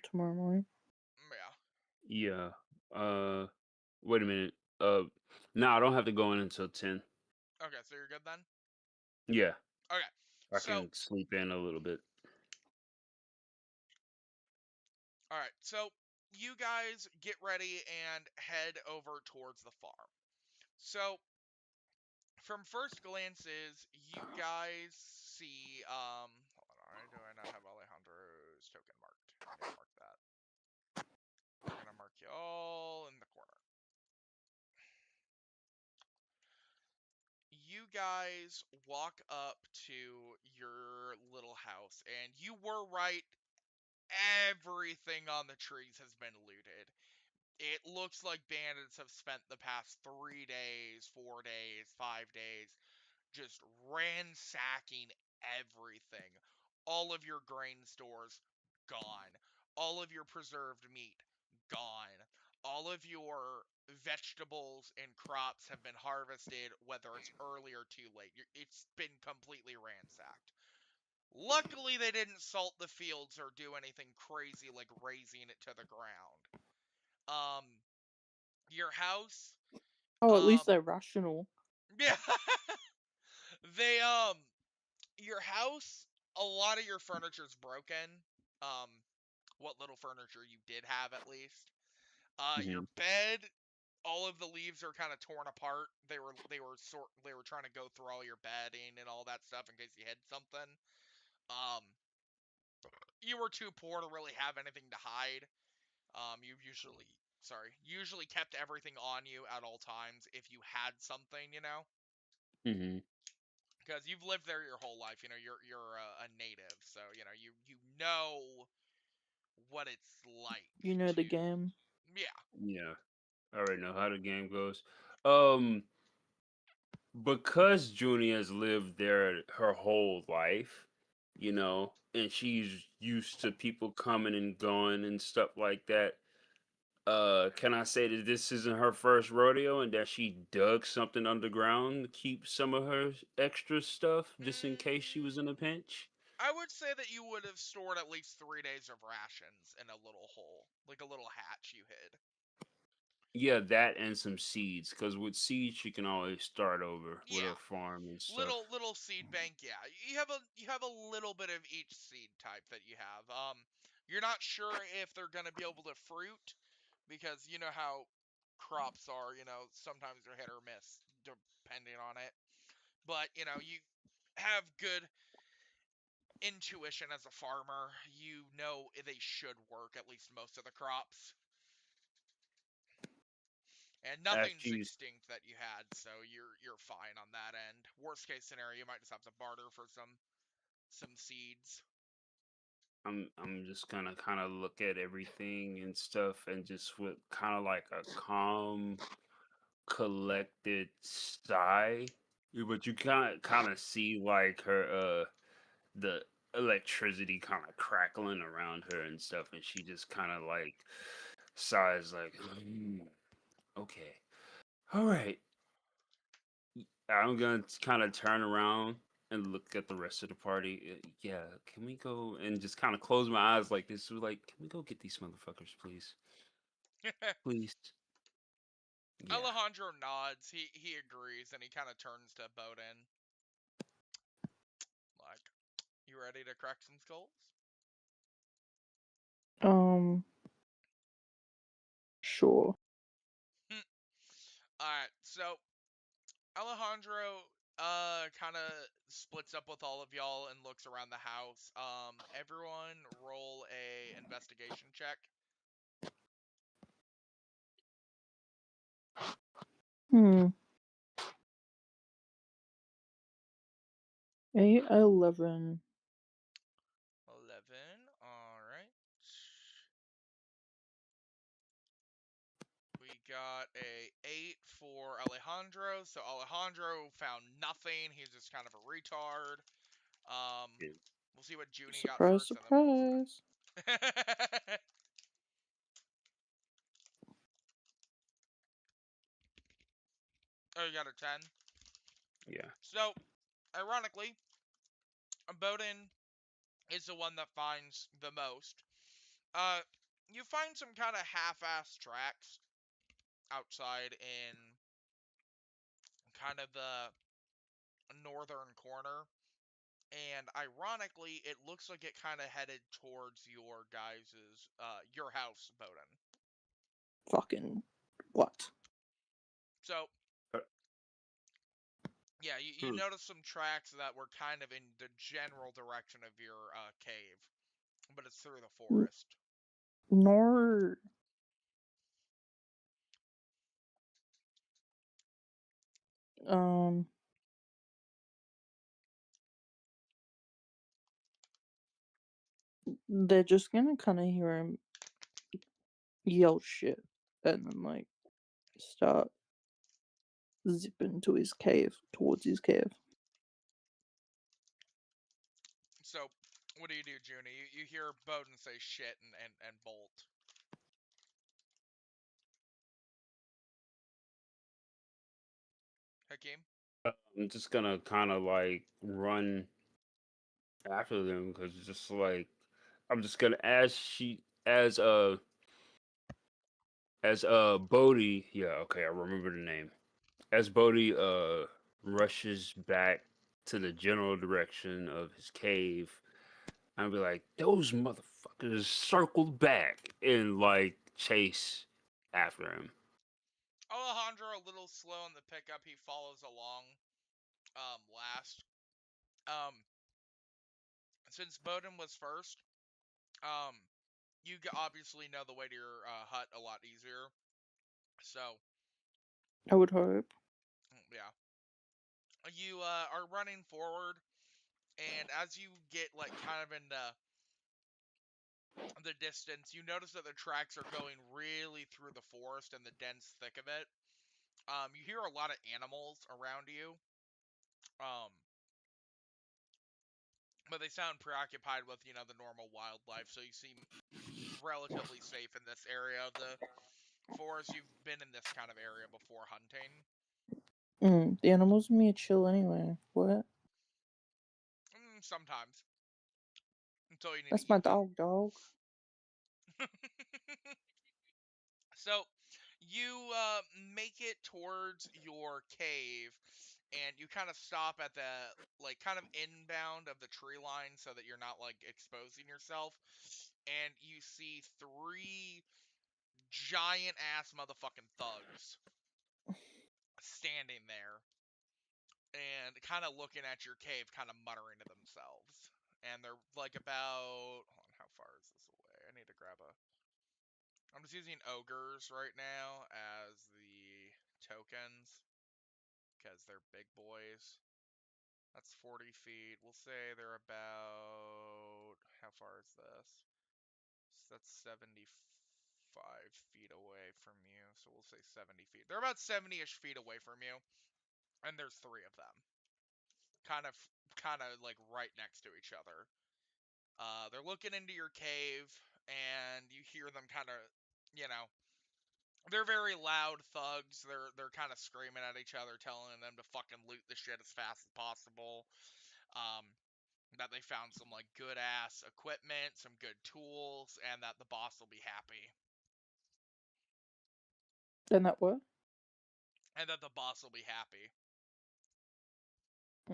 tomorrow morning. Yeah. Yeah. Uh, wait a minute. No, I don't have to go in until 10. Okay, so you're good then. Yeah, Okay, I so can sleep in a little bit. all right, so you guys get ready and head over towards the farm. So from first glances, you guys see hold on, do I not have Alejandro's token marked? I need to mark that. We're gonna mark you all in the corner. You guys walk up to your little house, and you were right. Everything on the trees has been looted. It looks like bandits have spent the past 3 days, 4 days, 5 days just ransacking everything. All of your grain stores gone. All of your preserved meat gone. all of your vegetables and crops have been harvested, whether it's early or too late. It's been completely ransacked. Luckily, they didn't salt the fields or do anything crazy like razing it to the ground. Your house, Oh, at least um, they're rational. yeah, they, your house, a lot of your furniture's broken. Um, what little furniture you did have, at least. Your Hmm. bed, all of the leaves are kind of torn apart. They were trying to go through all your bedding and all that stuff in case you hid something. Um, you were too poor to really have anything to hide. You usually kept everything on you at all times if you had something, Hmm. because you've lived there your whole life. You're a native, so you know what it's like You know to, the game. yeah. Yeah, I already know how the game goes. Um, because Junni has lived there her whole life, and she's used to people coming and going and stuff like that. Can I say that this isn't her first rodeo and that she dug something underground to keep some of her extra stuff just in case she was in a Mm, pinch? I would say that you would have stored at least 3 days of rations in a little hole, like a little hatch you hid. Yeah, that and some seeds, because with seeds she can always start over with Yeah, her farm and stuff. little seed bank. Yeah, you have a little bit of each seed type that you have. You're not sure if they're gonna be able to fruit because you know how crops are. Sometimes they're hit or miss depending on it. But you have good intuition as a farmer. You know they should work at least most of the crops, and As nothing's she's, extinct that you had, so you're fine on that end. Worst case scenario, you might just have to barter for some seeds. I'm just gonna kind of look at everything and stuff, and just with kind of like a calm, collected sigh. But you kind of see like her the electricity kind of crackling around her and stuff, and she just kind of like sighs like, okay, all right. I'm gonna kind of turn around and look at the rest of the party. Yeah, can we go and just kind of close my eyes like this? Like, can we go get these motherfuckers, please? Please. Yeah. Alejandro nods. He agrees, and he kind of turns to Bodin, like, "You ready to crack some skulls?" Um, sure. All right, so Alejandro kind of splits up with all of y'all and looks around the house. Everyone roll a investigation check. Hmm. 8, 11. 11. All right. We got a 8 for Alejandro. So Alejandro found nothing. He's just kind of a retard. Um, Yeah. we'll see what Junie got Surprise, first, and then we'll go from surprise. there. Oh, you got a 10. Yeah. So, ironically, Bodin is the one that finds the most. Uh, you find some kind of half-assed tracks outside in kind of the northern corner. And ironically, it looks like it kind of headed towards your house, Bodin. Fucking what? So, Uh, yeah, you hmm. notice some tracks that were kind of in the general direction of your cave, but it's through the N- forest. Nor. Um, they're just gonna kind of hear him yell shit and then, like, start zipping to his cave, towards his cave. So, what do, Junie? You hear Bodin say shit and bolt. Hakeem? I'm just gonna kind of like run after them because it's just like I'm just gonna as Bodhi. Yeah, okay, I remember the name. As Bodhi rushes back to the general direction of his cave, I'll be like, those motherfuckers circled back and like chase after him. Alejandro a little slow in the pickup. He follows along last. Since Bodin was first, you obviously know the way to your hut a lot easier. So, I would hope. yeah. You are running forward, and as you get like kind of into the distance, you notice that the tracks are going really through the forest and the dense thick of it. You hear a lot of animals around you. But they sound preoccupied with, the normal wildlife, so you seem relatively safe in this area of the forest. You've been in this kind of area before hunting. The animals and me are chill anyway. What? Sometimes. Until you need That's to my eat them. dog. So, you make it towards your cave, and you kind of stop at the, like, kind of inbound of the tree line so that you're not, like, exposing yourself. And you see 3 giant-ass motherfucking thugs standing there and kind of looking at your cave, kind of muttering to themselves. And they're like about, hold on, how far is this away? I need to grab a, I'm just using ogres right now as the tokens because they're big boys. That's 40 feet. We'll say they're about, how far is this? So that's 75 feet away from you. So we'll say 70 feet. They're about 70-ish feet away from you. And there's 3 of them. Kind of like right next to each other. They're looking into your cave, and you hear them kind of, you know, they're very loud thugs. They're kind of screaming at each other, telling them to fucking loot the shit as fast as possible. That they found some like good ass equipment, some good tools, and that the boss will be happy. Then that what? And that the boss will be happy. So,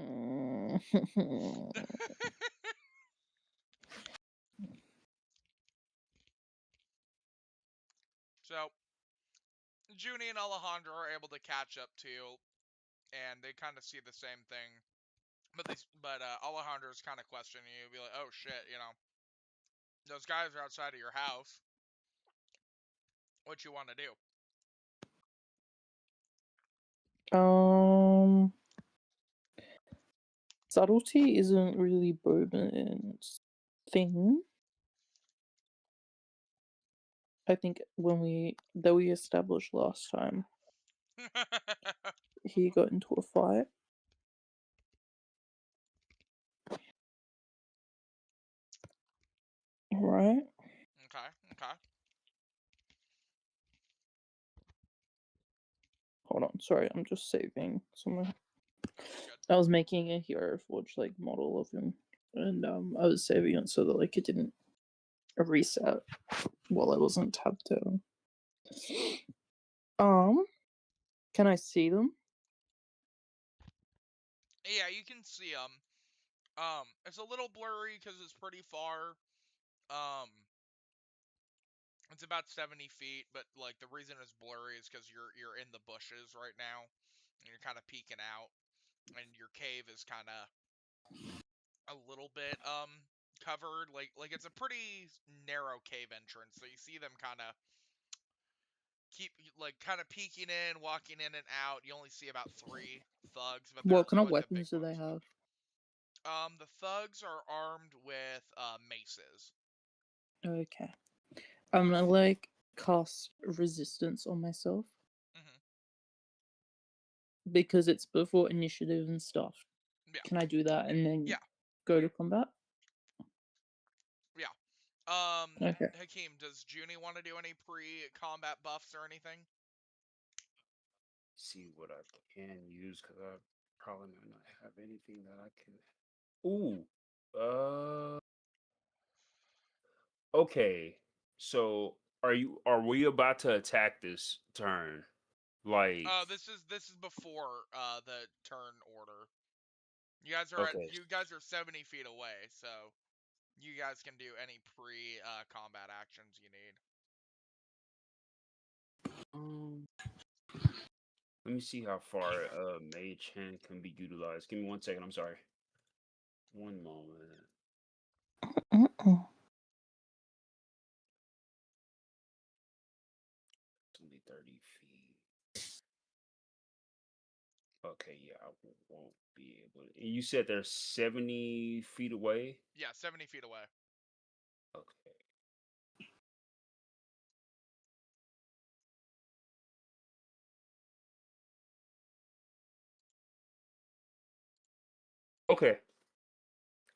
Junni and Alejandro are able to catch up to you, and they kind of see the same thing. But Alejandro's kind of questioning you, be like, "Oh shit, those guys are outside of your house. What you want to do?" Subtlety isn't really Bodin's thing. I think we established last time, he got into a fight. Right? Okay. Hold on, sorry, I'm just saving somewhere. You're good. I was making a Hero Forge like model of him, and I was saving it so that like it didn't reset while I wasn't tabbed to. Can I see them? Yeah, you can see them. It's a little blurry because it's pretty far. It's about 70 feet, but like the reason it's blurry is because you're in the bushes right now, and you're kind of peeking out, and your cave is kind of a little bit covered. Like it's a pretty narrow cave entrance, so you see them kind of peeking in, walking in and out. You only see about 3 thugs, but they're What kind of like the big weapons do they ones. have? The thugs are armed with maces. Okay. I'm gonna like cast resistance on myself Mm-hmm. because it's before initiative and stuff. Yeah. Can I do that and then Yeah. go to combat? Yeah. Okay. Hakeem, does Junni want to do any pre-combat buffs or anything? see what I can use because I probably might not have anything that I can. Ooh. Okay. So are we about to attack this turn? Like, This is before the turn order. You guys okay. you guys are 70 feet away, so you guys can do any pre combat actions you need. Let me see how far Mage Hand can be utilized. Give me 1 second. I'm sorry. One moment. It's only 30 feet. Okay, yeah, I won't be able to. And you said they're 70 feet away? Yeah, 70 feet away. Okay. Okay.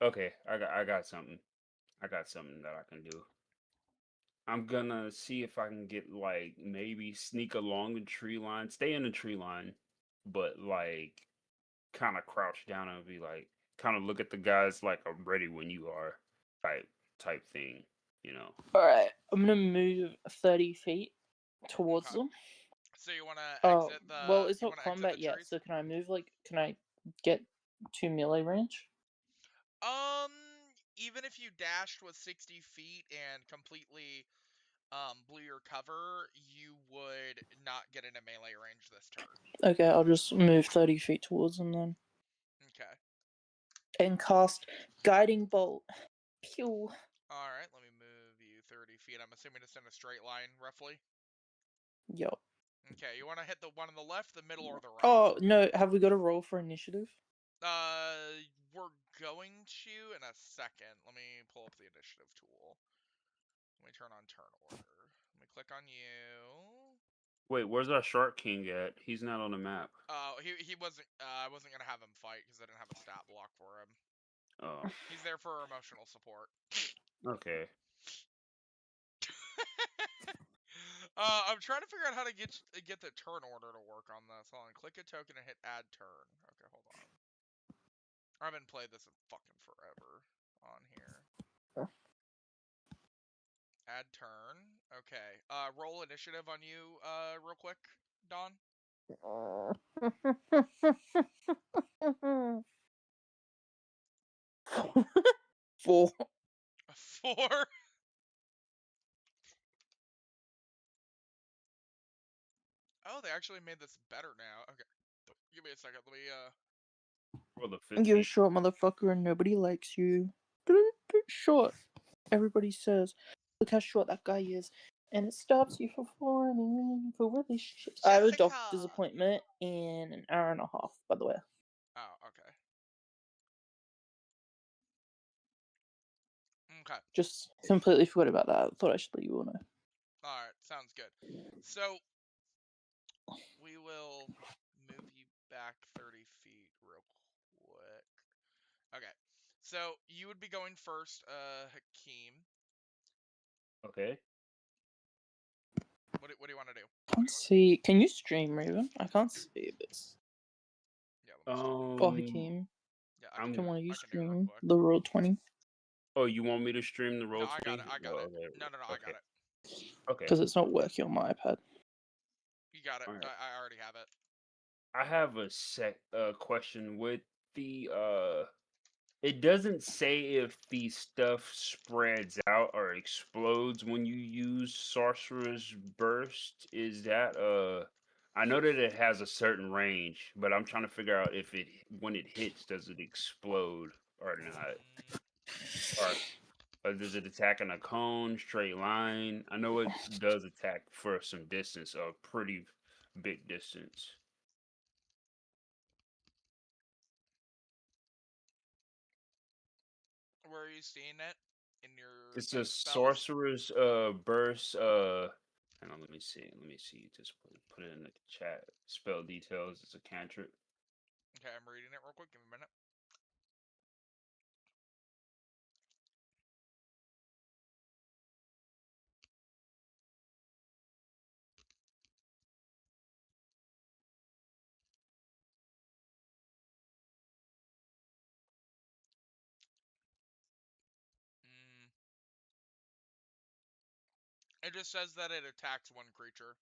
Okay, I got something. I got something that I can do. I'm gonna see if I can get like maybe sneak along the tree line, stay in the tree line, but like kind of crouch down and be like kind of look at the guys like I'm ready when you are type thing, you know. Alright, I'm gonna move 30 feet towards Okay. them. So you want to Oh, exit the well, it's you not want to exit the combat yet, trees? so can I move, like, can I get to melee range? Even if you dashed with 60 feet and completely blew your cover, you would not get into melee range this turn. Okay, I'll just move 30 feet towards them then. Okay. And cast Guiding Bolt. Pew. Alright, let me move you 30 feet. I'm assuming it's in a straight line, roughly. Yup. Okay, you want to hit the one on the left, the middle, or the right? Oh, no, have we got a roll for initiative? We're going to in a second. Let me pull up the initiative tool. Let me turn on turn order. Let me click on you. Wait, where's our Shark King at? He's not on the map. He wasn't. I wasn't gonna have him fight because I didn't have a stat block for him. Oh, He's there for emotional support. okay. I'm trying to figure out how to get the turn order to work on this. Hold on, click a token and hit add turn. Okay, hold on. I haven't played this in fucking forever on here. Add turn. Okay. Roll initiative on you, real quick, Dawn. 4. 4. Oh, they actually made this better now. Okay. Give me a second. Let me Roll the You're 50. a short motherfucker and nobody likes you. Short. Everybody says, look how short that guy is. And it stops you from falling for relationships. I have a doctor's Jessica. appointment in an hour and a half, by the way. Oh, okay. Okay. Just completely forgot about that. I thought I should let you all know. Alright, sounds good. So we will move you back 30 feet real quick. Okay. So you would be going first, Hakeem. Okay. What do you want to do? Can't see. Can you stream, Raven? I can't see this. Yeah, let me stream. Oh, Hakeem. Yeah, Can one of you I can do it real stream quick. the Roll 20? Oh, you want me to stream the No, roll I got 20? it. I got Oh, it. okay. No, I Okay. got it. Okay. Because it's not working on my iPad. You got it. All right. I already have it. I have a question with the it doesn't say if the stuff spreads out or explodes when you use Sorcerer's Burst. Is that I know that it has a certain range, but I'm trying to figure out if it when it hits does it explode or not? Or does it attack in a cone, straight line? I know it does attack for some distance, a pretty big distance. Where are you seeing it? In your It's thing a spells? sorcerer's burst. Hang on, let me see. Let me see. Just put it in the chat. Spell details. It's a cantrip. Okay, I'm reading it real quick. Give me a minute. It just says that it attacks one creature.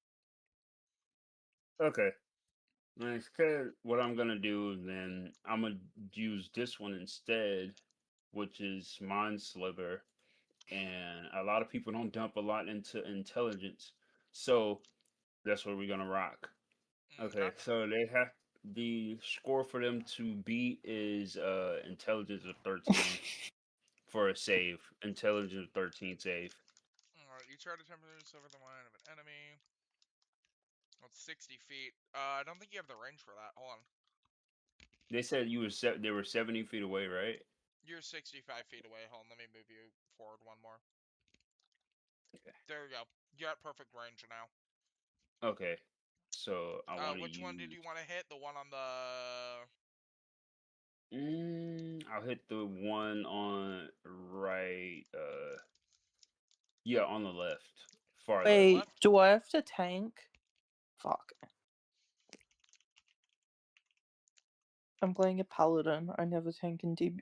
Okay. Instead, what I'm gonna do then, I'm gonna use this one instead, which is Mind Sliver, and a lot of people don't dump a lot into intelligence, so that's what we're gonna rock. Okay. Okay, so they have the score for them to beat is intelligence of 13 for a save. Intelligence of 13 save. Alright, you try to temper over the line of an enemy. That's 60 feet. I don't think you have the range for that. Hold on. They said they were 70 feet away, right? You're 65 feet away. Hold on, let me move you forward one more. Okay. There you go. You're at perfect range now. Okay. So I want to Which one did use. you want to hit? The one on the... I'll hit the one on right. Yeah, on the left, far On the left. Wait, left? do I have to tank? Fuck. I'm playing a Paladin. I never tank in D.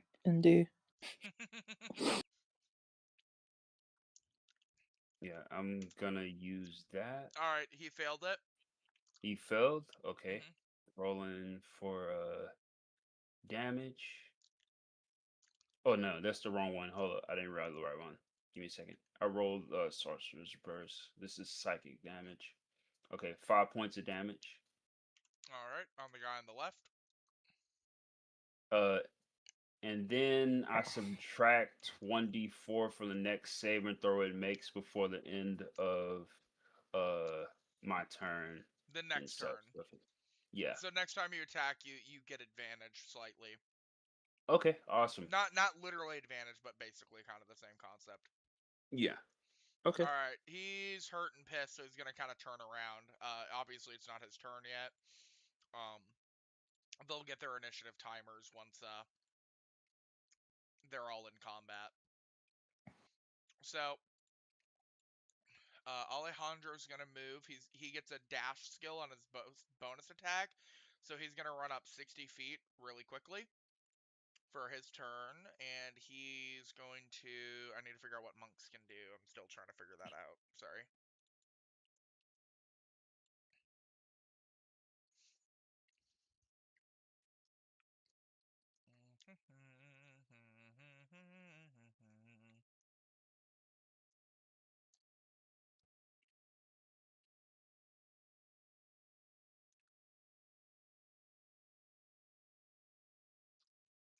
Yeah, I'm gonna use that. Alright, he failed it. He failed. Okay. Mhm. Rolling for damage. Oh no, that's the wrong one. Hold up, I didn't roll the right one. Give me a second. I rolled Sorcerer's Burst. This is psychic damage. Okay, 5 points of damage. Alright, on the guy on the left. Uh, and then I subtract 1d4 for the next save and throw it makes before the end of my turn The and next stuff. turn. Yeah. So next time you attack, you get advantage slightly. Okay, awesome. Not literally advantage, but basically kind of the same concept. Yeah. Okay. Alright, he's hurt and pissed, so he's gonna kind of turn around. Obviously it's not his turn yet. They'll get their initiative timers once they're all in combat. So Alejandro's gonna move. He gets a dash skill on his bonus attack, so he's gonna run up 60 feet really quickly for his turn, and he's going to... I need to figure out what monks can do. I'm still trying to figure that out. Sorry.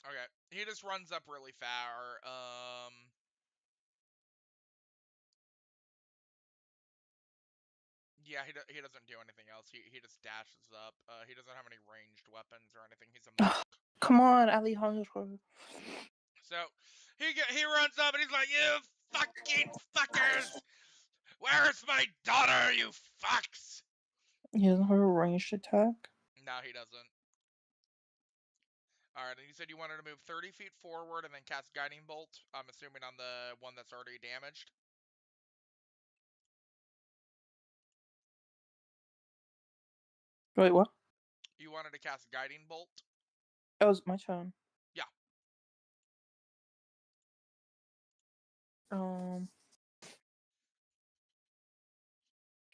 Okay, he just runs up really far. Yeah, he doesn't do anything else. He just dashes up. He doesn't have any ranged weapons or anything. He's a monk. Come on, Alejandro. So he runs up and he's like, "You fucking fuckers! Where's my daughter, you fucks?" He doesn't have a ranged attack. No, he doesn't. Alright, and you said you wanted to move 30 feet forward and then cast Guiding Bolt. I'm assuming on the one that's already damaged. Wait, what? You wanted to cast Guiding Bolt? That was my turn. Yeah.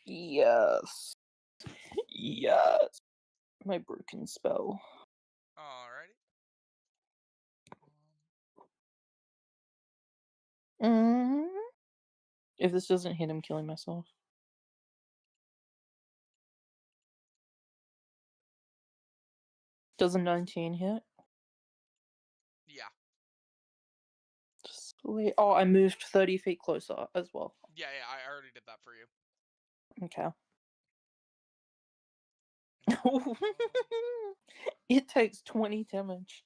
Yes. Yes. My broken spell. Alrighty. If this doesn't hit, I'm killing myself. Does a 19 hit? Yeah. Sweet. Oh, I moved 30 feet closer as well. Yeah, I already did that for you. Okay. It takes 20 damage.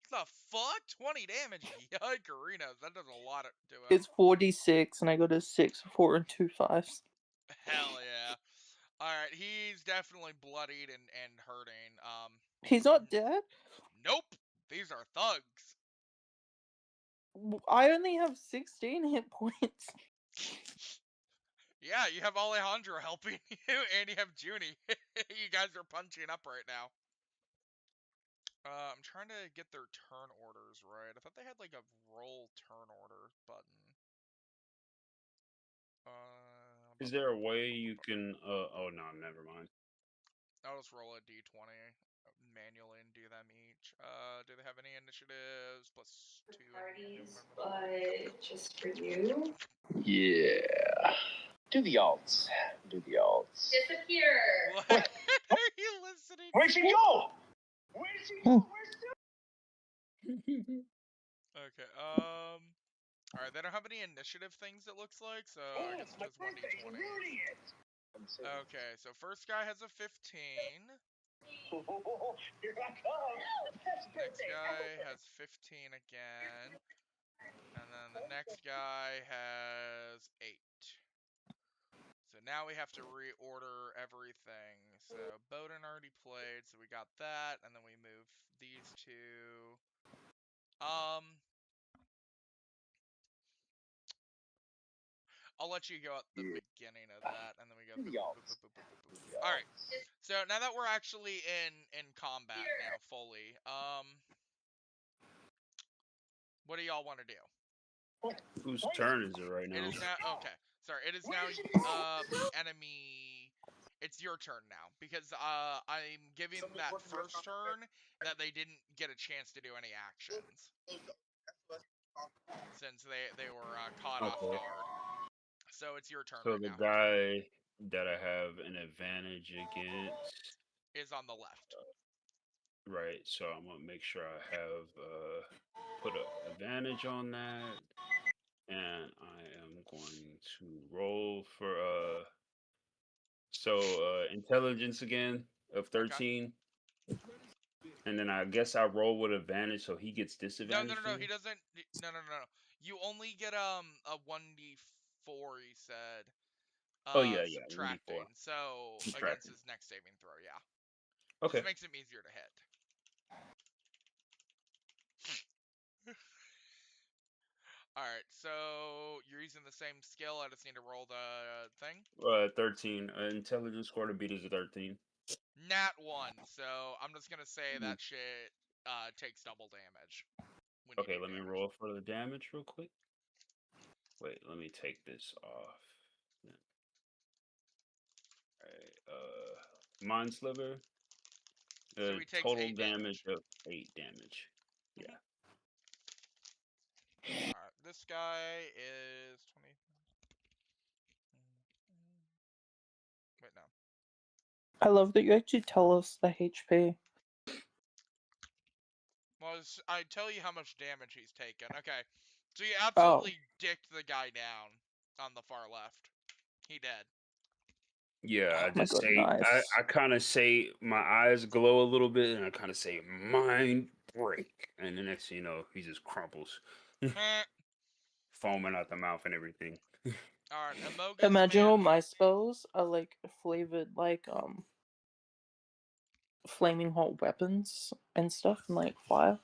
The fuck? 20 damage? Yikerinos. That does a lot to him. It's 46, and I got a 6, 4, and 2 5s. Hell yeah. Alright, he's definitely bloodied and hurting. He's not dead? Nope. These are thugs. I only have 16 hit points. Yeah, you have Alejandro helping you, and you have Junni. You guys are punching up right now. I'm trying to get their turn orders right. I thought they had like a roll turn order button. Is there a way you can? Oh no, never mind. I'll just roll a d20 manually and do them each. Do they have any initiatives? +2 Parties, but just for you. Yeah. Do the alts. Do the alts. Disappear. What are you listening Where'd she go? Where'd she go? Okay, alright, they don't have any initiative things, it looks like, so I guess it's just 1d20. Okay, so first guy has a 15. Here I come. Next guy has 15 again. And then the next guy has 8. So now we have to reorder everything. So Bodin already played, so we got that, and then we move these two. I'll let you go at the beginning of that, and then we go. All right. So now that we're actually in combat now fully, what do y'all want to do? Whose turn is it right It now? is now okay. Sorry, it is now the enemy. It's your turn now because I'm giving that first turn that they didn't get a chance to do any actions since they were caught off Okay. guard. So it's your turn So right the now. guy that I have an advantage against Is on the left. Right, so I'm gonna make sure I have put a advantage on that, and I am going to roll for intelligence again of 13, and then I guess I roll with advantage, so he gets No, disadvantage. he doesn't. No. You only get a 1d4. He said. Oh yeah, 1d4 Subtracting. So against his next saving throw, yeah. Okay. Just makes him easier to hit. Alright, so you're using the same skill. I just need to roll the thing. 13. Intelligence score to beat is a 13. Nat 1. So I'm just gonna say that shit takes double damage. Okay, let me roll for the damage real quick. Wait, let me take this off. Mind Sliver. So he takes Total 8 damage of 8 damage. Yeah. Alright, this guy is 20. Wait, no. I love that you actually tell us the HP. Well, I tell you how much damage he's taken. Okay, so you absolutely dicked the guy down on the far left. He dead. Yeah, I my just God, say nice. I kind of say my eyes glow a little bit, and I kind of say mind break, and the next thing you know, he just crumples, foaming out the mouth and everything. Alright, Amogus Imagine all man. my spells are like flavored like flaming hot weapons and stuff and like fire.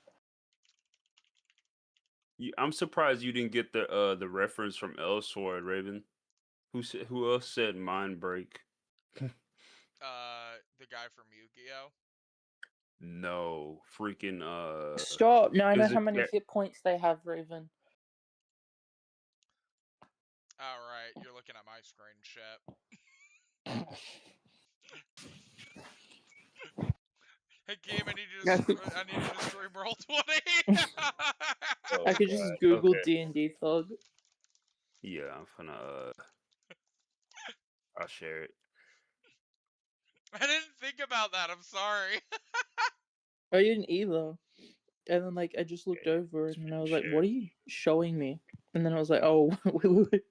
I'm surprised you didn't get the reference from Elsword, Raven. Who else said mind break? The guy from Yu-Gi-Oh. No, freaking Stop! Now I know there's a how many hit points they have, Raven. Alright, you're looking at my screen, shit. Hakeem, I need you to stream Roll20. I could just Google D&D thug. Yeah, I'm gonna I'll share it. I didn't think about that. I'm sorry. I didn't either. And then like I just looked over and I was like, "What are you showing me?" And then I was like, "Oh, wait."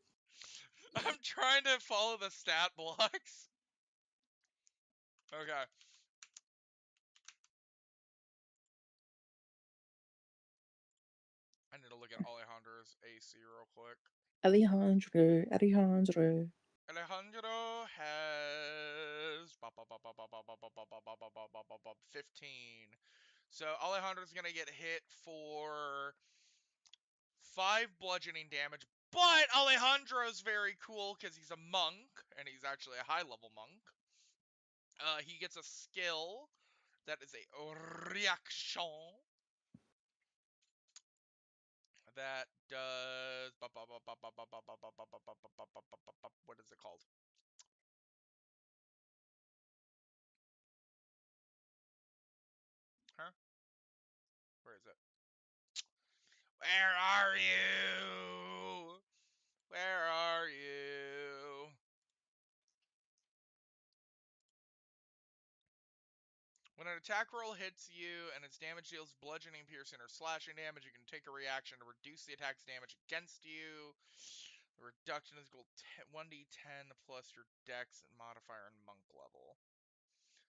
I'm trying to follow the stat blocks. Okay. I need to look at Alejandro's AC real quick. Alejandro. Alejandro has 15. So Alejandro's gonna get hit for 5 bludgeoning damage. But Alejandro's very cool because he's a monk, and he's actually a high-level monk. He gets a skill that is a reaction that does what is it called? Huh? Where is it? Where are you? Where are you? When an attack roll hits you and its damage deals bludgeoning, piercing, or slashing damage, you can take a reaction to reduce the attack's damage against you. The reduction is equal to 1d10 plus your dex and modifier and monk level.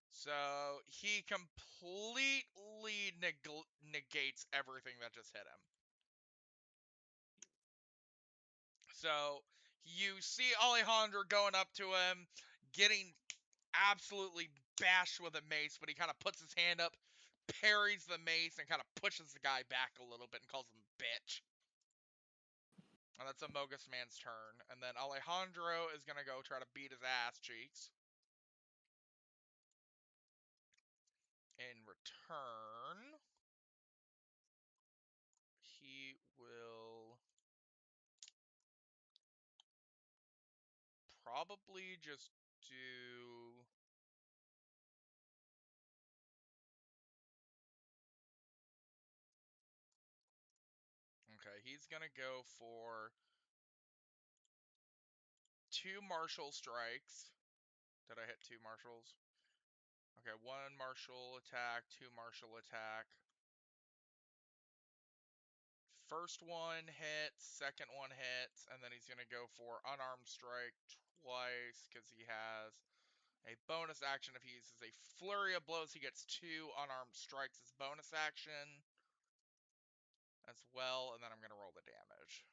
So he completely negates everything that just hit him. So you see Alejandro going up to him, getting absolutely bashed with a mace, but he kind of puts his hand up, parries the mace, and kind of pushes the guy back a little bit and calls him bitch. And that's Amogus Man's turn. And then Alejandro is going to go try to beat his ass cheeks. In return, he will probably just do... Okay, he's going to go for 2 martial strikes. Did I hit 2 martials? Okay, 1 martial attack, 2 martial attack. First one hits, second one hits, and then he's going to go for unarmed strike twice because he has a bonus action. If he uses a flurry of blows, he gets 2 unarmed strikes as bonus action as well, and then I'm going to roll the damage.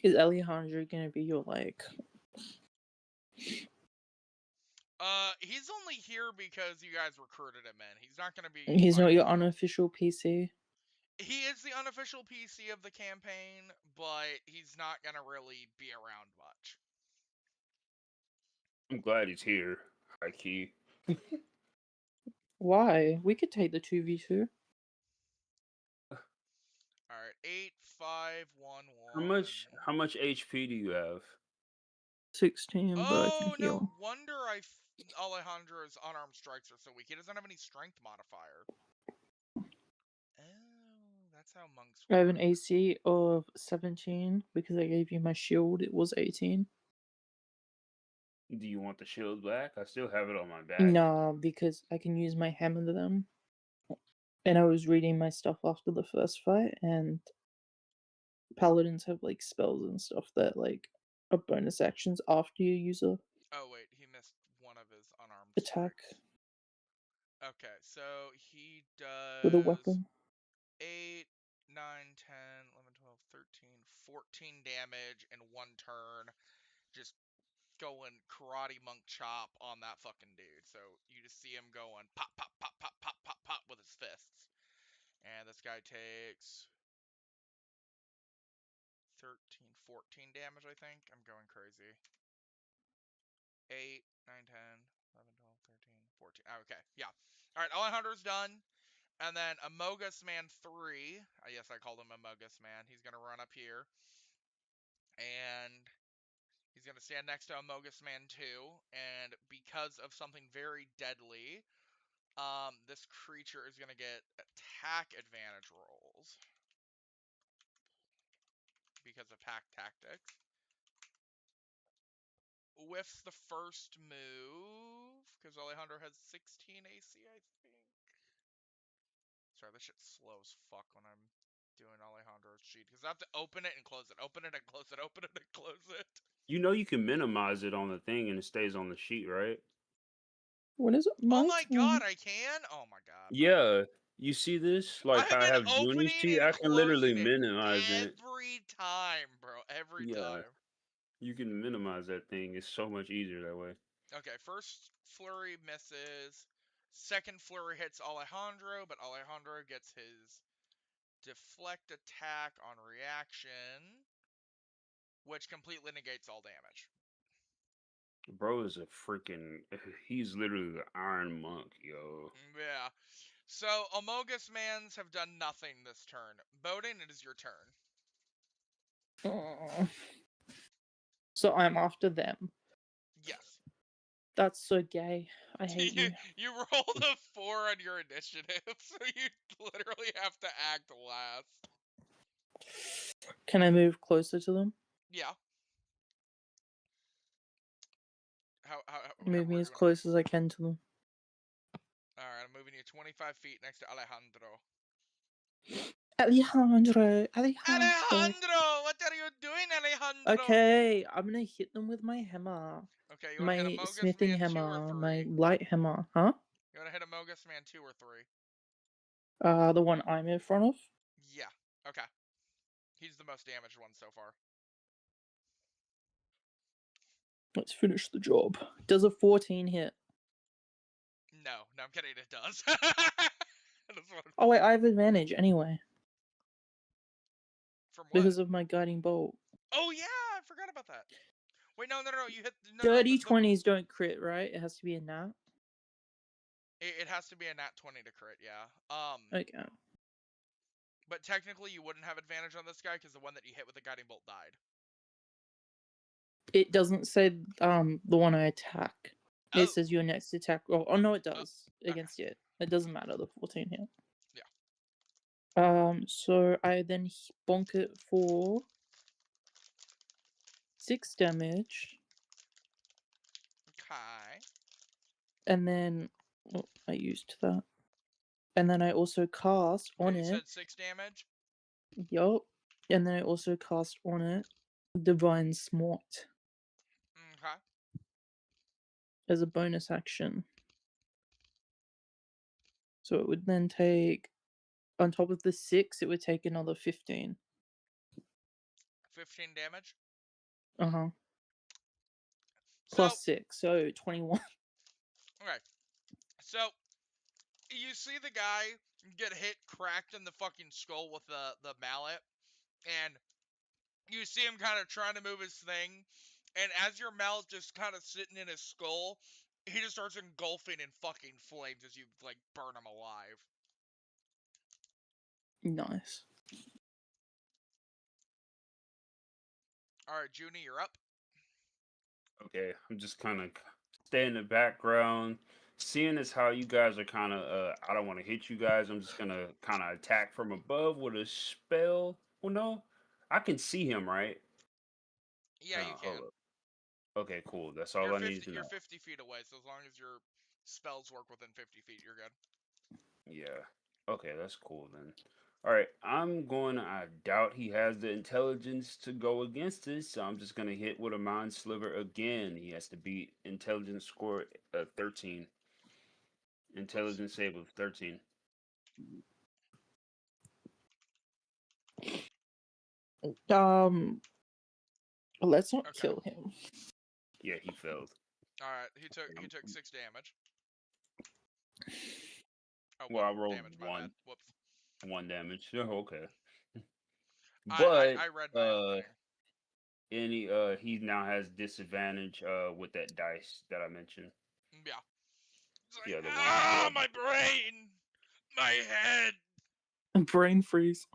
Is Alejandro gonna be your like? He's only here because you guys recruited him in. He's not going to be... He's not your fighting you. unofficial PC. He is the unofficial PC of the campaign, but he's not going to really be around much. I'm glad he's here, Hakeem. Why? We could take the 2v2. Alright, 8, 5, 1, 1. How much HP do you have? 16, but I can Oh, heal. no wonder Alejandro's unarmed strikes are so weak. He doesn't have any strength modifier. Oh, that's how monks I have an work. AC of 17 because I gave you my shield. It was 18. Do you want the shield back? I still have it on my back. Nah, because I can use my hammer to them. And I was reading my stuff after the first fight, and paladins have like spells and stuff that like are bonus actions after you use a Oh, wait, he missed one of his unarmed attack strikes. Okay, so he with a does weapon. 8, 9, 10, 11, 12, 13, 14 damage in one turn. Just going karate monk chop on that fucking dude. So you just see him going pop, pop, pop, pop, pop, pop, pop with his fists. And this guy takes 13, 14 damage, I think. I'm going crazy. 8, 9, 10, 11, 12, 13, 14. Oh, okay, yeah. Alright, Alejandro's done. And then Amogus Man 3. Yes, I called him Amogus Man. He's going to run up here. And he's going to stand next to Amogus Man 2. And because of something very deadly, this creature is going to get attack advantage rolls. Because of pack tactics. Whiffs the first move. Because Alejandro has 16 AC, I think. Sorry, this shit's slow as fuck when I'm doing Alejandro's sheet. Because I have to open it and close it. Open it and close it. Open it and close it. You know you can minimize it on the thing and it stays on the sheet, right? What is it? Oh my god, I can? Oh my god. Yeah. You see this? Like I've how I been have Junni's opening sheet, and I can literally closing it minimize it. every time, bro. Every Yeah. time. You can minimize that thing. It's so much easier that way. Okay, first flurry misses. Second flurry hits Alejandro, but Alejandro gets his deflect attack on reaction, which completely negates all damage. Bro is a freaking... He's literally the Iron Monk, yo. Yeah. So, Amogus Mans have done nothing this turn. Bodin, it is your turn. So I'm after them. Yes. That's so gay. I hate you. You rolled a 4 on your initiative, so you literally have to act last. Can I move closer to them? Yeah. How Move me where as do you wanna close as I can to them. Alright, I'm moving you 25 feet next to Alejandro. Alejandro! Alejandro! What are you doing, Alejandro? Okay, I'm gonna hit them with my hammer. Okay, you wanna hit a My Mogus smithing Man 2 or hammer, 3? my light hammer. Huh? You wanna hit a Mogus Man 2 or 3? The one I'm in front of? Yeah. Okay. He's the most damaged one so far. Let's finish the job. Does a 14 hit? No, I'm kidding, it does. That's what Oh wait, I have advantage anyway. From what? Because of my guiding bolt. Oh yeah, I forgot about that. Wait, no, you hit Dirty 20s don't crit, right? It has to be a nat. It has to be a nat 20 to crit, yeah. Okay. But technically you wouldn't have advantage on this guy because the one that you hit with the guiding bolt died. It doesn't say the one I attack. Oh. It says your next attack. Oh no, it does okay. against it. It doesn't matter. The 14 hit. Yeah. So I then bonk it for 6 damage, Okay. and then I used that, and then I also cast on You it. said 6 damage. Yup. And then I also cast on it Divine Smite Okay. as a bonus action. So it would then take, on top of the 6, it would take another 15. 15 damage. Uh-huh. So, Plus 6, so 21. okay. So, you see the guy get hit, cracked in the fucking skull with the mallet, and you see him kind of trying to move his thing, and as your mallet just kind of sitting in his skull, he just starts engulfing in fucking flames as you, like, burn him alive. Nice. Alright, Junni, you're up. Okay, I'm just kind of stay in the background. Seeing as how you guys are kind of, I don't want to hit you guys. I'm just gonna kind of attack from above with a spell. Well, no, I can see him, right? Yeah, you can. Hold up. Okay, cool. That's all I need to know. You're 50 feet away, so as long as your spells work within 50 feet, you're good. Yeah. Okay, that's cool then. All right, I doubt he has the intelligence to go against this, so I'm just gonna hit with a mind sliver again. He has to beat intelligence score 13. Intelligence save of 13. Let's not Okay. kill him. Yeah, he failed. Alright, he took 6 damage. Oh, Well, I rolled damage, my 1. bad. Whoops. 1 damage. Oh, okay. I read my own thing. He now has disadvantage with that dice that I mentioned. Yeah. It's like, Yeah, the one. my brain! My head! Brain freeze.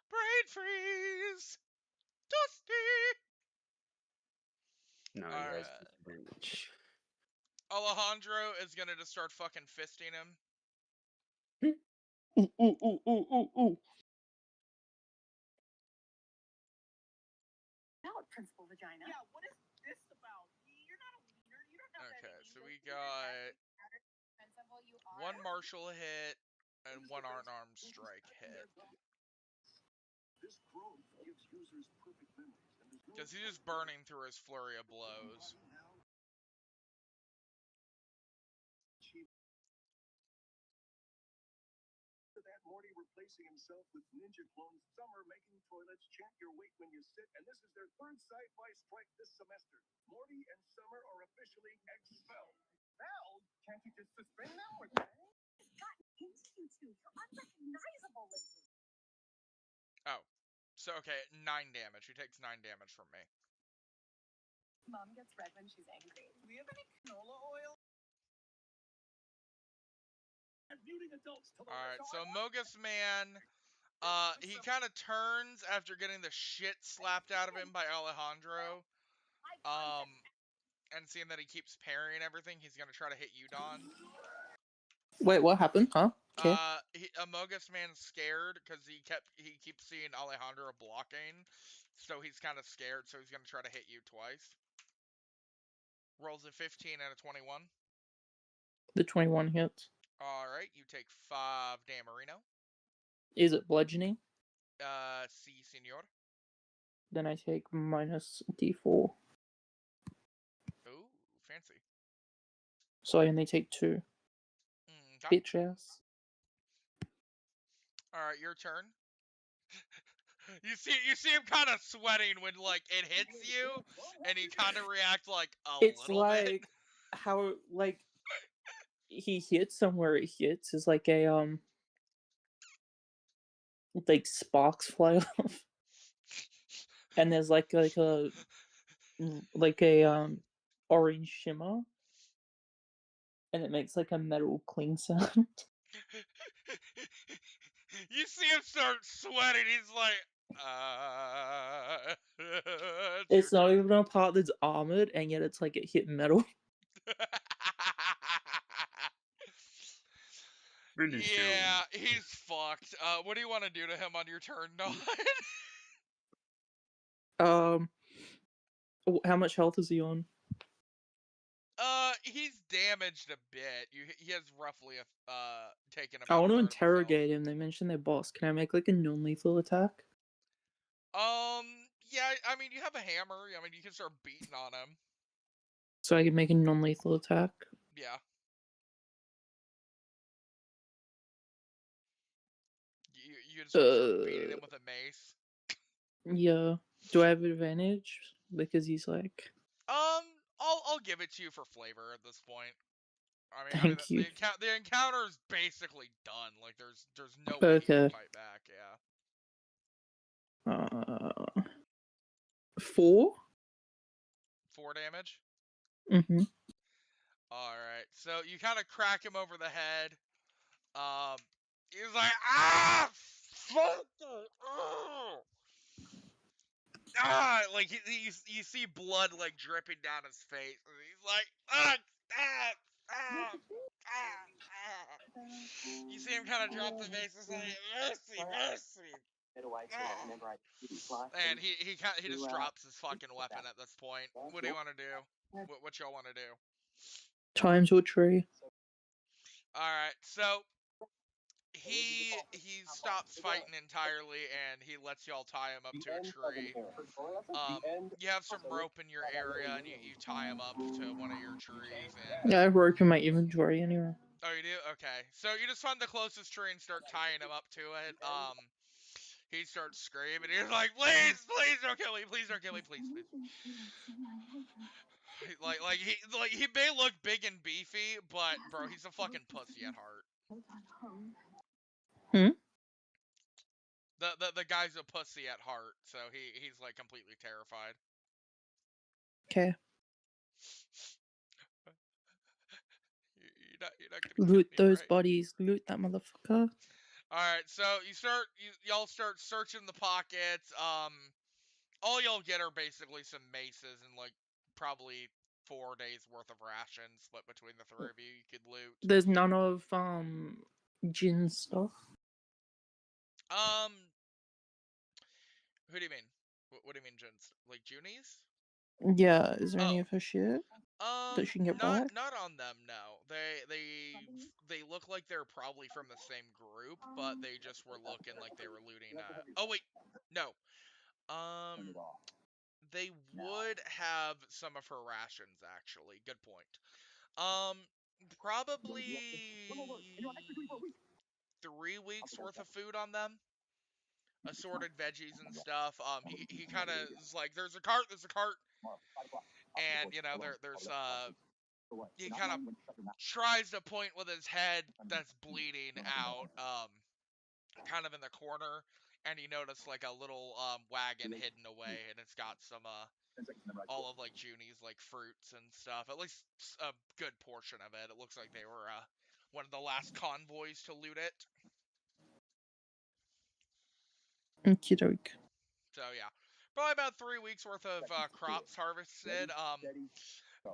Brain freeze! Dusty! No, he has disadvantage. Alejandro is gonna just start fucking fisting him. Ooh. Principal vagina. Yeah, what is this about? You're not a leader. You don't know Okay, so we got 1 martial hit and 1 unarmed strike hit. Because he's just burning through his flurry of blows. Morty replacing himself with ninja clones. Some are making toilets chant your weight when you sit, and this is their 3rd sci-fi strike this semester. Morty and Summer are officially expelled. Expelled? Can't you just suspend them or something? It's gotten into you two. You're unrecognizable lately. Oh. So, okay, 9 damage. He takes 9 damage from me. Mom gets red when she's angry. Do we have any canola oil? Alright, so Mogus Man, he kind of turns after getting the shit slapped out of him by Alejandro, And seeing that he keeps parrying everything, he's gonna try to hit you, Dawn. Wait, what happened? Huh? Okay. Amogus Man's scared because he keeps seeing Alejandro blocking, so he's kind of scared. So he's gonna try to hit you twice. Rolls a 15 and a 21. The 21 hits. All right, you take 5 damarino. Is it bludgeoning? Si, senor. Then I take minus D4. Ooh, fancy. So I only take 2. Okay. Bitch ass. All right, your turn. You see him kind of sweating when like it hits you, and he kind of reacts like a It's little bit. like how like he hits somewhere it hits is like a like sparks fly off, and there's like a orange shimmer, and it makes like a metal cling sound. You see him start sweating. He's like, It's not even a part that's armored, and yet it's like it hit metal. Yeah, he's fucked. What do you want to do to him on your turn, Dawn? How much health is he on? He's damaged a bit. He has roughly taken I about. want to a third of his health. interrogate him. They mentioned their boss. Can I make like a non-lethal attack? Yeah. I mean, you have a hammer. I mean, you can start beating on him. So I can make a non-lethal attack. Yeah. You just start beating him with a mace. Yeah. Do I have advantage? Because he's like. I'll give it to you for flavor at this point. I mean, Thank you. the encounter is basically done. Like, there's no way he can fight back. Yeah. 4. 4 damage. Mm-hmm. All right. So you kind of crack him over the head. He's like, ah, fuck it, like you see blood like dripping down his face, and he's like, You see him kind of drop the mace. It's like, mercy, mercy. And he just drops his fucking weapon at this point. What do you want to do? What y'all want to do? Time to a tree. All right, so he stops fighting entirely, and he lets y'all tie him up to a tree. You have some rope in your area, and you tie him up to one of your trees. And Yeah, I have rope in my inventory anyway. Oh, you do? Okay. So you just find the closest tree and start tying him up to it. He starts screaming. He's like, please don't kill me. Please don't kill me. Please. He may look big and beefy, but bro, he's a fucking pussy at heart. The guy's a pussy at heart, so he's like completely terrified. Okay. You're not gonna Loot kill me, those right? bodies. Loot that motherfucker. Alright, so y'all start searching the pockets. All y'all get are basically some maces and like probably 4 days worth of rations split between the 3 of you. You could loot. There's none of Jin stuff. Who do you mean? What do you mean, Jins? Like Junni's? Yeah, is there any of her shit that she can get back? Not on them, no. They look like they're probably from the same group, but they just were looking like they were looting. Oh wait, no. They would have some of her rations actually. Good point. Probably 3 weeks worth of food on them. Assorted veggies and stuff. He kind of is like, there's a cart, and you know there's he kind of tries to point with his head that's bleeding out, kind of in the corner, and you notice like a little wagon hidden away, and it's got some all of like Junni's like fruits and stuff. At least a good portion of it. It looks like they were one of the last convoys to loot it. Okie doke. So yeah, probably about 3 weeks worth of crops harvested.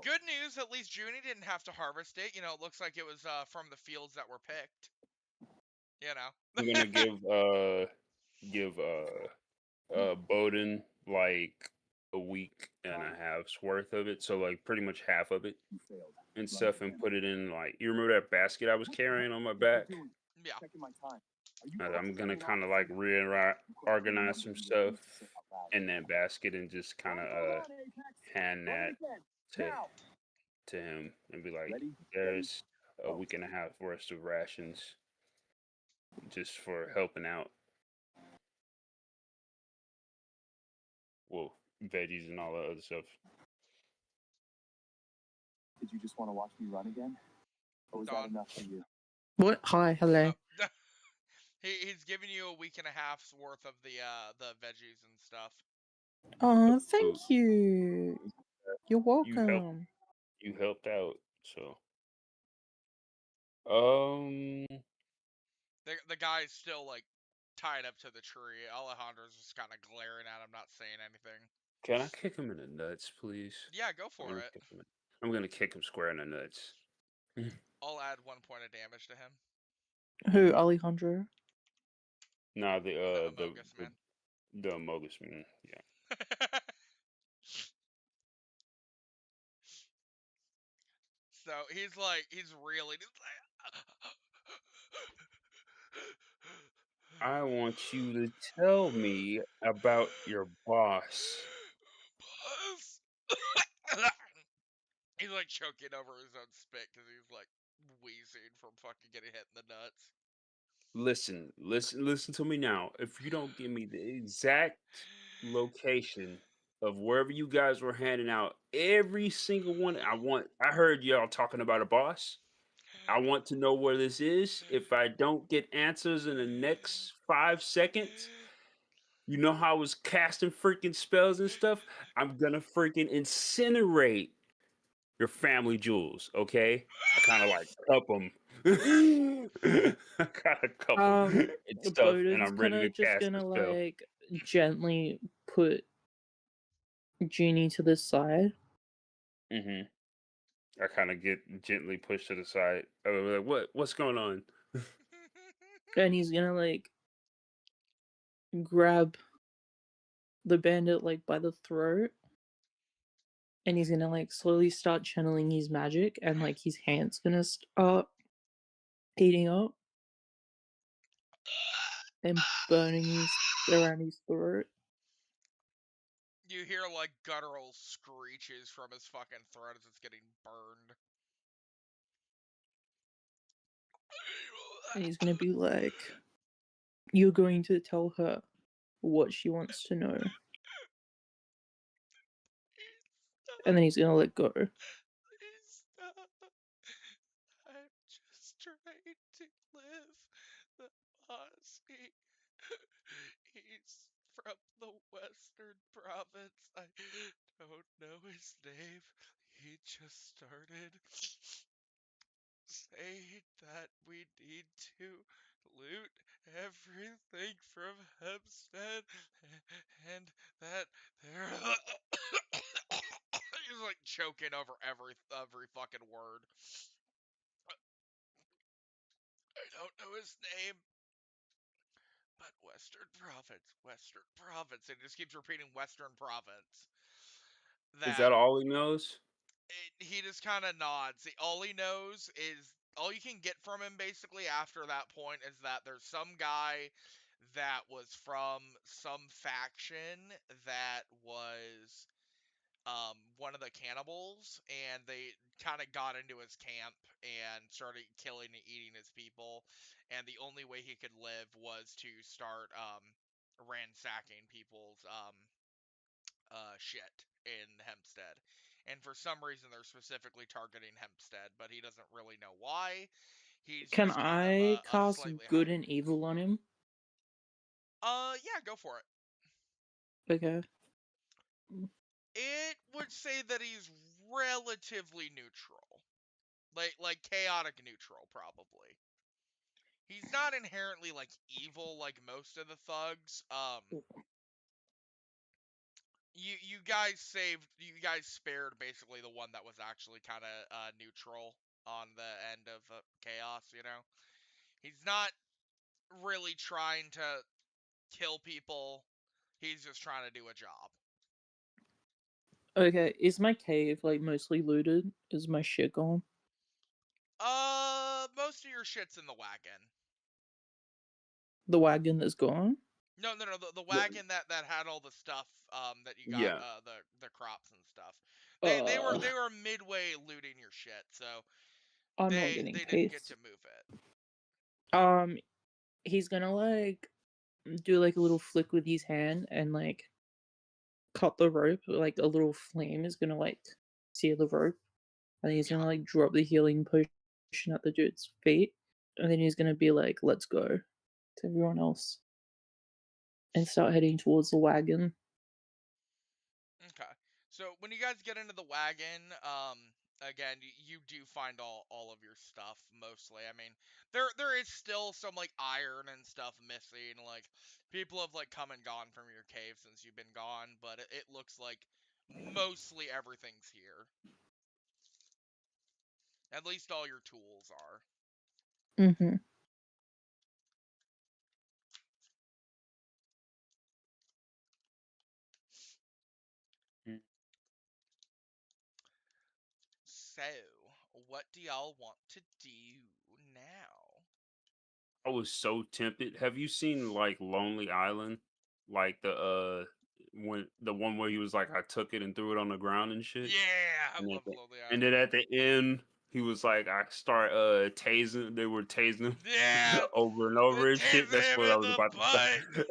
Good news, at least Junni didn't have to harvest it. You know, it looks like it was from the fields that were picked. You know. I'm gonna give Bodin like a week and a half's worth of it, so like pretty much half of it and stuff, and put it in like you remember that basket I was carrying on my back. Yeah. I'm gonna kind of like reorganize some stuff in that basket and just kind of hand that to him and be like, "There's a week and a half worth of rations just for helping out." Well, veggies and all that other stuff. Did you just want to watch me run again? Or was that enough for you? What? Hi, hello. Oh. He's giving you a week and a half's worth of the veggies and stuff. Oh, thank you. You're welcome. You helped out, so The guy's still like tied up to the tree. Alejandro's just kind of glaring at him, not saying anything. Can I kick him in the nuts, please? Yeah, go for it. I'm gonna kick him square in the nuts. I'll add 1 point of damage to him. Who, Alejandro? Nah, the Amogus man. The Amogus man, yeah. So he's reeling. He's like, I want you to tell me about your boss. Boss. He's like choking over his own spit because he's like wheezing from fucking getting hit in the nuts. Listen to me now. If you don't give me the exact location of wherever you guys were handing out every single one, I heard y'all talking about a boss. I want to know where this is. If I don't get answers in the next 5 seconds, you know how I was casting freaking spells and stuff? I'm gonna freaking incinerate your family jewels, okay? I kind of like cup them. I kind of cup them and stuff, and Bodin's I'm ready to just cast the gonna spell. like gently put Junni to the side. I kind of get gently pushed to the side. I'm like, what's going on? And he's gonna like grab the bandit like by the throat. And he's gonna like slowly start channeling his magic, and like his hand's gonna start heating up and burning around his throat. You hear like guttural screeches from his fucking throat as it's getting burned. And he's gonna be like, "You're going to tell her what she wants to know." And then he's gonna let go. Stop. I'm just trying to live. The boss, he's from the Western Province. I don't know his name. He just started saying that we need to loot everything from Hempstead and that they're he's like choking over every fucking word. I don't know his name, but Western Province, and he just keeps repeating Western Province. Is that That all he knows? he just kind of nods. All he knows is all you can get from him basically after that point is that there's some guy that was from some faction that was one of the cannibals, and they kind of got into his camp and started killing and eating his people, and the only way he could live was to start ransacking people's shit in Hempstead. And for some reason, they're specifically targeting Hempstead, but he doesn't really know why. He's Can just kind of I a cast slightly good higher. and evil on him? Yeah, go for it. Okay. It would say that he's relatively neutral. Like chaotic neutral, probably. He's not inherently like evil like most of the thugs. You guys spared basically the one that was actually kind of neutral on the end of chaos. He's not really trying to kill people. He's just trying to do a job. Okay, is my cave like mostly looted? Is my shit gone? Most of your shit's in the wagon. The wagon is gone? No, the wagon that had all the stuff that you got Yeah. the crops and stuff. Uh, They were midway looting your shit, so I'm not they getting didn't get pissed. to move it. He's gonna like do like a little flick with his hand and like cut the rope. Like a little flame is gonna like sear the rope, and he's gonna Yeah. like drop the healing potion at the dude's feet, and then he's gonna be like, "Let's go," to everyone else, and start heading towards the wagon. Okay. So when you guys get into the wagon, again, you do find all of your stuff mostly. I mean, there is still some like iron and stuff missing. Like people have like come and gone from your cave since you've been gone, but it looks like mostly everything's here. At least all your tools are. Mm-hmm. So, what do y'all want to do now? I was so tempted. Have you seen like Lonely Island? Like when the one where he was like, I took it and threw it on the ground and shit. Yeah, I And, love Lonely and Island. then at the end, he was like, I start tasing. They were tasing him Yeah, over and over and shit. tasing That's him what I in was the about to butt. start.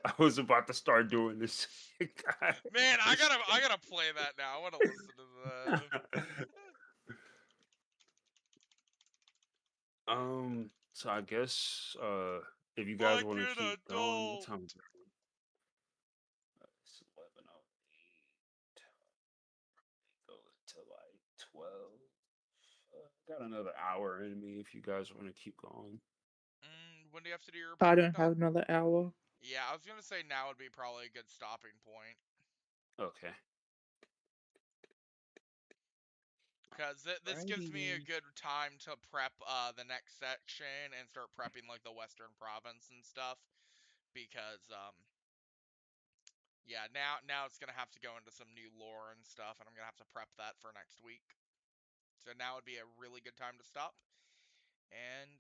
I was about to start doing this. Man, I gotta play that now. I want to listen to that. So I guess if you guys want to Fucking keep going, what adult. time is it? It's 11:08. Go to like 12. Got another hour in me if you guys want to keep going. When do you have to do your I appointment? don't have another hour. Yeah, I was gonna say now would be probably a good stopping point. Okay. Because this gives me a Alrighty. good time to prep the next section and start prepping like the Western Province and stuff. Because yeah, now it's gonna have to go into some new lore and stuff, and I'm gonna have to prep that for next week. So now would be a really good time to stop. And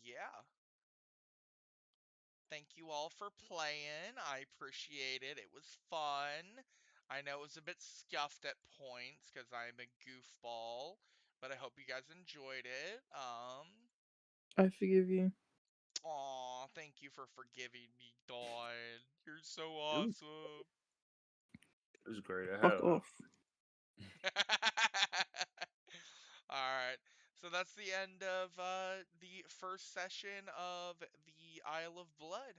yeah. Thank you all for playing. I appreciate it. It was fun. I know it was a bit scuffed at points because I'm a goofball, but I hope you guys enjoyed it. I forgive you. Aw, thank you for forgiving me, Dawn. You're so It was, awesome. it was great. I Fuck had off. Alright, so that's the end of the first session of the Isle of Blood.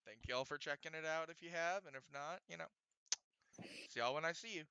Thank y'all for checking it out if you have, and if not, see y'all when I see you.